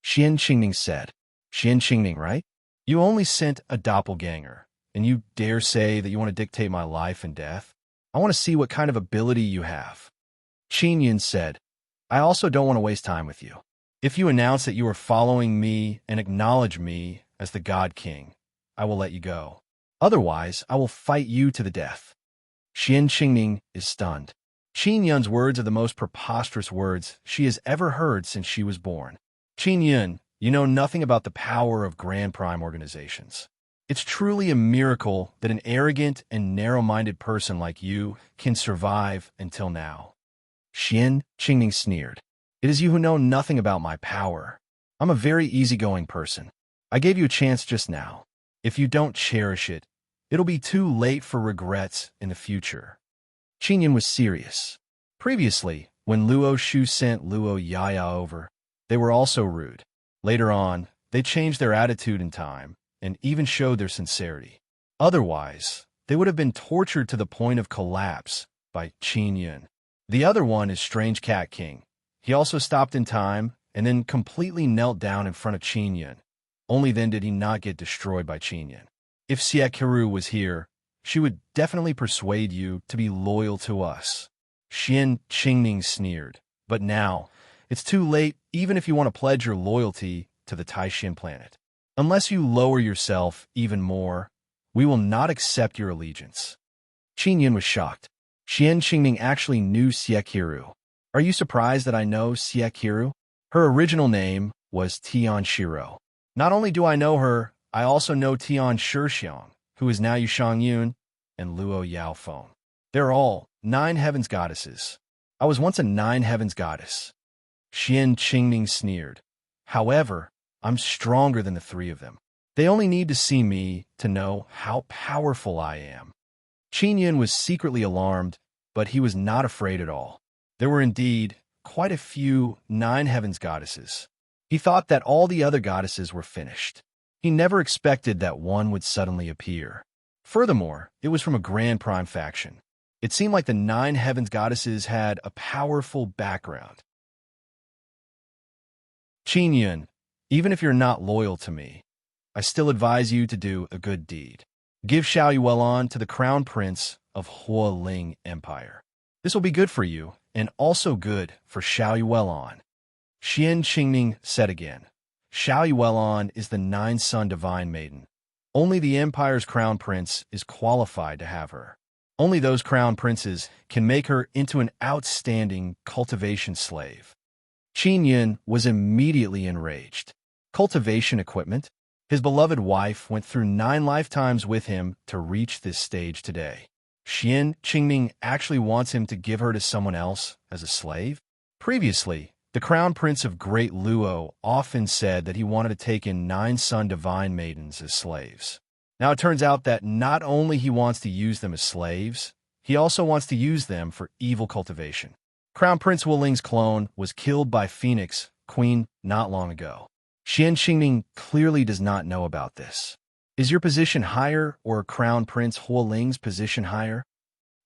Xian Qingning said. Xian Qingning, right? You only sent a doppelganger, and you dare say that you want to dictate my life and death? I want to see what kind of ability you have. Qin Yun said, I also don't want to waste time with you. If you announce that you are following me and acknowledge me as the God King, I will let you go. Otherwise, I will fight you to the death. Xian Qingning is stunned. Qin Yun's words are the most preposterous words she has ever heard since she was born. Qin Yun, you know nothing about the power of Grand Prime organizations. It's truly a miracle that an arrogant and narrow-minded person like you can survive until now. Xian Qingning sneered. It is you who know nothing about my power. I'm a very easygoing person. I gave you a chance just now. If you don't cherish it, it'll be too late for regrets in the future. Qin Yun was serious. Previously, when Luo Shu sent Luo Yaya over, they were also rude. Later on, they changed their attitude in time and even showed their sincerity. Otherwise, they would have been tortured to the point of collapse by Qin Yun. The other one is Strange Cat King. He also stopped in time and then completely knelt down in front of Qin Yun. Only then did he not get destroyed by Qin Yun. If Xiaqiru was here, she would definitely persuade you to be loyal to us. Xian Qingning sneered. But now, it's too late even if you want to pledge your loyalty to the Taishan planet. Unless you lower yourself even more, we will not accept your allegiance. Qin Yun was shocked. Xian Qingning actually knew Xiaqiru. Are you surprised that I know Xiaqiru? Her original name was Tian Shiro. Not only do I know her, I also know Tian Shixiang, who is now Yushang Yun, and Luo Yaofeng. They're all 9 heavens goddesses. I was once a 9 heavens goddess. Xian Qingning sneered. However, I'm stronger than the 3 of them. They only need to see me to know how powerful I am. Qin Yun was secretly alarmed, but he was not afraid at all. There were indeed quite a few 9 heavens goddesses. He thought that all the other goddesses were finished. He never expected that one would suddenly appear. Furthermore, it was from a Grand Prime faction. It seemed like the 9 heavens goddesses had a powerful background. Qin Yun, even if you're not loyal to me, I still advise you to do a good deed. Give Xiao Yuelon to the Crown Prince of Hualing Empire. This will be good for you, and also good for Xiao Yuelon. Xian Qingning said again. Xiao Yuelon is the 9-son divine maiden. Only the Empire's crown prince is qualified to have her. Only those crown princes can make her into an outstanding cultivation slave. Qin Yun was immediately enraged. Cultivation equipment? His beloved wife went through 9 lifetimes with him to reach this stage today. Xian Qingning actually wants him to give her to someone else as a slave? Previously, the Crown Prince of Great Luo often said that he wanted to take in 9-son divine maidens as slaves. Now it turns out that not only he wants to use them as slaves, he also wants to use them for evil cultivation. Crown Prince Wuling's clone was killed by Phoenix Queen not long ago. Xian Qingning clearly does not know about this. Is your position higher or Crown Prince Huoling's position higher?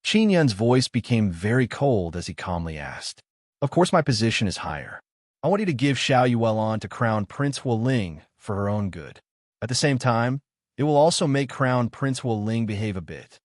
Qin Yun's voice became very cold as he calmly asked. Of course my position is higher. I want you to give Xiao Yuelon to Crown Prince Huoling for her own good. At the same time, it will also make Crown Prince Huoling behave a bit.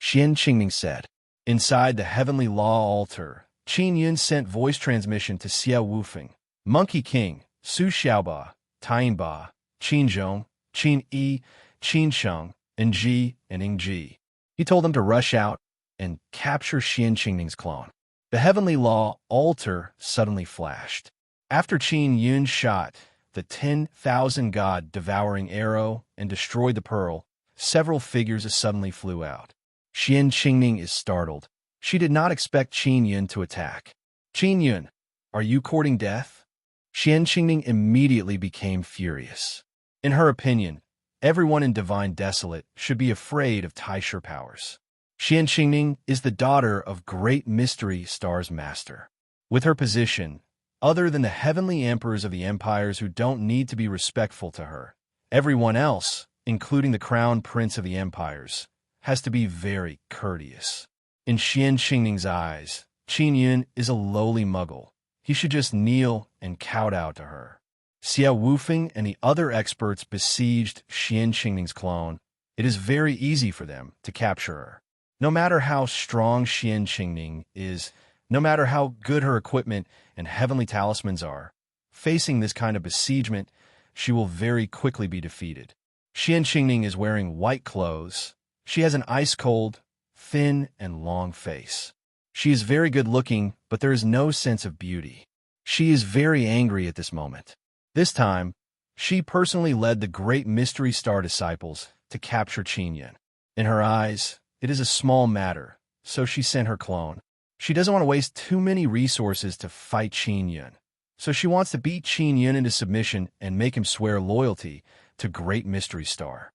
Xian Qingning said. Inside the heavenly law altar, Qin Yun sent voice transmission to Xiao Wufeng, Monkey King, Su Xiaoba, Tainba, Qin Zhong, Qin Yi, Qin Sheng, and Ji and Ing Ji. He told them to rush out and capture Xian Qingning's clone. The heavenly law altar suddenly flashed. After Qin Yun's shot, the 10,000 god devouring arrow and destroyed the pearl, several figures suddenly flew out. Xian Qingning is startled. She did not expect Qin Yun to attack. Qin Yun, are you courting death? Xian Qingning immediately became furious. In her opinion, everyone in Divine Desolate should be afraid of Taisher powers. Xian Qingning is the daughter of Great Mystery Star's master. With her position, other than the heavenly emperors of the empires who don't need to be respectful to her, everyone else, including the crown prince of the empires, has to be very courteous. In Xian Qingning's eyes, Qin Yun is a lowly muggle. He should just kneel and kowtow to her. Xia Wufeng and the other experts besieged Xian Qingning's clone. It is very easy for them to capture her. No matter how strong Xian Qingning is, no matter how good her equipment and heavenly talismans are, facing this kind of besiegement, she will very quickly be defeated. Xian Qingning is wearing white clothes. She has an ice-cold, thin, and long face. She is very good-looking, but there is no sense of beauty. She is very angry at this moment. This time, she personally led the Great Mystery Star disciples to capture Qin Yun. In her eyes, it is a small matter, so she sent her clone. She doesn't want to waste too many resources to fight Qin Yun, so she wants to beat Qin Yun into submission and make him swear loyalty to Great Mystery Star.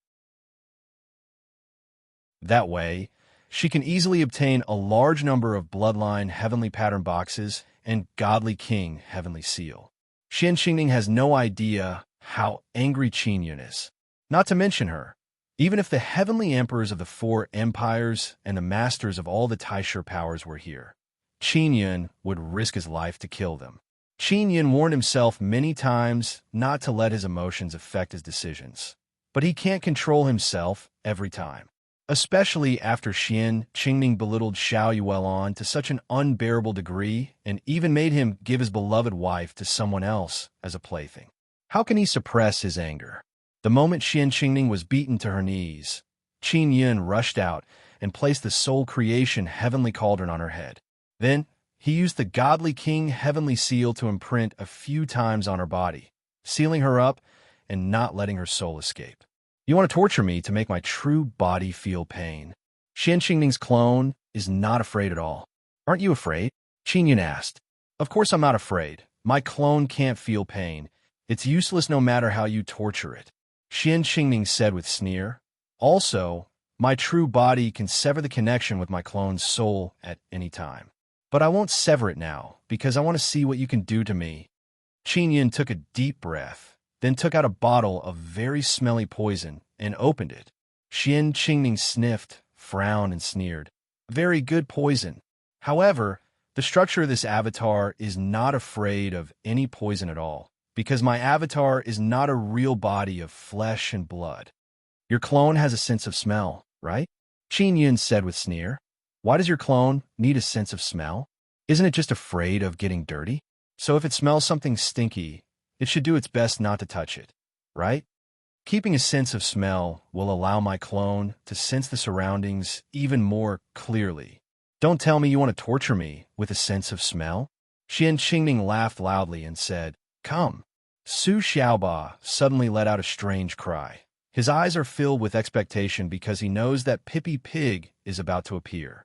That way, she can easily obtain a large number of Bloodline Heavenly Pattern boxes and Godly King Heavenly Seal. Xian Qingning has no idea how angry Qin Yun is. Not to mention her, even if the Heavenly Emperors of the 4 empires and the masters of all the Taisher powers were here, Qin Yun would risk his life to kill them. Qin Yun warned himself many times not to let his emotions affect his decisions, but he can't control himself every time. Especially after Xian Qingning belittled Xiao Yuelon to such an unbearable degree and even made him give his beloved wife to someone else as a plaything. How can he suppress his anger? The moment Xian Qingning was beaten to her knees, Qin Yun rushed out and placed the Soul Creation Heavenly Cauldron on her head. Then, he used the Godly King Heavenly Seal to imprint a few times on her body, sealing her up and not letting her soul escape. You want to torture me to make my true body feel pain. Xian Qingning's clone is not afraid at all. Aren't you afraid? Qin Yun asked. Of course I'm not afraid. My clone can't feel pain. It's useless no matter how you torture it. Xian Qingning said with sneer. Also, my true body can sever the connection with my clone's soul at any time. But I won't sever it now, because I want to see what you can do to me. Qin Yun took a deep breath, then took out a bottle of very smelly poison and opened it. Xian Qingning sniffed, frowned, and sneered. Very good poison. However, the structure of this avatar is not afraid of any poison at all, because my avatar is not a real body of flesh and blood. Your clone has a sense of smell, right? Qin Yun said with sneer. Why does your clone need a sense of smell? Isn't it just afraid of getting dirty? So if it smells something stinky, it should do its best not to touch it, right? Keeping a sense of smell will allow my clone to sense the surroundings even more clearly. Don't tell me you want to torture me with a sense of smell? Xian Qingning laughed loudly and said, Come. Su Xiaoba suddenly let out a strange cry. His eyes are filled with expectation because he knows that Pippi Pig is about to appear.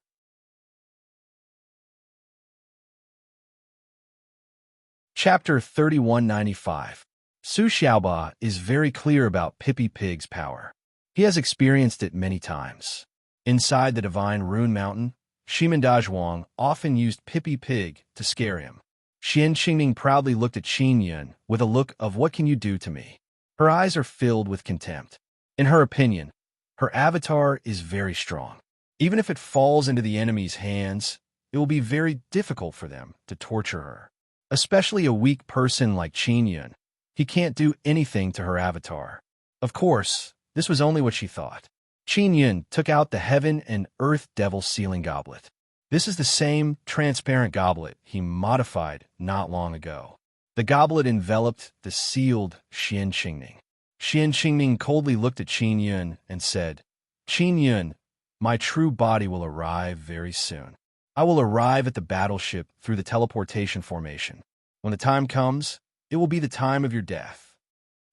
Chapter 3195. Su Xiaoba is very clear about Pippi Pig's power. He has experienced it many times. Inside the Divine Rune Mountain, Shimanda Zhuang often used Pippi Pig to scare him. Xian Qingning proudly looked at Qin Yun with a look of what can you do to me? Her eyes are filled with contempt. In her opinion, her avatar is very strong. Even if it falls into the enemy's hands, it will be very difficult for them to torture her. Especially a weak person like Qin Yun. He can't do anything to her avatar. Of course, this was only what she thought. Qin Yun took out the Heaven and Earth Devil Sealing Goblet. This is the same transparent goblet he modified not long ago. The goblet enveloped the sealed Xian Qingning. Xian Qingning coldly looked at Qin Yun and said, Qin Yun, my true body will arrive very soon. I will arrive at the battleship through the teleportation formation. When the time comes, it will be the time of your death.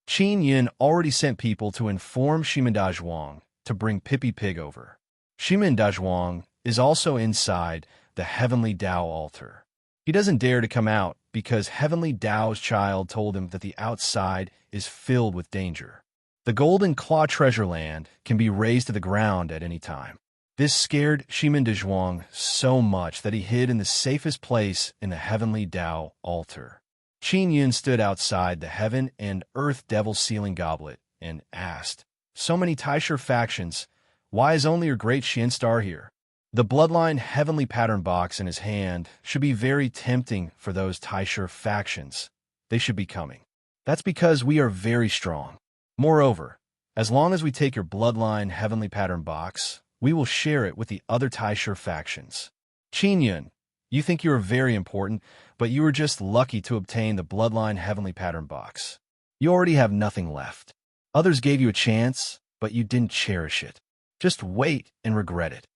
Qin Yin already sent people to inform Shimen Dazhuang to bring Pippi Pig over. Shimen Dazhuang is also inside the Heavenly Tao altar. He doesn't dare to come out because Heavenly Tao's child told him that the outside is filled with danger. The Golden Claw Treasure Land can be razed to the ground at any time. This scared Shimen Dazhuang so much that he hid in the safest place in the Heavenly Tao altar. Qin Yun stood outside the Heaven and Earth Devil Sealing Goblet and asked, "So many Taisher factions, why is only your great Xian Star here?" The bloodline heavenly pattern box in his hand should be very tempting for those Taisher factions. They should be coming. That's because we are very strong. Moreover, as long as we take your bloodline heavenly pattern box, we will share it with the other Taisher factions. Qin Yun, you think you are very important, but you were just lucky to obtain the bloodline heavenly pattern box. You already have nothing left. Others gave you a chance, but you didn't cherish it. Just wait and regret it.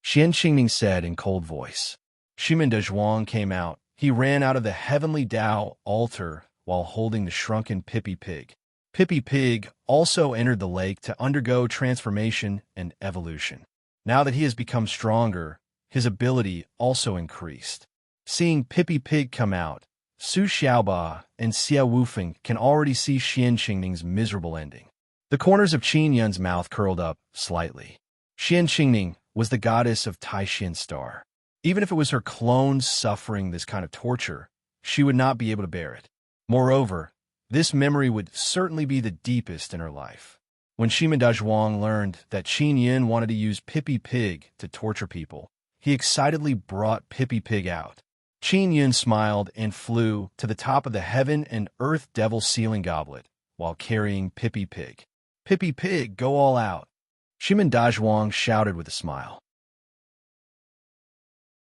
Xian Qingning said in cold voice. Shimen Dazhuang came out. He ran out of the Heavenly Tao altar while holding the shrunken Pippi Pig. Pippi Pig also entered the lake to undergo transformation and evolution. Now that he has become stronger, his ability also increased. Seeing Pippi Pig come out, Su Xiaoba and Xia Wufeng can already see Xian Qingning's miserable ending. The corners of Qin Yun's mouth curled up slightly. Xian Qingning was the goddess of Taishan Star. Even if it was her clones suffering this kind of torture, she would not be able to bear it. Moreover, this memory would certainly be the deepest in her life. When Shimen Dazhuang learned that Qin Yin wanted to use Pippi Pig to torture people, he excitedly brought Pippi Pig out. Qin Yin smiled and flew to the top of the Heaven and Earth Devil Sealing Goblet while carrying Pippi Pig. "Pippi Pig, go all out!" Shimen Dazhuang shouted with a smile.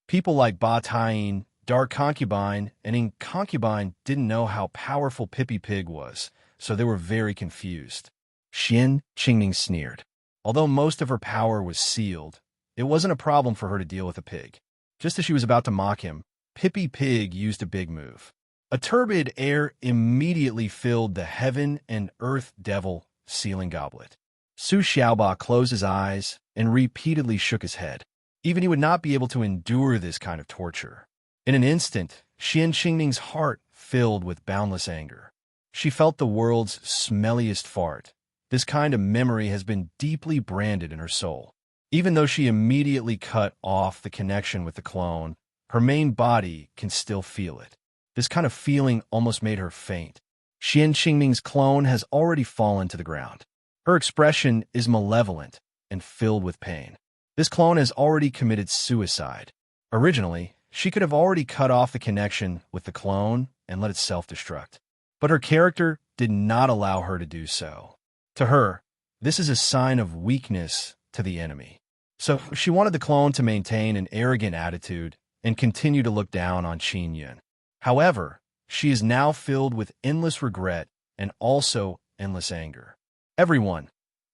People like Ba Taiyin, Dark Concubine, and In Concubine didn't know how powerful Pippi Pig was, so they were very confused. Xian Qingning sneered. Although most of her power was sealed, it wasn't a problem for her to deal with a pig. Just as she was about to mock him, Pippi Pig used a big move. A turbid air immediately filled the Heaven and Earth Devil Sealing Goblet. Su Xiaoba closed his eyes and repeatedly shook his head. Even he would not be able to endure this kind of torture. In an instant, Xian Qingning's heart filled with boundless anger. She felt the world's smelliest fart. This kind of memory has been deeply branded in her soul. Even though she immediately cut off the connection with the clone, her main body can still feel it. This kind of feeling almost made her faint. Xian Qingning's clone has already fallen to the ground. Her expression is malevolent and filled with pain. This clone has already committed suicide. Originally, she could have already cut off the connection with the clone and let it self-destruct. But her character did not allow her to do so. To her, this is a sign of weakness to the enemy. So she wanted the clone to maintain an arrogant attitude and continue to look down on Qin Yun. However, she is now filled with endless regret and also endless anger. "Everyone,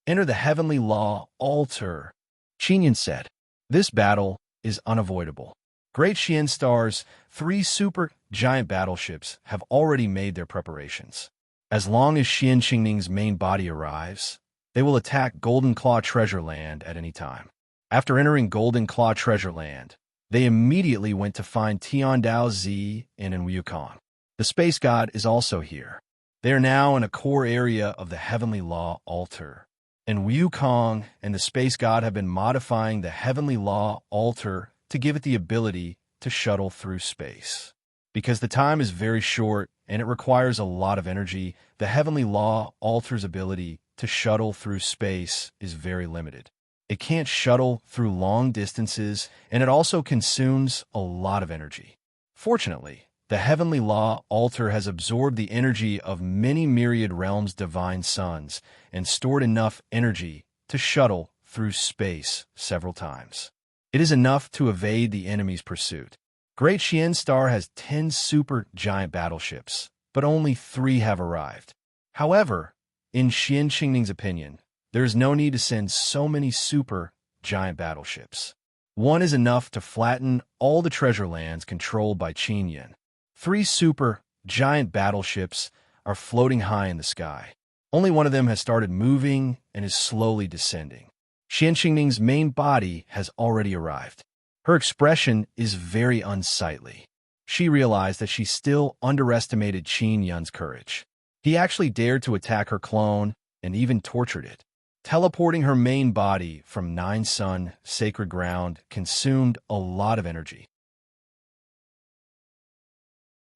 enter the Heavenly Law altar," Qin Yun said. "This battle is unavoidable. Great Xian Star's 3 super giant battleships have already made their preparations. As long as Xian Qingning's main body arrives, they will attack Golden Claw Treasure Land at any time." After entering Golden Claw Treasure Land, they immediately went to find Tiandao Zi and in Wukong. The space god is also here. They are now in a core area of the Heavenly Law altar. And Wukong and the space god have been modifying the Heavenly Law altar to give it the ability to shuttle through space. Because the time is very short and it requires a lot of energy, the Heavenly Law altar's ability to shuttle through space is very limited. It can't shuttle through long distances, and it also consumes a lot of energy. Fortunately, the Heavenly Law altar has absorbed the energy of many myriad realms' divine suns and stored enough energy to shuttle through space several times. It is enough to evade the enemy's pursuit. Great Xian Star has 10 super giant battleships, but only 3 have arrived. However, in Xian Qingning's opinion, there is no need to send so many super giant battleships. 1 is enough to flatten all the treasure lands controlled by Qin Yin. 3 super giant battleships are floating high in the sky. Only one of them has started moving and is slowly descending. Xian Xingning's main body has already arrived. Her expression is very unsightly. She realized that she still underestimated Qin Yun's courage. He actually dared to attack her clone and even tortured it. Teleporting her main body from Nine Sun sacred ground consumed a lot of energy.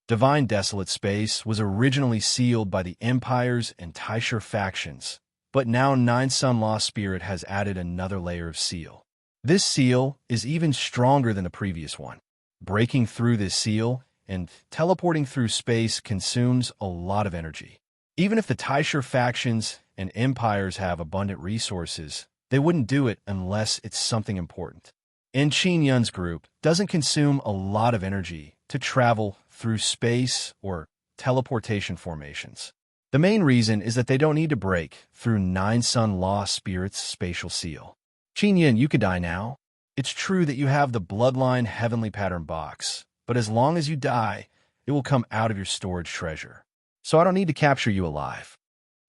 Divine Desolate Space was originally sealed by the Empires and Taisher factions, but now Nine Sun Lost Spirit has added another layer of seal. This seal is even stronger than the previous one. Breaking through this seal and teleporting through space consumes a lot of energy. Even if the Taisher factions and empires have abundant resources, they wouldn't do it unless it's something important. And Qin Yun's group doesn't consume a lot of energy to travel through space or teleportation formations. The main reason is that they don't need to break through Nine Sun Lost Spirit's spatial seal. Qin Yun, you could die now. It's true that you have the Bloodline Heavenly Pattern box, but as long as you die, it will come out of your storage treasure. So I don't need to capture you alive.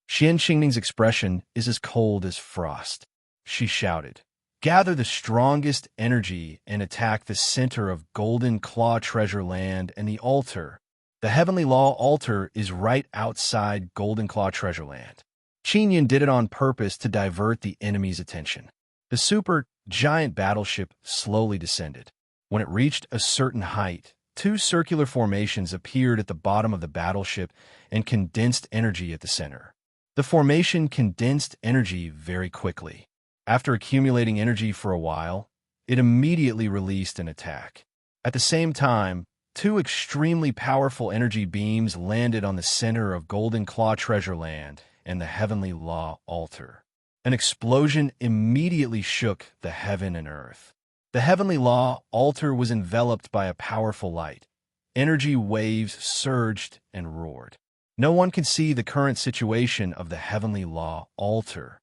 Xian Xingning's expression is as cold as frost. She shouted, "Gather the strongest energy and attack the center of Golden Claw Treasure Land and the altar. The Heavenly Law altar is right outside Golden Claw Treasure Land." Qin Yun did it on purpose to divert the enemy's attention. The super giant battleship slowly descended. When it reached a certain height, two circular formations appeared at the bottom of the battleship and condensed energy at the center. The formation condensed energy very quickly. After accumulating energy for a while, it immediately released an attack. At the same time, two extremely powerful energy beams landed on the center of Golden Claw Treasure Land and the Heavenly Law altar. An explosion immediately shook the heaven and earth. The Heavenly Law altar was enveloped by a powerful light. Energy waves surged and roared. No one can see the current situation of the Heavenly Law altar.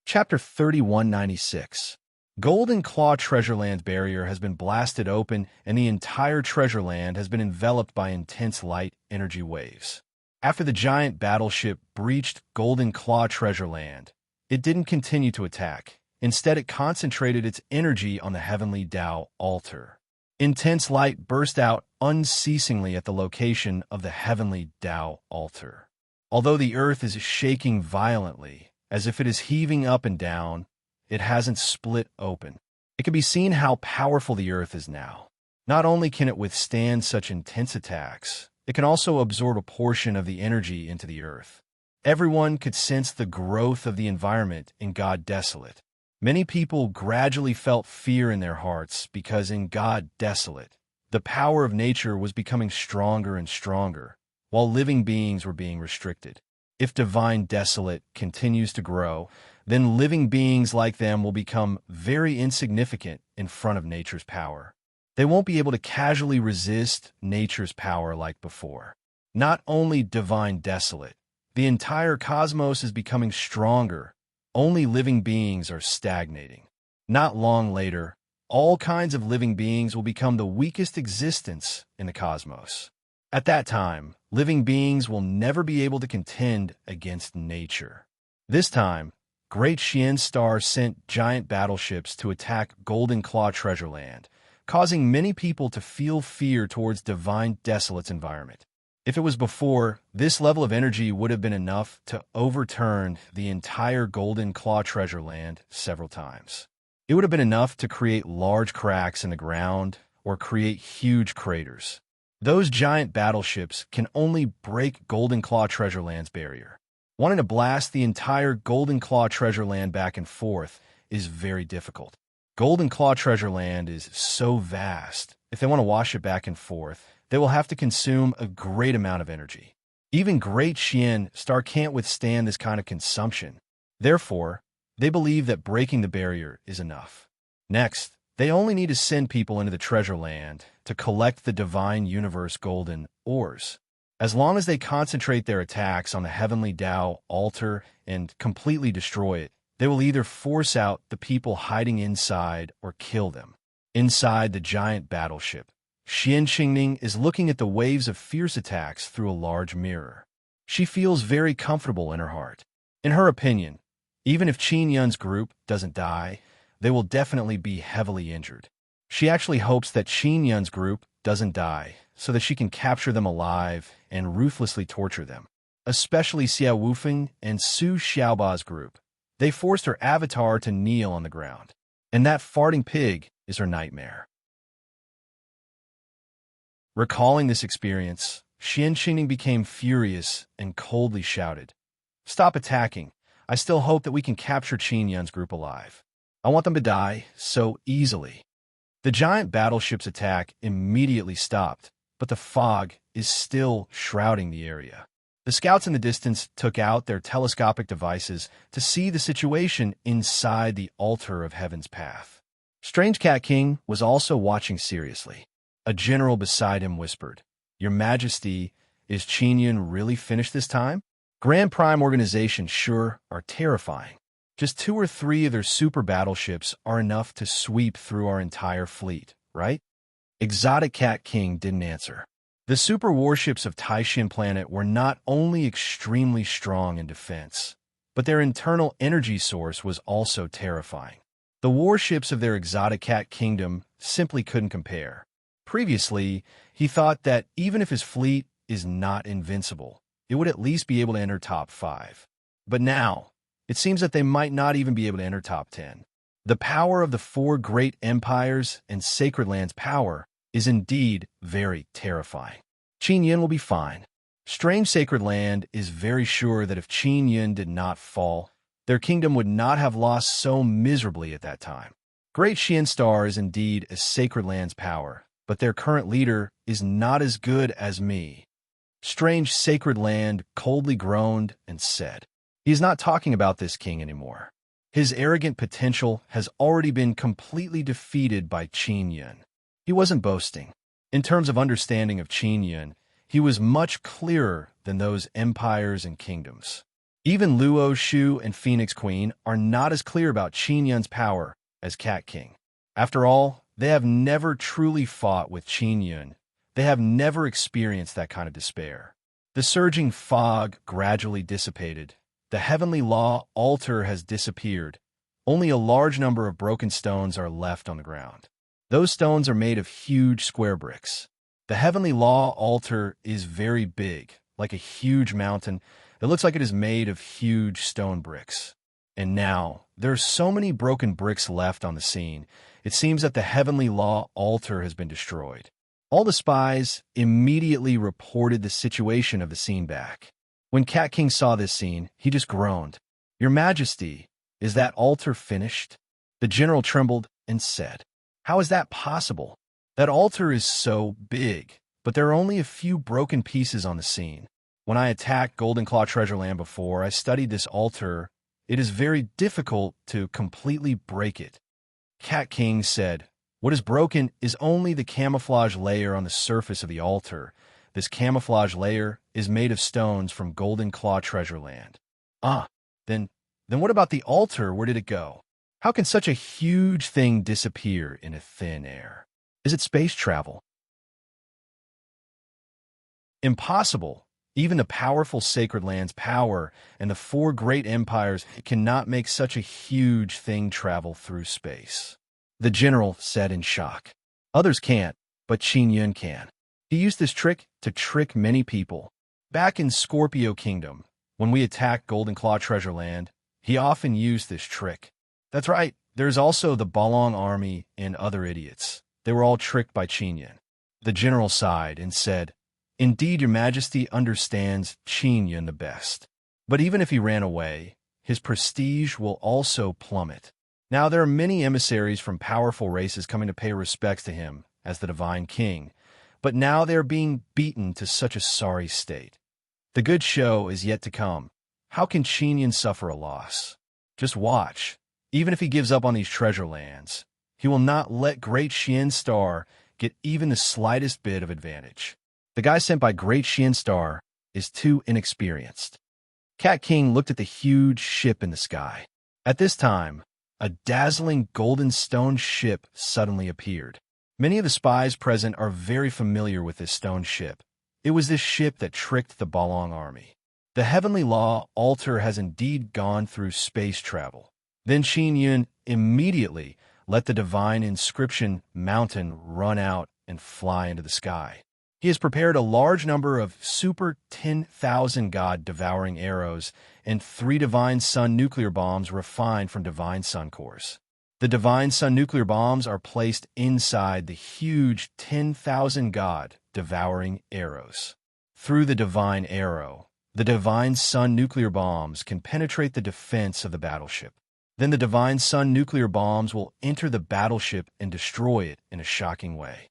Chapter 3196. Golden Claw Treasureland's barrier has been blasted open, and the entire treasure land has been enveloped by intense light energy waves. After the giant battleship breached Golden Claw Treasure Land, it didn't continue to attack. Instead, it concentrated its energy on the Heavenly Tao altar. Intense light burst out unceasingly at the location of the Heavenly Tao altar. Although the earth is shaking violently, as if it is heaving up and down, it hasn't split open. It can be seen how powerful the earth is now. Not only can it withstand such intense attacks, it can also absorb a portion of the energy into the earth. Everyone could sense the growth of the environment in God Desolate. Many people gradually felt fear in their hearts because in God Desolate, the power of nature was becoming stronger and stronger, while living beings were being restricted. If Divine Desolate continues to grow, then living beings like them will become very insignificant in front of nature's power. They won't be able to casually resist nature's power like before. Not only Divine Desolate, the entire cosmos is becoming stronger. Only living beings are stagnating. Not long later, all kinds of living beings will become the weakest existence in the cosmos. At that time, living beings will never be able to contend against nature. This time, Great Xian Star sent giant battleships to attack Golden Claw Treasure Land, causing many people to feel fear towards Divine Desolate's environment. If it was before, this level of energy would have been enough to overturn the entire Golden Claw Treasure Land several times. It would have been enough to create large cracks in the ground or create huge craters. Those giant battleships can only break Golden Claw Treasure Land's barrier. Wanting to blast the entire Golden Claw Treasure Land back and forth is very difficult. Golden Claw Treasure Land is so vast, if they want to wash it back and forth, they will have to consume a great amount of energy. Even Great Xian Star can't withstand this kind of consumption. Therefore, they believe that breaking the barrier is enough. Next, they only need to send people into the Treasure Land to collect the Divine Universe Golden Ores. As long as they concentrate their attacks on the Heavenly Tao altar and completely destroy it, they will either force out the people hiding inside or kill them. Inside the giant battleship, Xian Qingning is looking at the waves of fierce attacks through a large mirror. She feels very comfortable in her heart. In her opinion, even if Qin Yun's group doesn't die, they will definitely be heavily injured. She actually hopes that Qin Yun's group doesn't die so that she can capture them alive and ruthlessly torture them. Especially Xiao Wufeng and Su Xiaoba's group. They forced her avatar to kneel on the ground. And that farting pig is her nightmare. Recalling this experience, Xian Qingning became furious and coldly shouted, "Stop attacking. I still hope that we can capture Qin Yun's group alive. I want them to die so easily." The giant battleship's attack immediately stopped, but the fog is still shrouding the area. The scouts in the distance took out their telescopic devices to see the situation inside the altar of Heaven's Path. Strange Cat King was also watching seriously. A general beside him whispered, "Your Majesty, is Qin Yun really finished this time? Grand Prime organizations sure are terrifying. Just 2 or 3 of their super battleships are enough to sweep through our entire fleet, right?" Exotic Cat King didn't answer. The super warships of Taishin Planet were not only extremely strong in defense, but their internal energy source was also terrifying. The warships of their exotic cat kingdom simply couldn't compare. Previously, he thought that even if his fleet is not invincible, it would at least be able to enter top 5. But now, it seems that they might not even be able to enter top 10. The power of the 4 great empires and Sacred Land's power is indeed very terrifying. Qin Yun will be fine. Strange Sacred Land is very sure that if Qin Yun did not fall, their kingdom would not have lost so miserably at that time. Great Xian Star is indeed a Sacred Land's power, but their current leader is not as good as me. Strange Sacred Land coldly groaned and said, "He is not talking about this king anymore. His arrogant potential has already been completely defeated by Qin Yun." He wasn't boasting. In terms of understanding of Qin Yun, he was much clearer than those empires and kingdoms. Even Luo Shu and Phoenix Queen are not as clear about Qin Yun's power as Cat King. After all, they have never truly fought with Qin Yun. They have never experienced that kind of despair. The surging fog gradually dissipated. The heavenly law altar has disappeared. Only a large number of broken stones are left on the ground. Those stones are made of huge square bricks. The heavenly law altar is very big, like a huge mountain. It looks like it is made of huge stone bricks. And now, there are so many broken bricks left on the scene, it seems that the heavenly law altar has been destroyed. All the spies immediately reported the situation of the scene back. When Cat King saw this scene, he just groaned. "Your Majesty, is that altar finished?" The general trembled and said, "How is that possible? That altar is so big, but there are only a few broken pieces on the scene. When I attacked Golden Claw Treasure Land before, I studied this altar. It is very difficult to completely break it." Cat King said, "What is broken is only the camouflage layer on the surface of the altar. This camouflage layer is made of stones from Golden Claw Treasure Land." Then what about the altar? Where did it go? How can such a huge thing disappear in a thin air? Is it space travel? Impossible. Even the powerful Sacred Land's power and the 4 great empires cannot make such a huge thing travel through space. The general said in shock. Others can't, but Qin Yun can. He used this trick to trick many people. Back in Scorpio Kingdom, when we attacked Golden Claw Treasure Land, he often used this trick. That's right, there's also the Balong army and other idiots. They were all tricked by Qin Yun. The general sighed and said, "Indeed, your Majesty understands Qin Yun the best. But even if he ran away, his prestige will also plummet. Now there are many emissaries from powerful races coming to pay respects to him as the divine king, but now they are being beaten to such a sorry state. The good show is yet to come. How can Qin Yun suffer a loss? Just watch. Even if he gives up on these treasure lands, he will not let Great Xian Star get even the slightest bit of advantage. The guy sent by Great Xian Star is too inexperienced." Cat King looked at the huge ship in the sky. At this time, a dazzling golden stone ship suddenly appeared. Many of the spies present are very familiar with this stone ship. It was this ship that tricked the Balong army. The heavenly law altar has indeed gone through space travel. Then Qin Yun immediately let the divine inscription mountain run out and fly into the sky. He has prepared a large number of super 10,000 God-devouring arrows and 3 divine sun nuclear bombs refined from divine sun cores. The divine sun nuclear bombs are placed inside the huge 10,000 God-devouring arrows. Through the divine arrow, the divine sun nuclear bombs can penetrate the defense of the battleship. Then the divine sun nuclear bombs will enter the battleship and destroy it in a shocking way.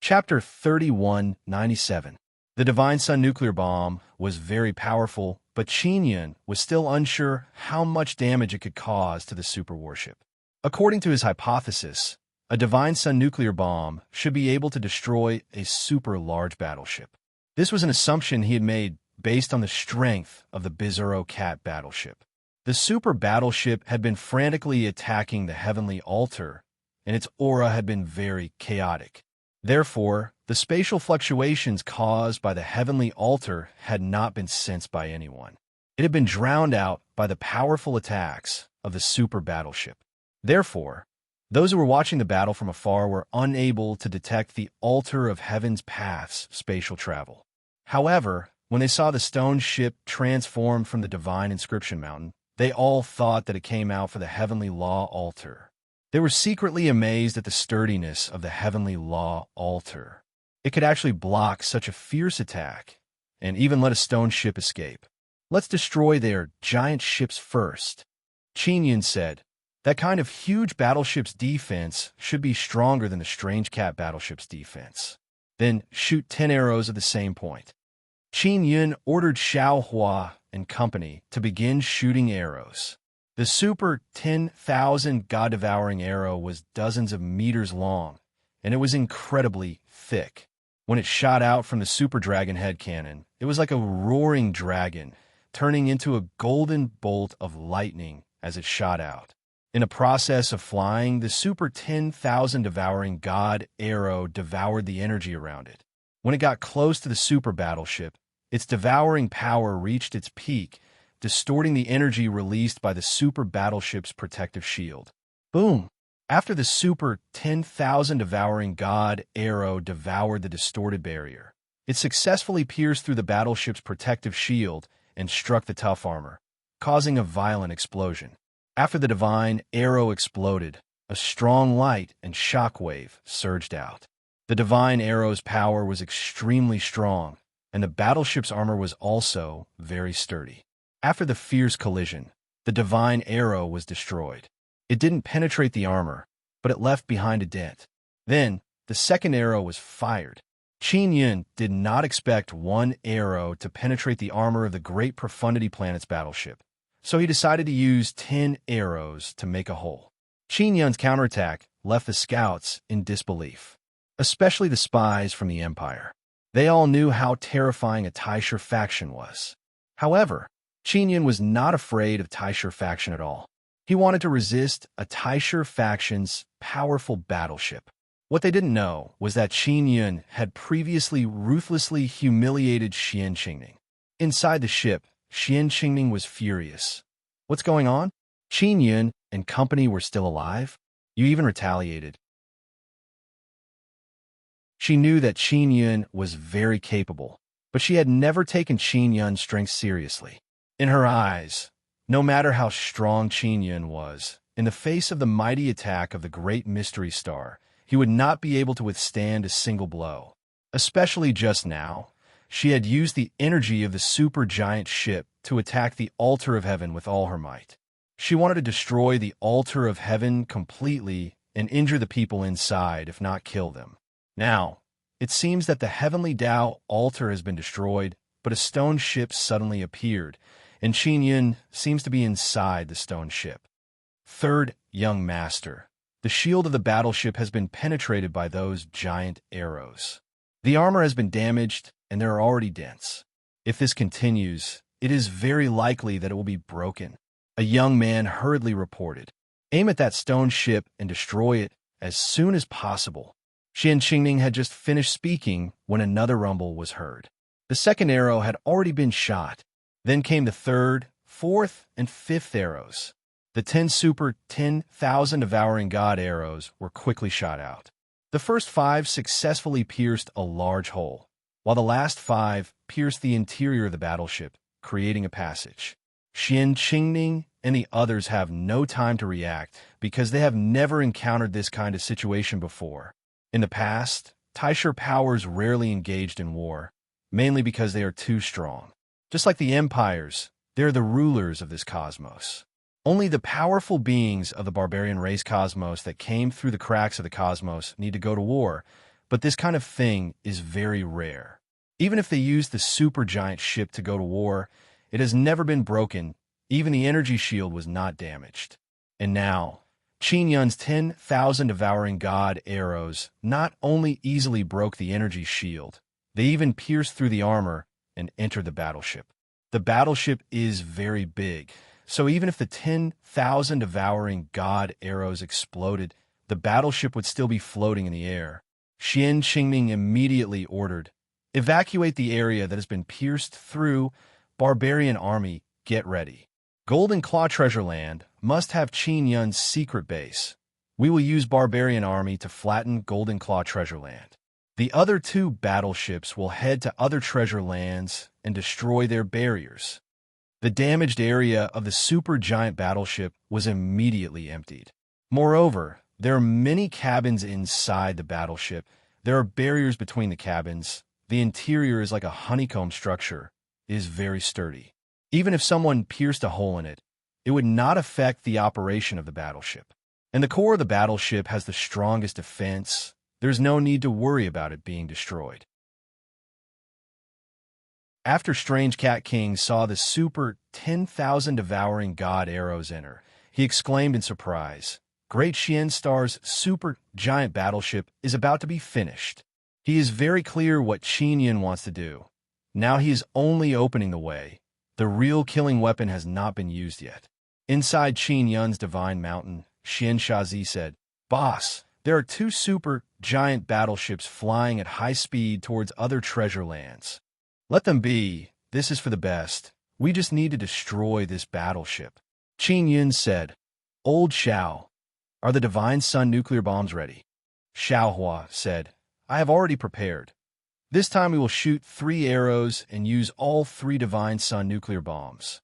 Chapter 3197. The divine sun nuclear bomb was very powerful, but Qin Yun was still unsure how much damage it could cause to the super warship. According to his hypothesis, a divine sun nuclear bomb should be able to destroy a super large battleship. This was an assumption he had made based on the strength of the Bizarro Cat battleship. The super battleship had been frantically attacking the heavenly altar, and its aura had been very chaotic. Therefore, the spatial fluctuations caused by the heavenly altar had not been sensed by anyone. It had been drowned out by the powerful attacks of the super battleship. Therefore, those who were watching the battle from afar were unable to detect the altar of heaven's path's spatial travel. However, when they saw the stone ship transform from the divine inscription mountain, they all thought that it came out for the heavenly law altar. They were secretly amazed at the sturdiness of the heavenly law altar. It could actually block such a fierce attack and even let a stone ship escape. Let's destroy their giant ships first, Qin Yun said. That kind of huge battleship's defense should be stronger than the strange cat battleship's defense. Then shoot 10 arrows at the same point. Qin Yun ordered Xiao Hua and company to begin shooting arrows. The super 10,000 God-devouring arrow was dozens of meters long, and it was incredibly thick. When it shot out from the super dragon head cannon, it was like a roaring dragon, turning into a golden bolt of lightning as it shot out. In the process of flying, the super 10,000 devouring God arrow devoured the energy around it. When it got close to the super battleship, its devouring power reached its peak, distorting the energy released by the super battleship's protective shield. Boom! After the super 10,000 devouring God arrow devoured the distorted barrier, it successfully pierced through the battleship's protective shield and struck the tough armor, causing a violent explosion. After the divine arrow exploded, a strong light and shockwave surged out. The divine arrow's power was extremely strong, and the battleship's armor was also very sturdy. After the fierce collision, the divine arrow was destroyed. It didn't penetrate the armor, but it left behind a dent. Then, the second arrow was fired. Qin Yun did not expect one arrow to penetrate the armor of the Great Profundity Planet's battleship, so he decided to use 10 arrows to make a hole. Qin Yun's counterattack left the scouts in disbelief, especially the spies from the Empire. They all knew how terrifying a Taisher faction was. However, Qin Yun was not afraid of Taisher faction at all. He wanted to resist a Taisher faction's powerful battleship. What they didn't know was that Qin Yun had previously ruthlessly humiliated Xian Qingning. Inside the ship, Xian Qingning was furious. What's going on? Qin Yun and company were still alive? You even retaliated. She knew that Qin Yun was very capable, but she had never taken Qin Yun's strength seriously. In her eyes, no matter how strong Qin Yun was, in the face of the mighty attack of the great mystery star, he would not be able to withstand a single blow. Especially just now, she had used the energy of the supergiant ship to attack the altar of heaven with all her might. She wanted to destroy the altar of heaven completely and injure the people inside, if not kill them. Now, it seems that the heavenly Tao altar has been destroyed, but a stone ship suddenly appeared, and Qin Yun seems to be inside the stone ship. Third, young master, the shield of the battleship has been penetrated by those giant arrows. The armor has been damaged, and there are already dents. If this continues, it is very likely that it will be broken. A young man hurriedly reported, "Aim at that stone ship and destroy it as soon as possible." Xian Qingning had just finished speaking when another rumble was heard. The second arrow had already been shot. Then came the third, fourth, and fifth arrows. The 10,000 devouring god arrows were quickly shot out. The first 5 successfully pierced a large hole, while the last 5 pierced the interior of the battleship, creating a passage. Xian Qingning and the others have no time to react because they have never encountered this kind of situation before. In the past, Taisher powers rarely engaged in war, mainly because they are too strong. Just like the empires, they're the rulers of this cosmos. Only the powerful beings of the barbarian race cosmos that came through the cracks of the cosmos need to go to war, but this kind of thing is very rare. Even if they use the supergiant ship to go to war, it has never been broken. Even the energy shield was not damaged. And now, Qin Yun's 10,000 devouring god arrows not only easily broke the energy shield, they even pierced through the armor and entered the battleship. The battleship is very big, so even if the 10,000 devouring god arrows exploded, the battleship would still be floating in the air. Xian Qingning immediately ordered, "Evacuate the area that has been pierced through. Barbarian army, get ready. Golden Claw Treasure Land must have Qin Yun's secret base. We will use Barbarian army to flatten Golden Claw Treasure Land. The other 2 battleships will head to other treasure lands and destroy their barriers." The damaged area of the supergiant battleship was immediately emptied. Moreover, there are many cabins inside the battleship. There are barriers between the cabins. The interior is like a honeycomb structure. It is very sturdy. Even if someone pierced a hole in it, it would not affect the operation of the battleship. And the core of the battleship has the strongest defense. There's no need to worry about it being destroyed. After Strange Cat King saw the super 10,000 devouring god arrows enter, he exclaimed in surprise, "Great Xian Star's super giant battleship is about to be finished." He is very clear what Qin Yun wants to do. Now he is only opening the way. The real killing weapon has not been used yet. Inside Qin Yun's divine mountain, Xian Shazi said, "Boss, there are 2 super giant battleships flying at high speed towards other treasure lands. Let them be. This is for the best. We just need to destroy this battleship." Qin Yun said, "Old Xiao, are the Divine Sun nuclear bombs ready?" Xiao Hua said, "I have already prepared. This time we will shoot 3 arrows and use all 3 Divine Sun nuclear bombs."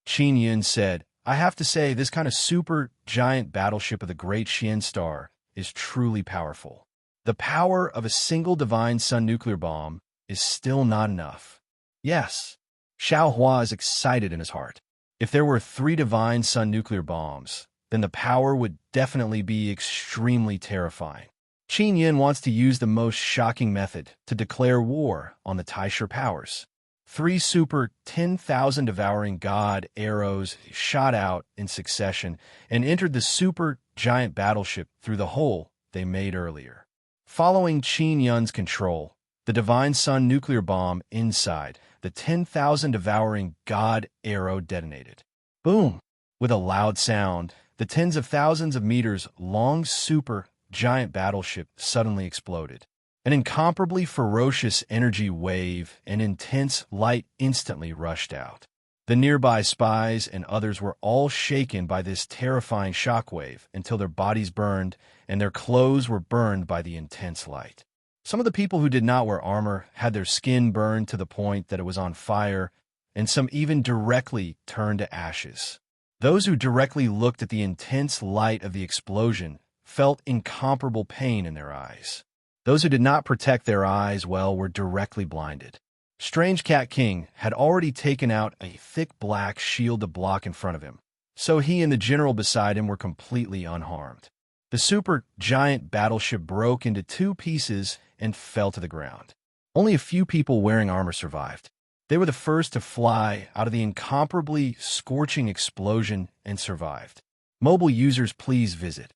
Qin Yun said, "I have to say this kind of super giant battleship of the Great Xian Star is truly powerful. The power of a single Divine Sun nuclear bomb is still not enough." Yes, Xiao Hua is excited in his heart. If there were 3 Divine Sun nuclear bombs, then the power would definitely be extremely terrifying. Qin Yun wants to use the most shocking method to declare war on the Taisher powers. 3 super 10,000 devouring god arrows shot out in succession and entered the super giant battleship through the hole they made earlier. Following Qin Yun's control, the Divine Sun nuclear bomb inside the 10,000 devouring god arrow detonated. Boom! With a loud sound, the tens of thousands of meters long super giant battleship suddenly exploded. An incomparably ferocious energy wave and intense light instantly rushed out. The nearby spies and others were all shaken by this terrifying shockwave until their bodies burned and their clothes were burned by the intense light. Some of the people who did not wear armor had their skin burned to the point that it was on fire, and some even directly turned to ashes. Those who directly looked at the intense light of the explosion felt incomparable pain in their eyes. Those who did not protect their eyes well were directly blinded. Strange Cat King had already taken out a thick black shield to block in front of him, so he and the general beside him were completely unharmed. The super giant battleship broke into 2 pieces and fell to the ground. Only a few people wearing armor survived. They were the first to fly out of the incomparably scorching explosion and survived. Mobile users, please visit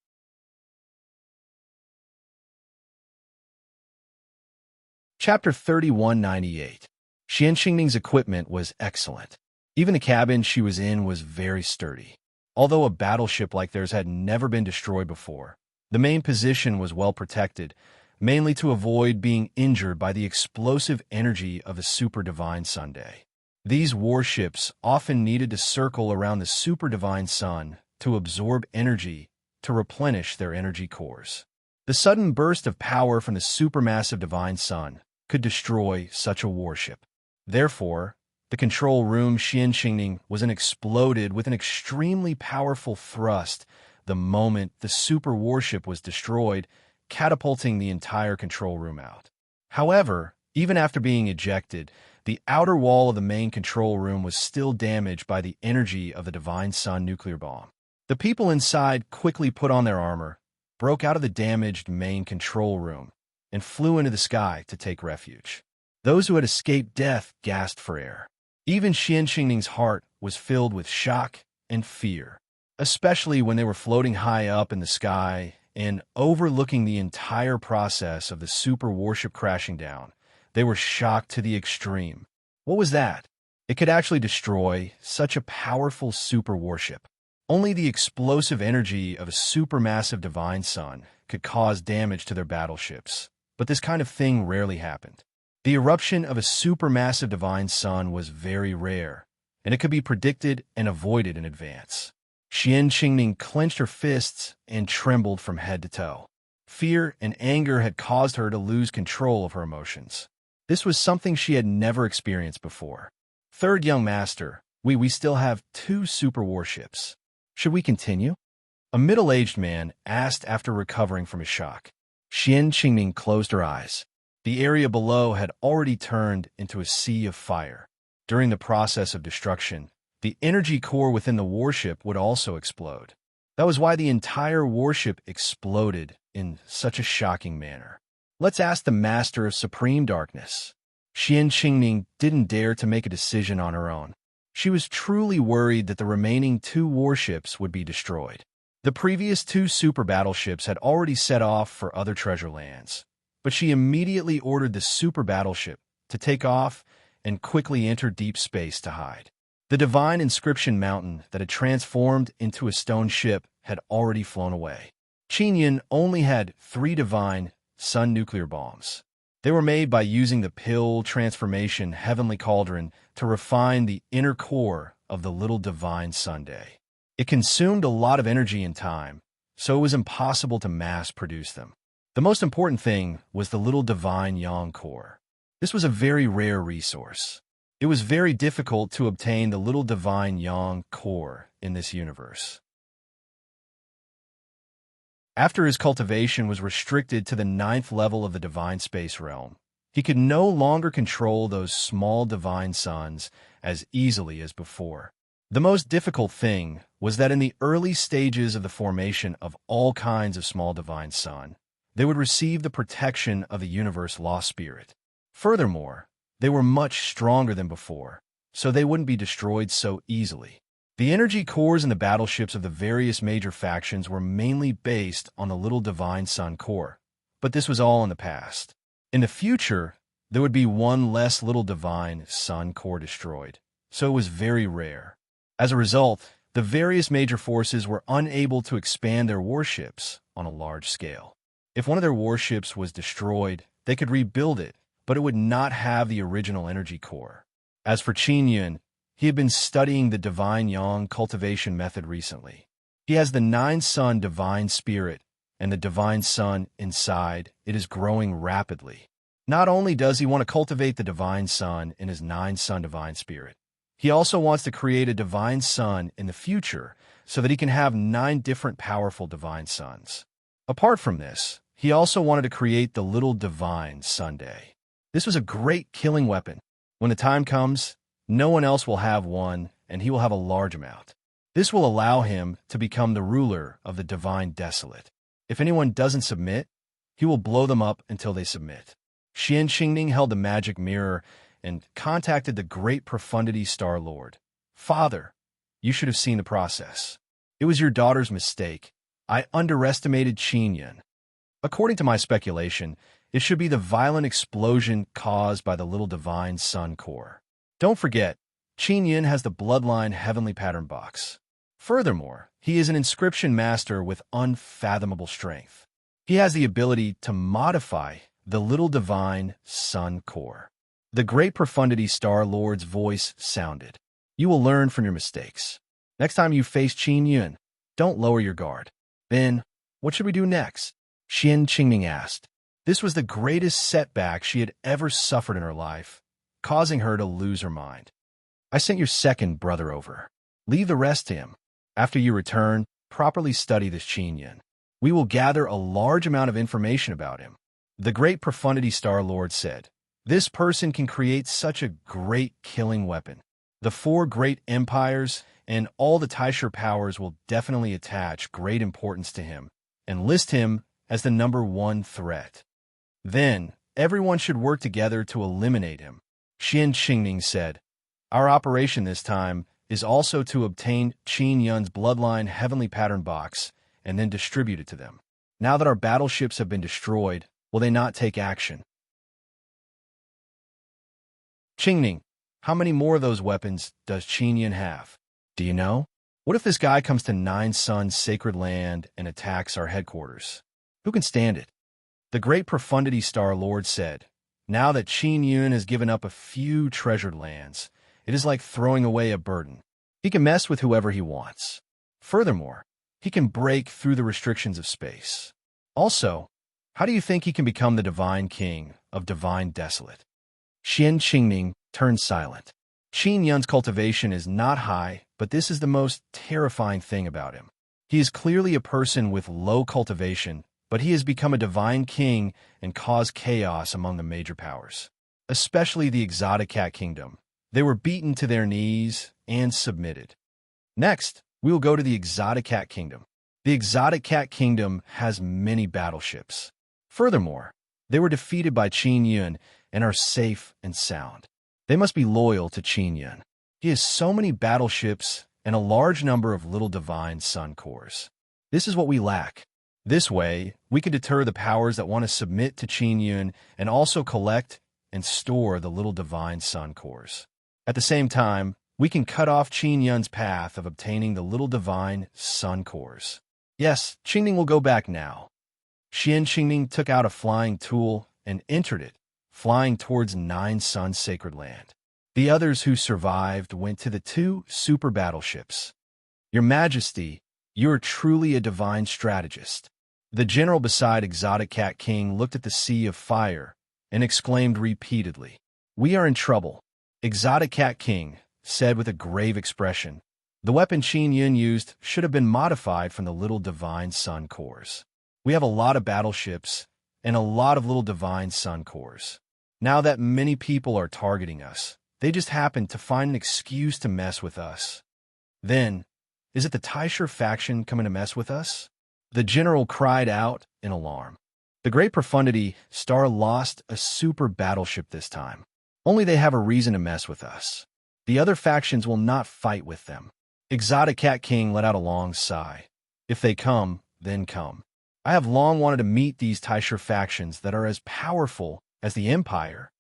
Chapter 3198. Xian Xingning's equipment was excellent. Even the cabin she was in was very sturdy. Although a battleship like theirs had never been destroyed before, the main position was well protected, mainly to avoid being injured by the explosive energy of a super divine Sunday. These warships often needed to circle around the super divine sun to absorb energy to replenish their energy cores. The sudden burst of power from the supermassive divine sun could destroy such a warship. Therefore, the control room Xianxingning was exploded with an extremely powerful thrust the moment the super warship was destroyed, catapulting the entire control room out. However, even after being ejected, the outer wall of the main control room was still damaged by the energy of the Divine Sun nuclear bomb. The people inside quickly put on their armor, broke out of the damaged main control room, and flew into the sky to take refuge. Those who had escaped death gasped for air. Even Xianxingning's heart was filled with shock and fear, especially when they were floating high up in the sky and overlooking the entire process of the super warship crashing down. They were shocked to the extreme. What was that? It could actually destroy such a powerful super warship. Only the explosive energy of a supermassive divine sun could cause damage to their battleships, but this kind of thing rarely happened. The eruption of a supermassive divine sun was very rare, and it could be predicted and avoided in advance. Xianxingning clenched her fists and trembled from head to toe. Fear and anger had caused her to lose control of her emotions. This was something she had never experienced before. Third young master, we still have 2 super warships. Should we continue? A middle-aged man asked after recovering from his shock. Xianxingning closed her eyes. The area below had already turned into a sea of fire. During the process of destruction, the energy core within the warship would also explode. That was why the entire warship exploded in such a shocking manner. Let's ask the Master of Supreme Darkness. Xianxingning didn't dare to make a decision on her own. She was truly worried that the remaining 2 warships would be destroyed. The previous 2 super battleships had already set off for other treasure lands, but she immediately ordered the super battleship to take off and quickly enter deep space to hide. The divine inscription mountain that had transformed into a stone ship had already flown away. Qinyan only had 3 divine sun nuclear bombs. They were made by using the pill transformation heavenly cauldron to refine the inner core of the little divine Sunday. It consumed a lot of energy and time, so it was impossible to mass produce them. The most important thing was the little divine yang core. This was a very rare resource. It was very difficult to obtain the little divine yang core in this universe. After his cultivation was restricted to the 9th level of the divine space realm, he could no longer control those small divine suns as easily as before. The most difficult thing was that in the early stages of the formation of all kinds of small divine sun, they would receive the protection of the universe law spirit. Furthermore, they were much stronger than before, so they wouldn't be destroyed so easily. The energy cores in the battleships of the various major factions were mainly based on the little divine sun core, but this was all in the past. In the future, there would be 1 less little divine sun core destroyed, so it was very rare. As a result, the various major forces were unable to expand their warships on a large scale. If one of their warships was destroyed, they could rebuild it, but it would not have the original energy core. As for Qinyan, he had been studying the divine yang cultivation method recently. He has the 9-sun divine spirit, and the divine sun inside it is growing rapidly. Not only does he want to cultivate the divine sun in his 9-sun divine spirit, he also wants to create a divine sun in the future so that he can have 9 different powerful divine suns. Apart from this, he also wanted to create the little divine Sunday. This was a great killing weapon. When the time comes, no one else will have one, and he will have a large amount. This will allow him to become the ruler of the divine desolate. If anyone doesn't submit, he will blow them up until they submit. Xianxingning held the magic mirror and contacted the great profundity Star Lord. Father, you should have seen the process. It was your daughter's mistake. I underestimated Qinyan. According to my speculation, it should be the violent explosion caused by the little divine sun core. Don't forget, Qinyan has the bloodline heavenly pattern box. Furthermore, he is an inscription master with unfathomable strength. He has the ability to modify the little divine sun core. The great profundity Star Lord's voice sounded. You will learn from your mistakes. Next time you face Qin Yun, don't lower your guard. Then, what should we do next? Xian Qingming asked. This was the greatest setback she had ever suffered in her life, causing her to lose her mind. I sent your second brother over. Leave the rest to him. After you return, properly study this Qin Yun. We will gather a large amount of information about him. The great profundity Star Lord said, this person can create such a great killing weapon. The four great empires and all the Taisher powers will definitely attach great importance to him and list him as the number one threat. Then, everyone should work together to eliminate him. Xian Qingming said, our operation this time is also to obtain Qin Yun's bloodline heavenly pattern box and then distribute it to them. Now that our battleships have been destroyed, will they not take action? Qingming, how many more of those weapons does Qin Yun have? Do you know? What if this guy comes to Nine Sun's sacred land and attacks our headquarters? Who can stand it? The great profundity Star Lord said, now that Qin Yun has given up a few treasured lands, it is like throwing away a burden. He can mess with whoever he wants. Furthermore, he can break through the restrictions of space. Also, how do you think he can become the divine king of divine desolate? Xian Qingming turned silent. Qin Yun's cultivation is not high, but this is the most terrifying thing about him. He is clearly a person with low cultivation, but he has become a divine king and caused chaos among the major powers, especially the exotic cat kingdom. They were beaten to their knees and submitted. Next, we will go to the exotic cat kingdom. The exotic cat kingdom has many battleships. Furthermore, they were defeated by Qin Yun and are safe and sound. They must be loyal to Qin Yun. He has so many battleships and a large number of little divine sun cores. This is what we lack. This way, we can deter the powers that want to submit to Qin Yun and also collect and store the little divine sun cores. At the same time, we can cut off Qin Yun's path of obtaining the little divine sun cores. Yes, Qingming will go back now. Xian Qingming took out a flying tool and entered it, flying towards Nine Sun's sacred land. The others who survived went to the two super battleships. Your Majesty, you are truly a divine strategist. The general beside Exotic Cat King looked at the sea of fire and exclaimed repeatedly, we are in trouble. Exotic Cat King said with a grave expression, the weapon Qin Yun used should have been modified from the little divine sun cores. We have a lot of battleships and a lot of little divine sun cores. Now that many people are targeting us, they just happen to find an excuse to mess with us. Then, is it the Taisher faction coming to mess with us? The general cried out in alarm. The great profundity Star lost a super battleship this time. Only they have a reason to mess with us. The other factions will not fight with them. Exotic Cat King let out a long sigh. If they come, then come. I have long wanted to meet these Taisher factions that are as powerful as the Empire.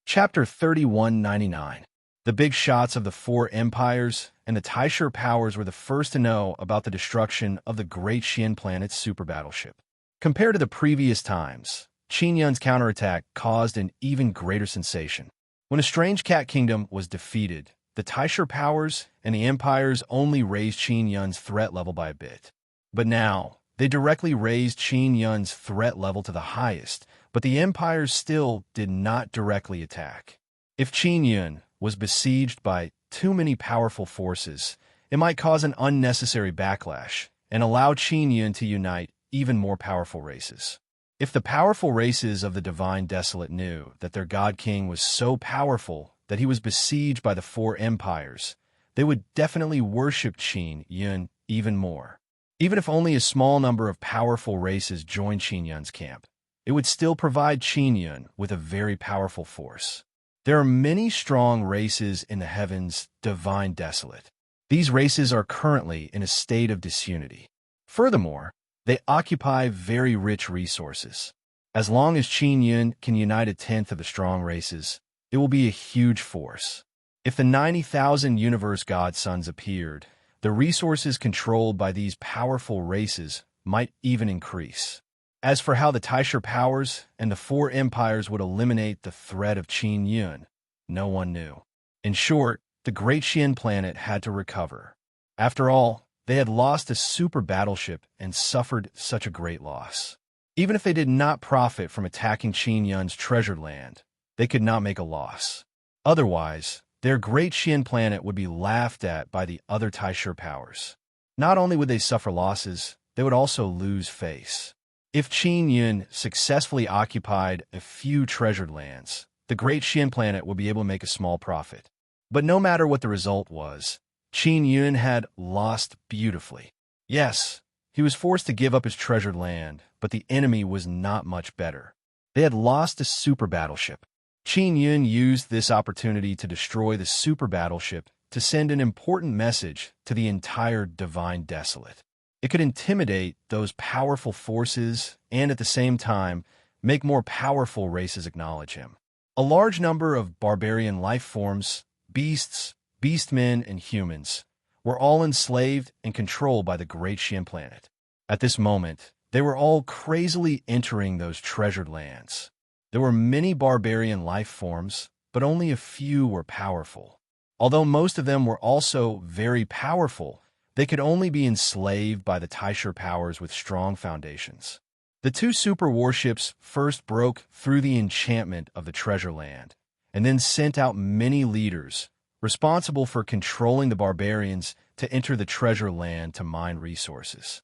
Chapter 3199. The big shots of the four empires and the Taisher powers were the first to know about the destruction of the great Xian planet's super battleship. Compared to the previous times, Qin Yun's counterattack caused an even greater sensation. When a strange cat kingdom was defeated, the Taisher powers and the empires only raised Qin Yun's threat level by a bit. But now, they directly raised Qin Yun's threat level to the highest, but the empires still did not directly attack. If Qin Yun was besieged by too many powerful forces, it might cause an unnecessary backlash and allow Qin Yun to unite even more powerful races. If the powerful races of the Divine Desolate knew that their God King was so powerful that he was besieged by the four empires, they would definitely worship Qin Yun even more. Even if only a small number of powerful races joined Qin Yun's camp, it would still provide Qin Yun with a very powerful force. There are many strong races in the heavens, Divine Desolate. These races are currently in a state of disunity. Furthermore, they occupy very rich resources. As long as Qin Yun can unite a tenth of the strong races, it will be a huge force. If the 90,000 universe godsons appeared, the resources controlled by these powerful races might even increase. As for how the Taisha powers and the four empires would eliminate the threat of Qin Yun, no one knew. In short, the great Xian planet had to recover. After all, they had lost a super battleship and suffered such a great loss. Even if they did not profit from attacking Qin Yun's treasured land, they could not make a loss. Otherwise, their great Xian planet would be laughed at by the other Taisha powers. Not only would they suffer losses, they would also lose face. If Qin Yun successfully occupied a few treasured lands, the great Xian planet would be able to make a small profit. But no matter what the result was, Qin Yun had lost beautifully. Yes, he was forced to give up his treasured land, but the enemy was not much better. They had lost a super battleship. Qin Yun used this opportunity to destroy the super battleship to send an important message to the entire Divine Desolate. It could intimidate those powerful forces and at the same time make more powerful races acknowledge him. A large number of barbarian life forms, beasts, beastmen, and humans were all enslaved and controlled by the great Xian planet. At this moment, they were all crazily entering those treasured lands. There were many barbarian life forms, but only a few were powerful. Although most of them were also very powerful, they could only be enslaved by the Taisha powers with strong foundations. The two super warships first broke through the enchantment of the treasure land, and then sent out many leaders responsible for controlling the barbarians to enter the treasure land to mine resources.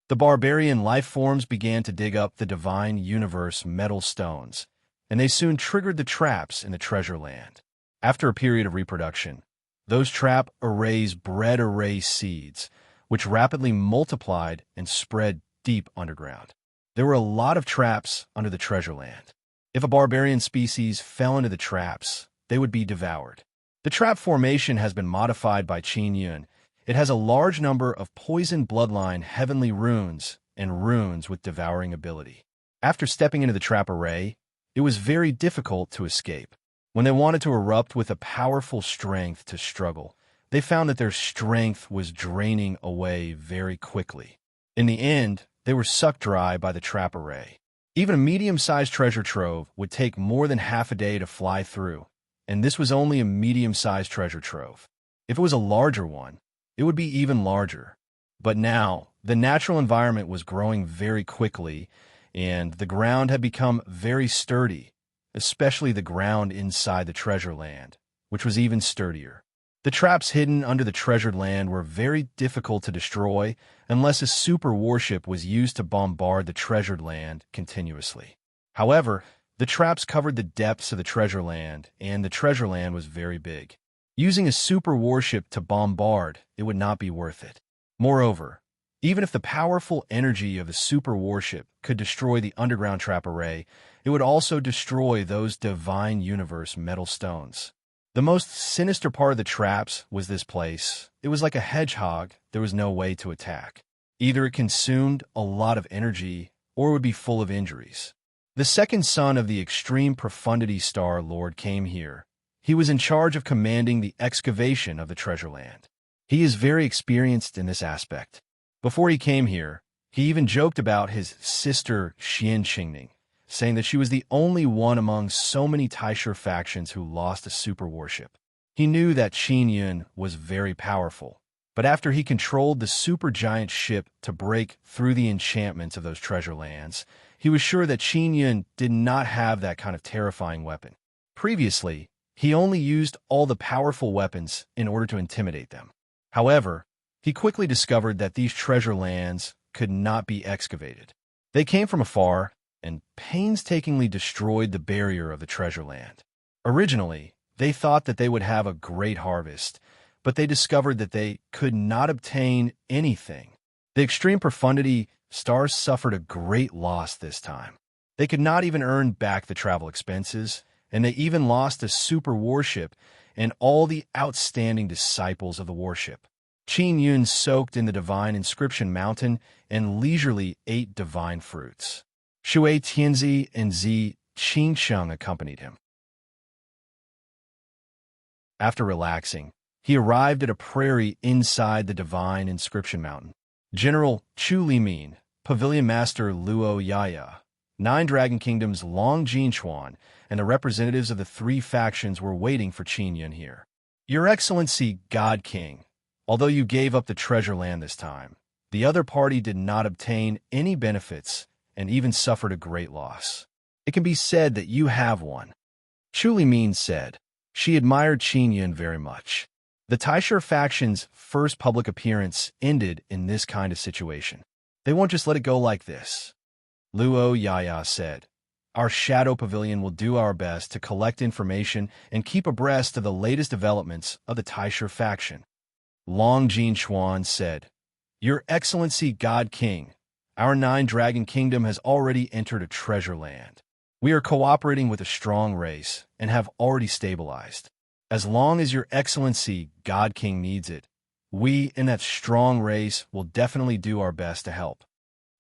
The barbarian life forms began to dig up the divine universe metal stones, and they soon triggered the traps in the treasure land. After a period of reproduction, those trap arrays bred array seeds, which rapidly multiplied and spread deep underground. There were a lot of traps under the treasure land. If a barbarian species fell into the traps, they would be devoured. The trap formation has been modified by Qin Yun. It has a large number of poison bloodline heavenly runes and runes with devouring ability. After stepping into the trap array, it was very difficult to escape. When they wanted to erupt with a powerful strength to struggle, they found that their strength was draining away very quickly. In the end, they were sucked dry by the trap array. Even a medium-sized treasure trove would take more than half a day to fly through, and this was only a medium-sized treasure trove. If it was a larger one, it would be even larger. But now, the natural environment was growing very quickly, and the ground had become very sturdy, especially the ground inside the treasure land, which was even sturdier. The traps hidden under the treasured land were very difficult to destroy unless a super warship was used to bombard the treasured land continuously. However, the traps covered the depths of the treasure land, and the treasure land was very big. Using a super warship to bombard, it would not be worth it. Moreover, even if the powerful energy of the super warship could destroy the underground trap array, it would also destroy those divine universe metal stones. The most sinister part of the traps was this place. It was like a hedgehog. There was no way to attack. Either it consumed a lot of energy or would be full of injuries. The second son of the extreme profundity star lord came here. He was in charge of commanding the excavation of the treasure land. He is very experienced in this aspect. Before he came here, he even joked about his sister Xian Qingning, saying that she was the only one among so many Taisha factions who lost a super warship. He knew that Qin Yun was very powerful, but after he controlled the supergiant ship to break through the enchantments of those treasure lands, he was sure that Qin Yun did not have that kind of terrifying weapon. Previously, he only used all the powerful weapons in order to intimidate them. However, he quickly discovered that these treasure lands could not be excavated. They came from afar and painstakingly destroyed the barrier of the treasure land. Originally, they thought that they would have a great harvest, but they discovered that they could not obtain anything. The extreme profundity stars suffered a great loss this time. They could not even earn back the travel expenses, and they even lost a super warship and all the outstanding disciples of the warship. Qin Yun soaked in the divine inscription mountain and leisurely ate divine fruits. Shui Tianzi and Zi Qin Sheng accompanied him. After relaxing, he arrived at a prairie inside the divine inscription mountain. General Chu Limin, Pavilion Master Luo Yaya, 9 Dragon Kingdoms Long Jinchuan, and the representatives of the 3 factions were waiting for Qin Yun here. Your Excellency, God King, although you gave up the treasure land this time, the other party did not obtain any benefits and even suffered a great loss. It can be said that you have won. Chu Limin said. She admired Qin Yun very much. The Taisher faction's first public appearance ended in this kind of situation. They won't just let it go like this. Luo Yaya said, Our Shadow Pavilion will do our best to collect information and keep abreast of the latest developments of the Taisher faction. Long Jinchuan said, Your Excellency God King, our 9 Dragon Kingdom has already entered a treasure land. We are cooperating with a strong race and have already stabilized. As long as Your Excellency God King needs it, we in that strong race will definitely do our best to help.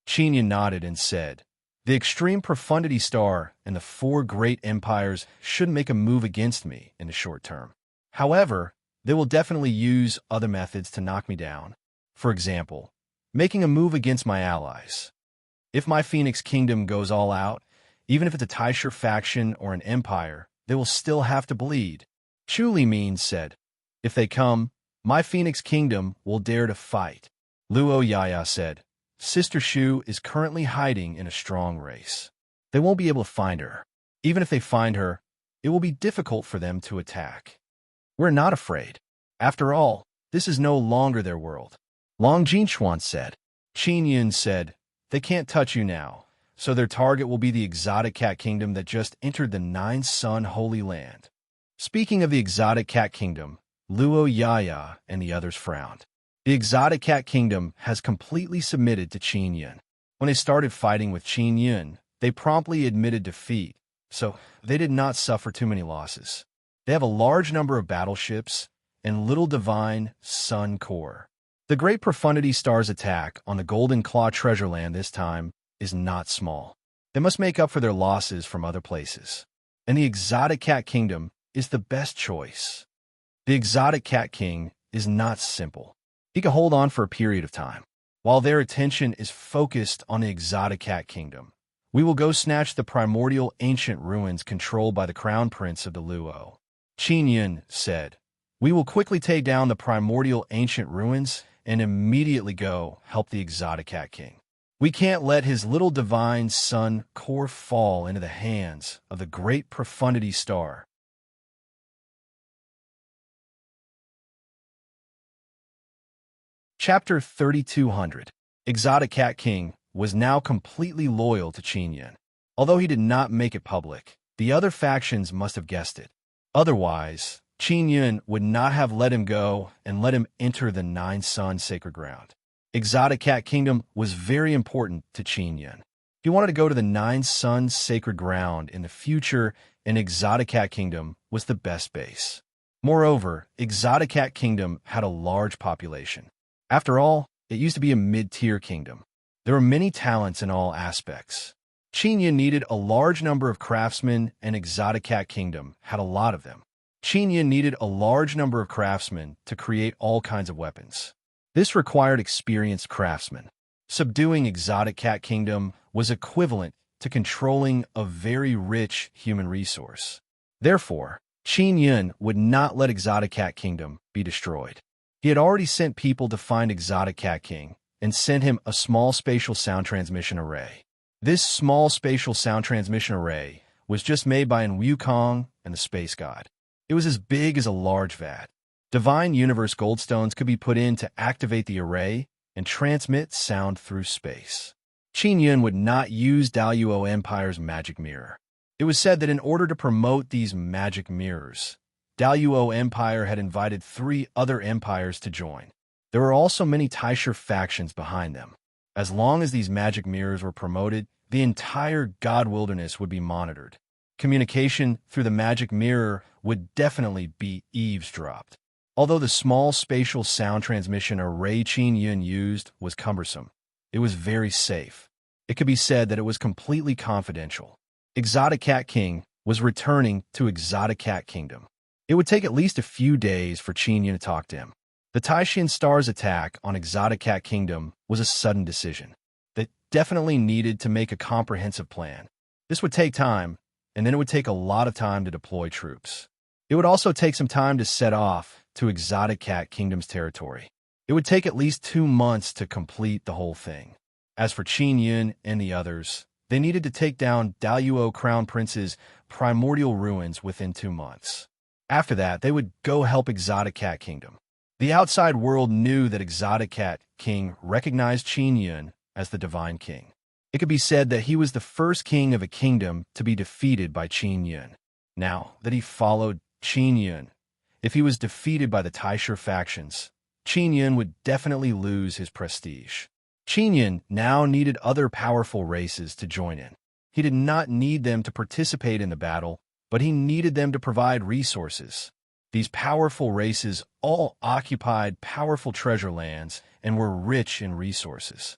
Qin Yun nodded and said, The extreme profundity star and the 4 great empires shouldn't make a move against me in the short term. However, they will definitely use other methods to knock me down. For example, making a move against my allies. If my Phoenix Kingdom goes all out, even if it's a Taisher faction or an empire, they will still have to bleed. Chu Limin said, If they come, my Phoenix Kingdom will dare to fight. Luo Yaya said, Sister Shu is currently hiding in a strong race. They won't be able to find her. Even if they find her, it will be difficult for them to attack. We're not afraid. After all, this is no longer their world. Long Jinchuan said. Qin Yun said, They can't touch you now, so their target will be the exotic cat kingdom that just entered the 9-Sun Holy Land. Speaking of the exotic cat kingdom, Luo Yaya and the others frowned. The exotic cat kingdom has completely submitted to Qin Yun. When they started fighting with Qin Yun, they promptly admitted defeat, so they did not suffer too many losses. They have a large number of battleships and little divine sun core. The Great Profundity Star's attack on the Golden Claw treasure land this time is not small. They must make up for their losses from other places. And the exotic cat kingdom is the best choice. The exotic cat king is not simple. He can hold on for a period of time. While their attention is focused on the exotic cat kingdom, we will go snatch the primordial ancient ruins controlled by the crown prince of the Luo. Qin Yun said, We will quickly take down the primordial ancient ruins and immediately go help the exotic cat king. We can't let his little divine sun core fall into the hands of the Great Profundity Star. Chapter 3200. Exotic Cat King was now completely loyal to Qin Yun. Although he did not make it public, the other factions must have guessed it. Otherwise, Qin Yun would not have let him go and let him enter the 9-Sun sacred ground. Exotic Cat Kingdom was very important to Qin Yun. He wanted to go to the 9-Sun sacred ground in the future, and Exotic Cat Kingdom was the best base. Moreover, Exotic Cat Kingdom had a large population. After all, it used to be a mid-tier kingdom. There were many talents in all aspects. Qin Yun needed a large number of craftsmen, and Exotic Cat Kingdom had a lot of them. Qin Yun needed a large number of craftsmen to create all kinds of weapons. This required experienced craftsmen. Subduing Exotic Cat Kingdom was equivalent to controlling a very rich human resource. Therefore, Qin Yun would not let Exotic Cat Kingdom be destroyed. He had already sent people to find Exotic Cat King and sent him a small spatial sound transmission array. This small spatial sound transmission array was just made by An Wukong and the Space God. It was as big as a large vat. Divine Universe Goldstones could be put in to activate the array and transmit sound through space. Qin Yun would not use Daluo Empire's magic mirror. It was said that in order to promote these magic mirrors, Daluo Empire had invited 3 other empires to join. There were also many Taisher factions behind them. As long as these magic mirrors were promoted, the entire God Wilderness would be monitored. Communication through the magic mirror would definitely be eavesdropped. Although the small spatial sound transmission array Qin Yun used was cumbersome, it was very safe. It could be said that it was completely confidential. Exotic Cat King was returning to Exotic Cat Kingdom. It would take at least a few days for Qin Yun to talk to him. The Taishan Star's attack on Exotic Cat Kingdom was a sudden decision that definitely needed to make a comprehensive plan. This would take time, and then it would take a lot of time to deploy troops. It would also take some time to set off to Exotic Cat Kingdom's territory. It would take at least 2 months to complete the whole thing. As for Qin Yun and the others, they needed to take down Daluo Crown Prince's primordial ruins within 2 months. After that, they would go help Exotic Cat Kingdom. The outside world knew that Exotic Cat King recognized Qin Yun as the Divine King. It could be said that he was the first king of a kingdom to be defeated by Qin Yun. Now that he followed Qin Yun, if he was defeated by the Taishan factions, Qin Yun would definitely lose his prestige. Qin Yun now needed other powerful races to join in. He did not need them to participate in the battle, but he needed them to provide resources. These powerful races all occupied powerful treasure lands and were rich in resources.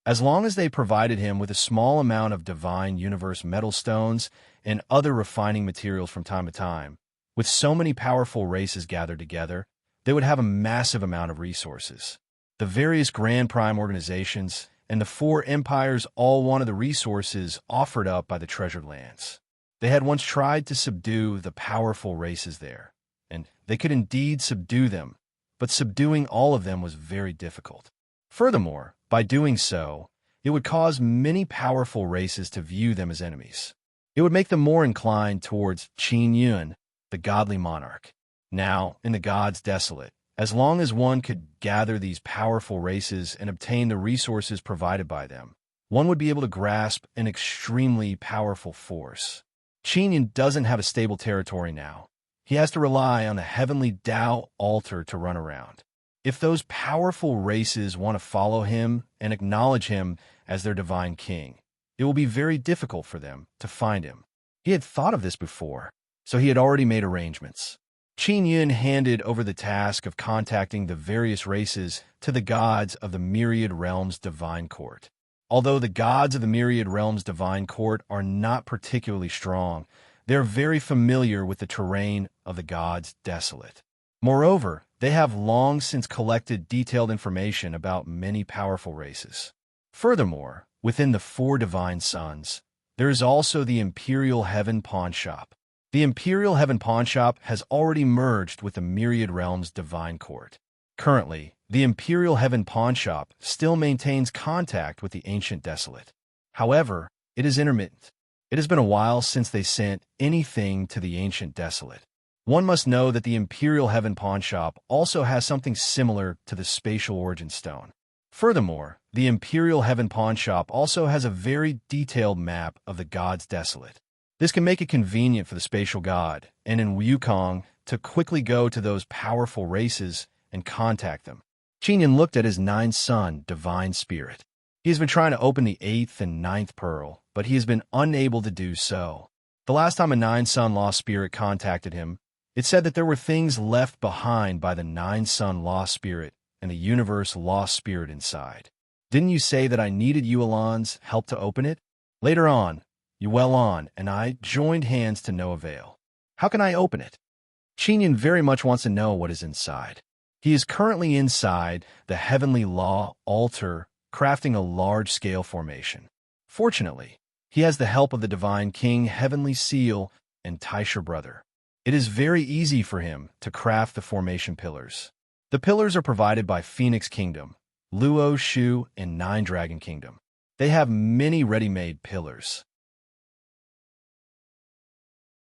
As long as they provided him with a small amount of divine universe metal stones and other refining materials from time to time, with so many powerful races gathered together, they would have a massive amount of resources. The various Grand Prime organizations and the 4 empires all wanted the resources offered up by the treasured lands. They had once tried to subdue the powerful races there, and they could indeed subdue them, but subduing all of them was very difficult. Furthermore, by doing so, it would cause many powerful races to view them as enemies. It would make them more inclined towards Qin Yun, the godly monarch. Now, in the gods desolate, as long as one could gather these powerful races and obtain the resources provided by them, one would be able to grasp an extremely powerful force. Qin Yun doesn't have a stable territory now. He has to rely on a heavenly Tao altar to run around. If those powerful races want to follow him and acknowledge him as their divine king, it will be very difficult for them to find him. He had thought of this before, so he had already made arrangements. Qin Yun handed over the task of contacting the various races to the gods of the Myriad Realms Divine Court. Although the gods of the Myriad Realms Divine Court are not particularly strong, they are very familiar with the terrain of the gods desolate. Moreover, they have long since collected detailed information about many powerful races. Furthermore, within the 4 divine sons, there is also the Imperial Heaven Pawn Shop. The Imperial Heaven Pawn Shop has already merged with the Myriad Realms Divine Court. Currently, the Imperial Heaven Pawn Shop still maintains contact with the Ancient Desolate. However, it is intermittent. It has been a while since they sent anything to the Ancient Desolate. One must know that the Imperial Heaven Pawn Shop also has something similar to the Spatial Origin Stone. Furthermore, the Imperial Heaven Pawn Shop also has a very detailed map of the gods desolate. This can make it convenient for the Spatial God and in Wukong to quickly go to those powerful races and contact them. Qin Yun looked at his 9th son, Divine Spirit. He has been trying to open the 8th and 9th pearl, but he has been unable to do so. The last time a 9-son lost spirit contacted him, it said that there were things left behind by the 9-son lost spirit and the universe lost spirit inside. Didn't you say that I needed Yuelan's help to open it? Later on, Yuelan and I joined hands to no avail. How can I open it? Qin Yun very much wants to know what is inside. He is currently inside the Heavenly Law altar, crafting a large-scale formation. Fortunately, he has the help of the Divine King, Heavenly Seal, and Taisha Brother. It is very easy for him to craft the formation pillars. The pillars are provided by Phoenix Kingdom, Luo Shu, and 9 Dragon Kingdom. They have many ready-made pillars.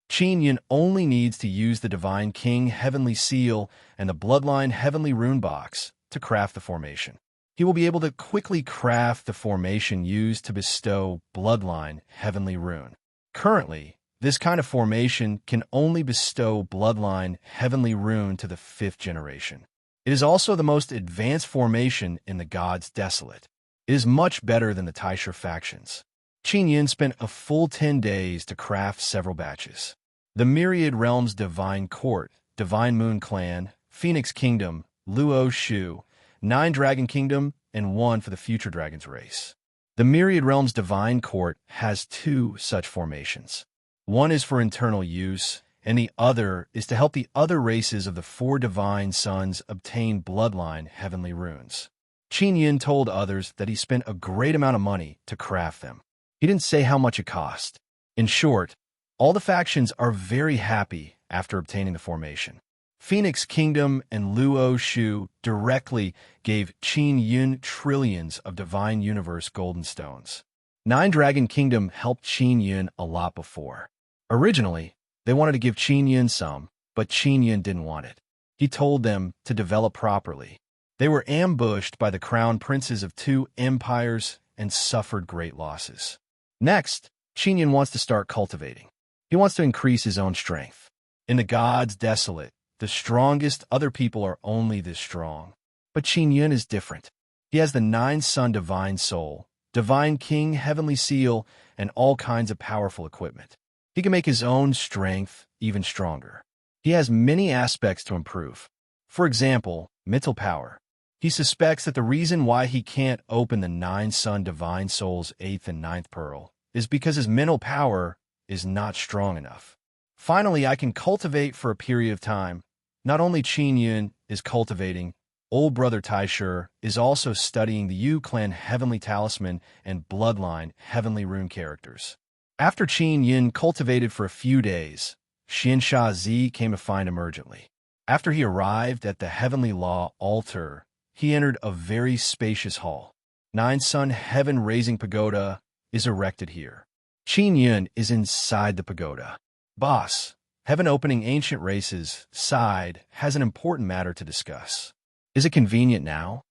Qin Yun only needs to use the Divine King Heavenly Seal and the Bloodline Heavenly Rune Box to craft the formation. He will be able to quickly craft the formation used to bestow Bloodline Heavenly Rune. Currently, this kind of formation can only bestow Bloodline Heavenly Rune to the 5th generation. It is also the most advanced formation in the gods desolate. It is much better than the Taisha factions. Qin Yun spent a full 10 days to craft several batches. The Myriad Realms Divine Court, Divine Moon Clan, Phoenix Kingdom, Luo Shu, 9 Dragon Kingdom, and 1 for the Future Dragon's race. The Myriad Realms Divine Court has two such formations. One is for internal use, and the other is to help the other races of the four divine sons obtain bloodline heavenly runes. Qin Yin told others that he spent a great amount of money to craft them. He didn't say how much it cost. In short, all the factions are very happy after obtaining the formation. Phoenix Kingdom and Luo Shu directly gave Qin Yin trillions of Divine Universe golden stones. Nine Dragon Kingdom helped Qin Yin a lot before. Originally, they wanted to give Qin Yin some, but Qin Yin didn't want it. He told them to develop properly. They were ambushed by the crown princes of two empires and suffered great losses. Next, Qin Yin wants to start cultivating. He wants to increase his own strength. In the gods desolate, the strongest other people are only this strong. But Qin Yin is different. He has the nine-sun divine soul, divine king, heavenly seal, and all kinds of powerful equipment. He can make his own strength even stronger. He has many aspects to improve. For example, mental power. He suspects that the reason why he can't open the nine-sun divine soul's 8th and 9th pearl is because his mental power is not strong enough. Finally, I can cultivate for a period of time. Not only Qin Yin is cultivating, old brother Taishu is also studying the Yu clan heavenly talisman and bloodline heavenly rune characters. After Qin Yin cultivated for a few days, Xian Shazi came to find him urgently. After he arrived at the heavenly law altar, he entered a very spacious hall. Nine-sun heaven-raising pagoda is erected here. Qin Yin is inside the pagoda. Boss, heaven-opening ancient races side has an important matter to discuss. Is it convenient now?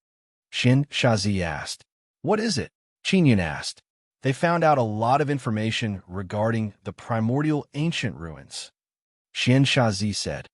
Xian Shazi asked. What is it? Qin Yin asked. They found out a lot of information regarding the primordial ancient ruins. Xian Shazi said.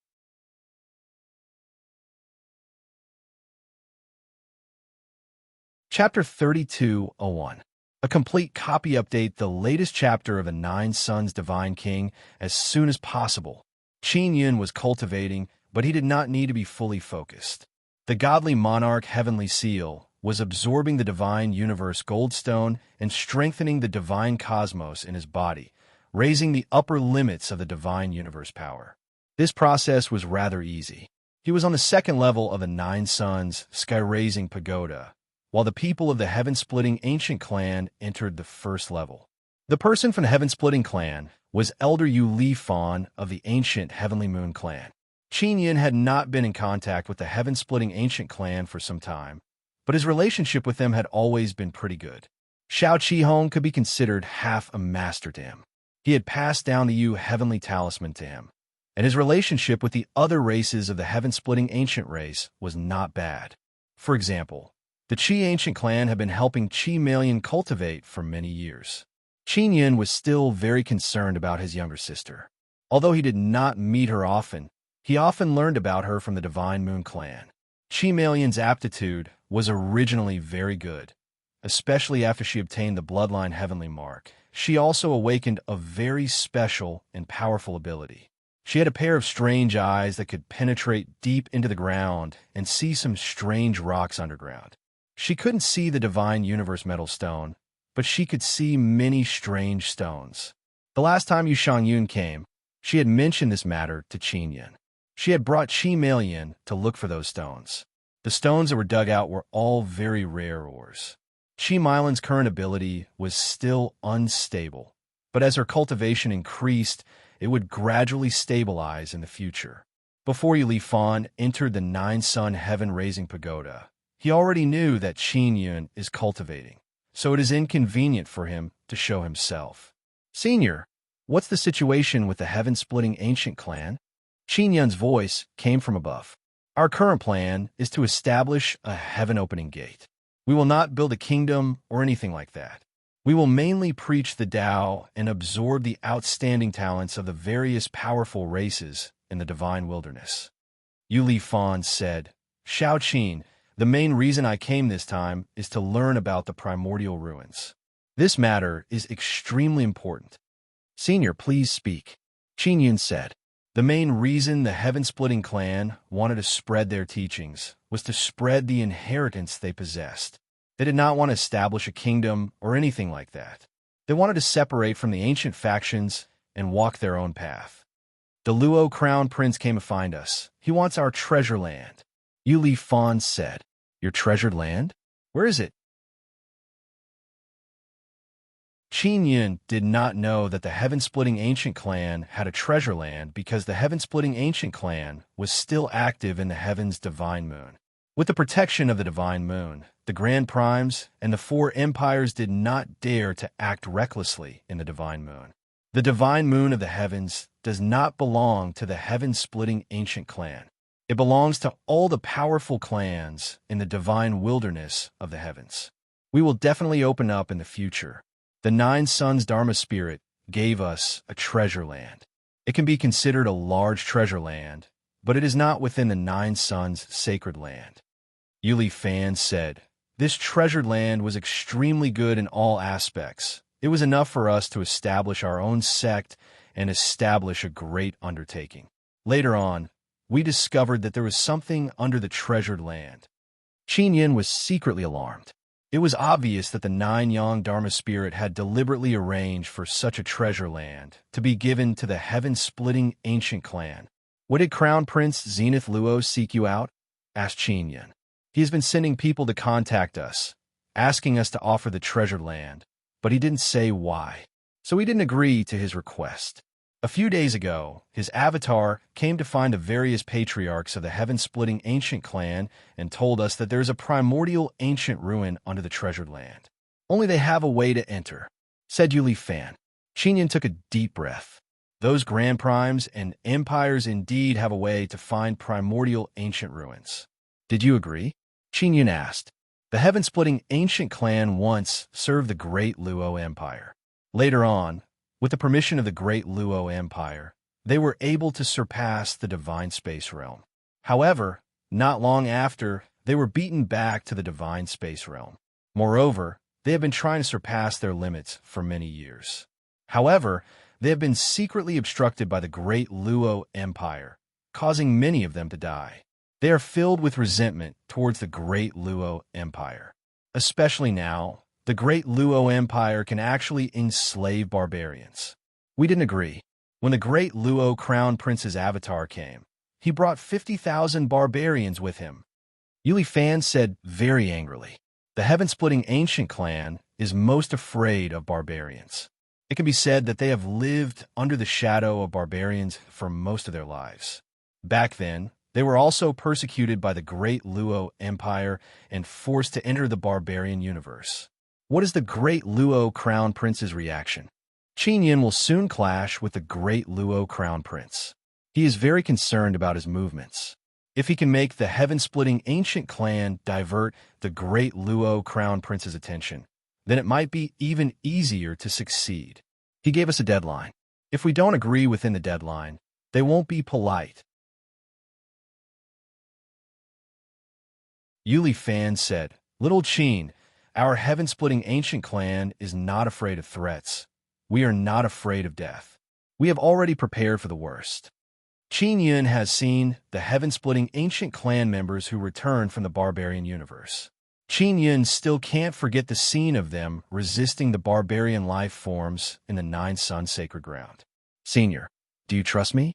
Chapter 32:01. A complete copy update the latest chapter of the Nine Sons Divine King as soon as possible. Qin Yin was cultivating, but he did not need to be fully focused. The godly monarch heavenly seal was absorbing the divine universe goldstone and strengthening the divine cosmos in his body, raising the upper limits of the divine universe power. This process was rather easy. He was on the second level of the Nine Sons sky-raising pagoda, while the people of the heaven-splitting ancient clan entered the first level. The person from the heaven-splitting clan was Elder Yu Li Fan of the ancient Heavenly Moon clan. Qin Yin had not been in contact with the heaven-splitting ancient clan for some time, but his relationship with them had always been pretty good. Xiao Qihong could be considered half a master to him. He had passed down the Yu heavenly talisman to him, and his relationship with the other races of the heaven-splitting ancient race was not bad. For example, the Qi ancient clan had been helping Qi Malian cultivate for many years. Qin Yin was still very concerned about his younger sister. Although he did not meet her often, he often learned about her from the Divine Moon clan. Qi Malian's aptitude was originally very good, especially after she obtained the bloodline heavenly mark. She also awakened a very special and powerful ability. She had a pair of strange eyes that could penetrate deep into the ground and see some strange rocks underground. She couldn't see the Divine Universe Metal Stone, but she could see many strange stones. The last time Yu Shangyun came, she had mentioned this matter to Qin Yin. She had brought Qi Malian to look for those stones. The stones that were dug out were all very rare ores. Qi Malian's current ability was still unstable, but as her cultivation increased, it would gradually stabilize in the future. Before Yu Li Fan entered the Nine-Sun Heaven-Raising Pagoda, he already knew that Qin Yin is cultivating, so it is inconvenient for him to show himself. Senior, what's the situation with the heaven-splitting ancient clan? Qin Yin's voice came from above. Our current plan is to establish a heaven-opening gate. We will not build a kingdom or anything like that. We will mainly preach the Tao and absorb the outstanding talents of the various powerful races in the divine wilderness. Yu Li Fan said, Xiao Qin, the main reason I came this time is to learn about the primordial ruins. This matter is extremely important. Senior, please speak. Qin Yin said. The main reason the heaven-splitting clan wanted to spread their teachings was to spread the inheritance they possessed. They did not want to establish a kingdom or anything like that. They wanted to separate from the ancient factions and walk their own path. The Luo crown prince came to find us. He wants our treasure land. Yuli Fan said, "Your treasured land? Where is it?" Qin Yun did not know that the Heaven-Splitting Ancient Clan had a treasure land because the Heaven-Splitting Ancient Clan was still active in the Heaven's Divine Moon. With the protection of the Divine Moon, the Grand Primes and the Four Empires did not dare to act recklessly in the Divine Moon. The Divine Moon of the Heavens does not belong to the Heaven-Splitting Ancient Clan. It belongs to all the powerful clans in the Divine Wilderness of the Heavens. We will definitely open up in the future. The Nine Suns Dharma Spirit gave us a treasure land. It can be considered a large treasure land, but it is not within the Nine Suns sacred land. Yuli Fan said, "This treasured land was extremely good in all aspects. It was enough for us to establish our own sect and establish a great undertaking. Later on, we discovered that there was something under the treasured land." Qin Yin was secretly alarmed. It was obvious that the Nine Yang Dharma Spirit had deliberately arranged for such a treasure land to be given to the Heaven-Splitting Ancient Clan. "What did Crown Prince Zenith Luo seek you out?" asked Qin Yin. "He has been sending people to contact us, asking us to offer the treasured land, but he didn't say why, so we didn't agree to his request. A few days ago, his avatar came to find the various patriarchs of the Heaven-Splitting Ancient Clan and told us that there is a primordial ancient ruin under the treasured land. Only they have a way to enter," said Yuli Fan. Qin Yin took a deep breath. Those Grand Primes and Empires indeed have a way to find primordial ancient ruins. "Did you agree?" Qin Yin asked. The Heaven-Splitting Ancient Clan once served the Great Luo Empire. Later on, with the permission of the Great Luo Empire, they were able to surpass the Divine Space Realm. However, not long after, they were beaten back to the Divine Space Realm. Moreover, they have been trying to surpass their limits for many years. However, they have been secretly obstructed by the Great Luo Empire, causing many of them to die. They are filled with resentment towards the Great Luo Empire. Especially now, the Great Luo Empire can actually enslave barbarians. We didn't agree. When the Great Luo Crown Prince's avatar came, he brought 50,000 barbarians with him. Yuli Fan said very angrily, "The Heaven-Splitting Ancient Clan is most afraid of barbarians. It can be said that they have lived under the shadow of barbarians for most of their lives. Back then, they were also persecuted by the Great Luo Empire and forced to enter the barbarian universe." What is the Great Luo Crown Prince's reaction? Qin Yin will soon clash with the Great Luo Crown Prince. He is very concerned about his movements. If he can make the Heaven-Splitting Ancient Clan divert the Great Luo Crown Prince's attention, then it might be even easier to succeed. He gave us a deadline. If we don't agree within the deadline, they won't be polite. Yuli Fan said, "Little Qin, our Heaven-Splitting Ancient Clan is not afraid of threats. We are not afraid of death. We have already prepared for the worst." Qin Yun has seen the Heaven-Splitting Ancient Clan members who returned from the barbarian universe. Qin Yun still can't forget the scene of them resisting the barbarian life forms in the Nine Sun Sacred Ground. "Senior, do you trust me?"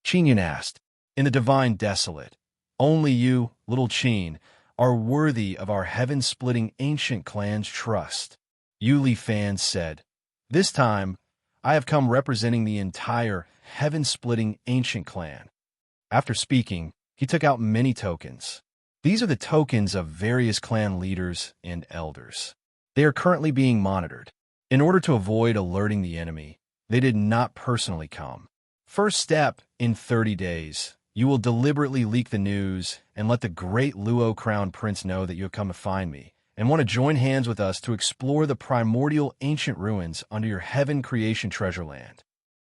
Qin Yun asked. "In the Divine Desolate, only you, little Qin, are worthy of our Heaven-Splitting Ancient Clan's trust." Yuli Fan said, "This time, I have come representing the entire Heaven-Splitting Ancient Clan." After speaking, he took out many tokens. These are the tokens of various clan leaders and elders. They are currently being monitored. In order to avoid alerting the enemy, they did not personally come. First step, in 30 days, you will deliberately leak the news and let the Great Luo Crown Prince know that you have come to find me and want to join hands with us to explore the primordial ancient ruins under your Heaven Creation Treasure Land.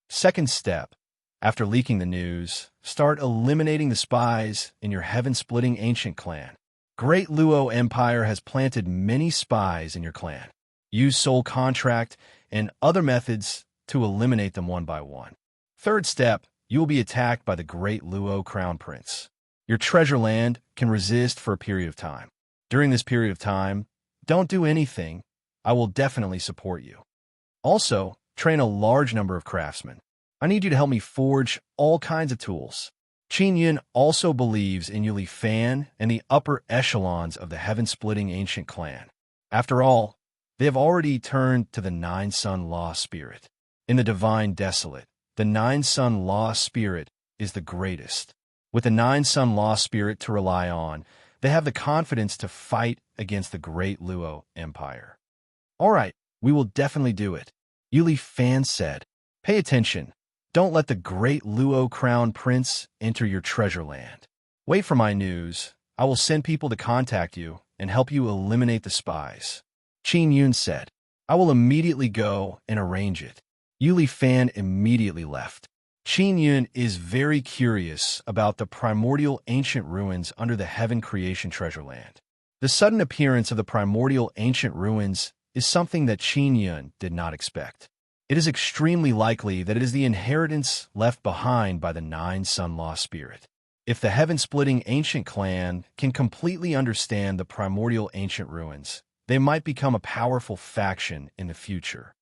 Second step, after leaking the news, start eliminating the spies in your Heaven-Splitting Ancient Clan. Great Luo Empire has planted many spies in your clan. Use soul contract and other methods to eliminate them one by one. Third step, you will be attacked by the Great Luo Crown Prince. Your treasure land can resist for a period of time. During this period of time, Don't do anything. I will definitely support you. Also, train a large number of craftsmen. I need you to help me forge all kinds of tools. Qin Yun also believes in Yuli Fan and the upper echelons of the heaven-splitting ancient clan. After all, they have already turned to the Nine-Sun Law Spirit. In the Divine Desolate, the Nine-Sun Law Spirit is the greatest. With the Nine-Sun Law Spirit to rely on, they have the confidence to fight against the Great Luo Empire. All right, we will definitely do it. Yuli Fan said, pay attention. Don't let the Great Luo Crown Prince enter your treasure land. Wait for my news. I will send people to contact you and help you eliminate the spies. Qin Yun said, I will immediately go and arrange it. Yuli Fan immediately left. Qin Yun is very curious about the primordial ancient ruins under the Heaven Creation Treasure Land. The sudden appearance of the primordial ancient ruins is something that Qin Yun did not expect. It is extremely likely that it is the inheritance left behind by the Nine-Sun Law Spirit. If the heaven-splitting ancient clan can completely understand the primordial ancient ruins, they might become a powerful faction in the future.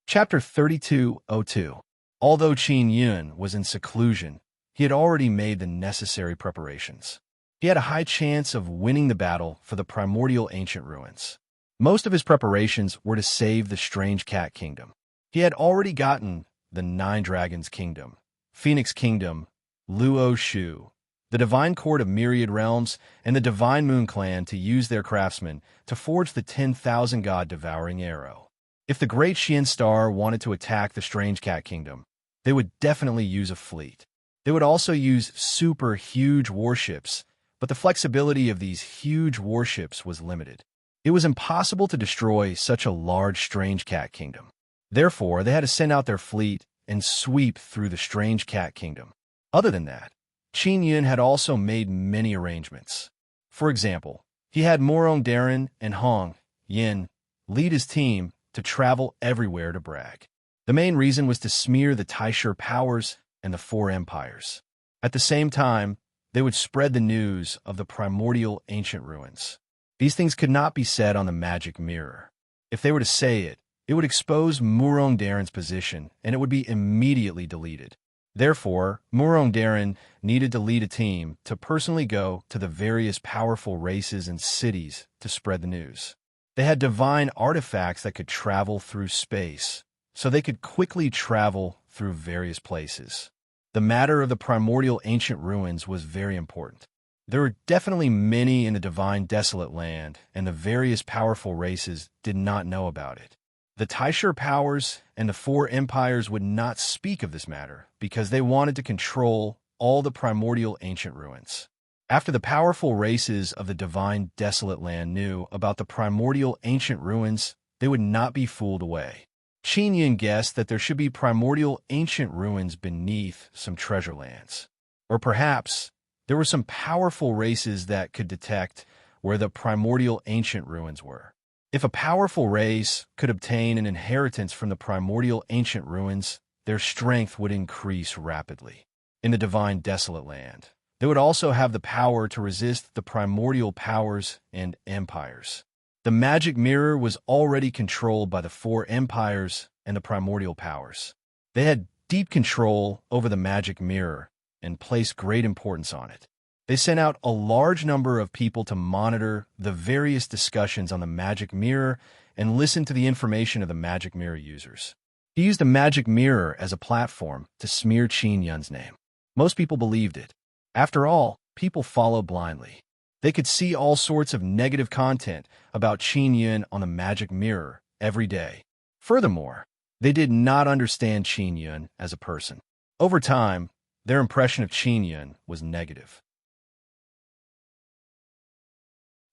Chapter 3202. Although Qin Yun was in seclusion, he had already made the necessary preparations. He had a high chance of winning the battle for the primordial ancient ruins. Most of his preparations were to save the Strange Cat Kingdom. He had already gotten the Nine Dragons Kingdom, Phoenix Kingdom, Luo Shu, the Divine Court of Myriad Realms, and the Divine Moon Clan to use their craftsmen to forge the 10,000 God Devouring Arrow. If the Great Xian Star wanted to attack the Strange Cat Kingdom, they would definitely use a fleet. They would also use super huge warships, but the flexibility of these huge warships was limited. It was impossible to destroy such a large Strange Cat Kingdom. Therefore, they had to send out their fleet and sweep through the Strange Cat Kingdom. Other than that, Qin Yun had also made many arrangements. For example, he had Morong Darren and Hong Yin lead his team to travel everywhere to brag. The main reason was to smear the Taisher powers and the Four Empires. At the same time, they would spread the news of the primordial ancient ruins. These things could not be said on the magic mirror. If they were to say it, it would expose Murong Darren's position, and it would be immediately deleted. Therefore, Murong Darren needed to lead a team to personally go to the various powerful races and cities to spread the news. They had divine artifacts that could travel through space, so they could quickly travel through various places. The matter of the primordial ancient ruins was very important. There were definitely many in the Divine Desolate Land, and the various powerful races did not know about it. The Taisher powers and the Four Empires would not speak of this matter because they wanted to control all the primordial ancient ruins. After the powerful races of the Divine Desolate Land knew about the primordial ancient ruins, they would not be fooled away. Qin Yun guessed that there should be primordial ancient ruins beneath some treasure lands. Or perhaps there were some powerful races that could detect where the primordial ancient ruins were. If a powerful race could obtain an inheritance from the primordial ancient ruins, their strength would increase rapidly. In the Divine Desolate Land, they would also have the power to resist the primordial powers and empires. The magic mirror was already controlled by the Four Empires and the primordial powers. They had deep control over the magic mirror and placed great importance on it. They sent out a large number of people to monitor the various discussions on the magic mirror and listen to the information of the magic mirror users. He used the magic mirror as a platform to smear Qin Yun's name. Most people believed it. After all, people follow blindly. They could see all sorts of negative content about Qin Yun on the magic mirror every day. Furthermore, they did not understand Qin Yun as a person. Over time, their impression of Qin Yun was negative.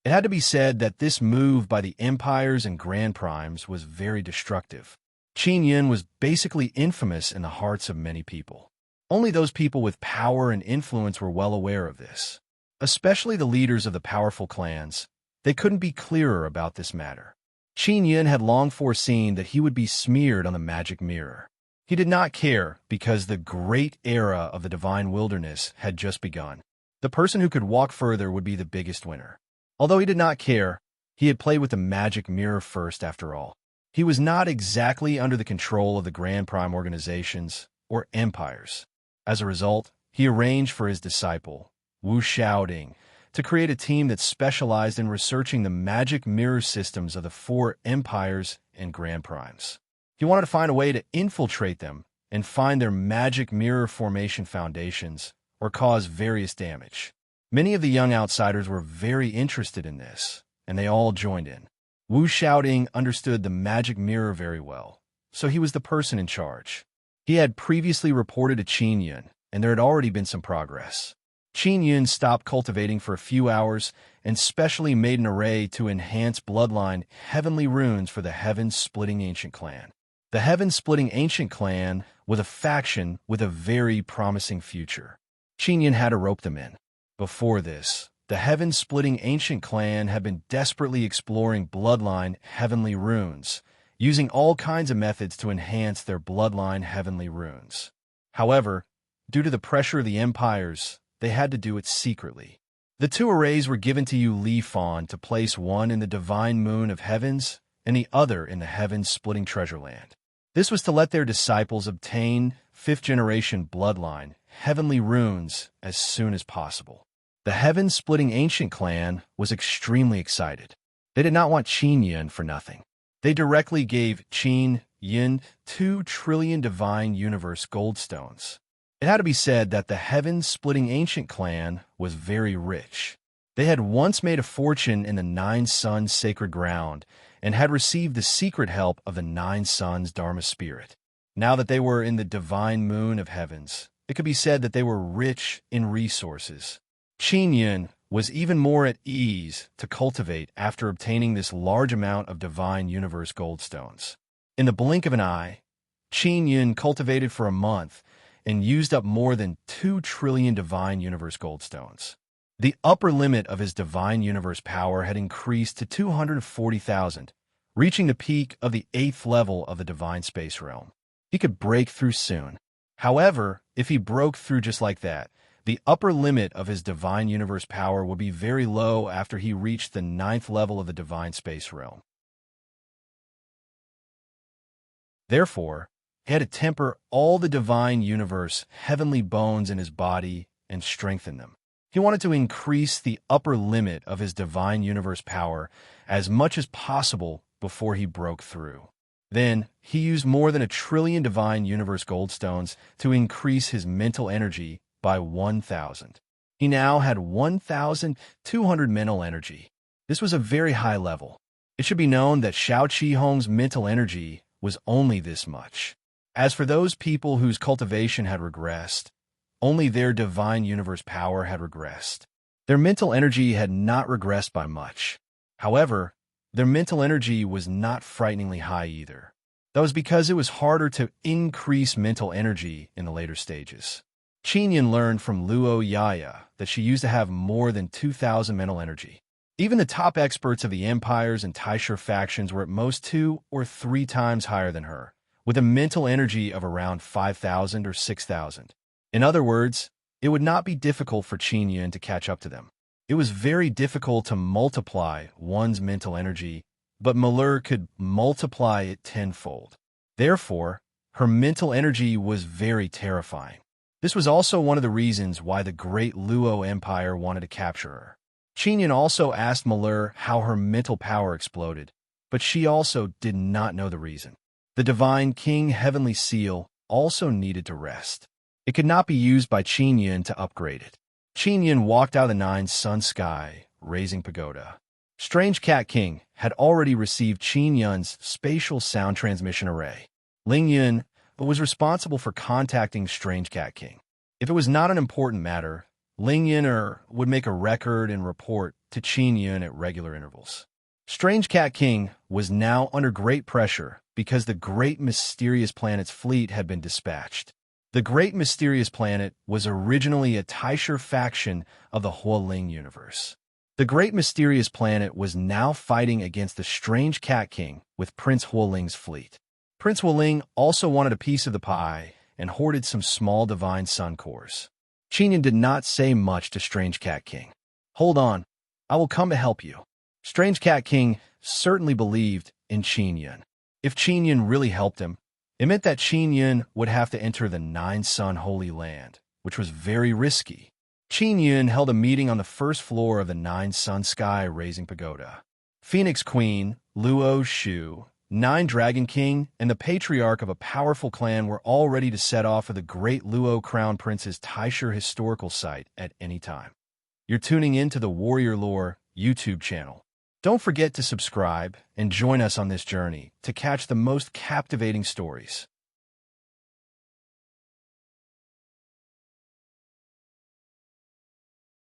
It had to be said that this move by the empires and grand primes was very destructive. Qin Yun was basically infamous in the hearts of many people. Only those people with power and influence were well aware of this. Especially the leaders of the powerful clans, they couldn't be clearer about this matter. Qin Yun had long foreseen that he would be smeared on the magic mirror. He did not care because the great era of the divine wilderness had just begun. The person who could walk further would be the biggest winner. Although he did not care, he had played with the magic mirror first after all. He was not exactly under the control of the Grand Prime organizations or empires. As a result, he arranged for his disciple, Wu Xiaoding, to create a team that specialized in researching the magic mirror systems of the four empires and Grand Primes. He wanted to find a way to infiltrate them and find their magic mirror formation foundations or cause various damage. Many of the young outsiders were very interested in this, and they all joined in. Wu Xiaoding understood the magic mirror very well, so he was the person in charge. He had previously reported to Qin Yun, and there had already been some progress. Qin Yun stopped cultivating for a few hours and specially made an array to enhance bloodline heavenly runes for the Heaven-Splitting Ancient Clan. The Heaven-Splitting Ancient Clan was a faction with a very promising future. Qin Yun had to rope them in. Before this, the Heaven-Splitting Ancient Clan had been desperately exploring bloodline heavenly runes, using all kinds of methods to enhance their bloodline heavenly runes. However, due to the pressure of the empires, they had to do it secretly. The two arrays were given to Yu Li Fan to place one in the divine moon of heavens and the other in the Heaven-Splitting Treasure Land. This was to let their disciples obtain fifth-generation bloodline heavenly runes as soon as possible. The Heaven-Splitting Ancient Clan was extremely excited. They did not want Qin Yun for nothing. They directly gave Qin Yun 2 trillion divine universe goldstones. It had to be said that the Heaven-Splitting Ancient Clan was very rich. They had once made a fortune in the Nine Suns sacred ground and had received the secret help of the Nine Suns Dharma spirit. Now that they were in the divine moon of heavens, it could be said that they were rich in resources. Qin Yun was even more at ease to cultivate after obtaining this large amount of divine universe goldstones. In the blink of an eye, Qin Yun cultivated for a month and used up more than 2 trillion divine universe goldstones. The upper limit of his divine universe power had increased to 240,000, reaching the peak of the 8th level of the divine space realm. He could break through soon. However, if he broke through just like that, the upper limit of his divine universe power would be very low after he reached the 9th level of the divine space realm. Therefore, he had to temper all the divine universe heavenly bones in his body and strengthen them. He wanted to increase the upper limit of his divine universe power as much as possible before he broke through. Then, he used more than 1 trillion divine universe goldstones to increase his mental energy by 1,000. He now had 1,200 mental energy. This was a very high level. It should be known that Xiao Qihong's mental energy was only this much. As for those people whose cultivation had regressed, only their divine universe power had regressed. Their mental energy had not regressed by much. However, their mental energy was not frighteningly high either. That was because it was harder to increase mental energy in the later stages. Qin Yun learned from Luo Yaya that she used to have more than 2,000 mental energy. Even the top experts of the empires and Taisha factions were at most 2 or 3 times higher than her, with a mental energy of around 5,000 or 6,000. In other words, it would not be difficult for Qin Yun to catch up to them. It was very difficult to multiply one's mental energy, but Malheur could multiply it tenfold. Therefore, her mental energy was very terrifying. This was also one of the reasons why the great Luo Empire wanted to capture her. Qin Yun also asked Malheur how her mental power exploded, but she also did not know the reason. The Divine King Heavenly Seal also needed to rest. It could not be used by Qin Yun to upgrade it. Qin Yun walked out of the Nine Sun Sky, raising pagoda. Strange Cat King had already received Qin Yun's spatial sound transmission array. Ling Yun was responsible for contacting Strange Cat King. If it was not an important matter, Ling Yun would make a record and report to Qin Yun at regular intervals. Strange Cat King was now under great pressure because the Great Mysterious Planet's fleet had been dispatched. The Great Mysterious Planet was originally a Taisha faction of the Huoling universe. The Great Mysterious Planet was now fighting against the Strange Cat King with Prince Huoling's fleet. Prince Wuling also wanted a piece of the pie and hoarded some small divine sun cores. Qinyan did not say much to Strange Cat King. "Hold on, I will come to help you." Strange Cat King certainly believed in Qinyan. If Qinyan really helped him, it meant that Qinyan would have to enter the Nine Sun Holy Land, which was very risky. Qinyan held a meeting on the first floor of the Nine Sun Sky Raising Pagoda. Phoenix Queen, Luo Shu, Nine Dragon King, and the patriarch of a powerful clan were all ready to set off for the great Luo Crown Prince's Taisher historical site at any time. You're tuning in to the Warrior Lore YouTube channel. Don't forget to subscribe and join us on this journey to catch the most captivating stories.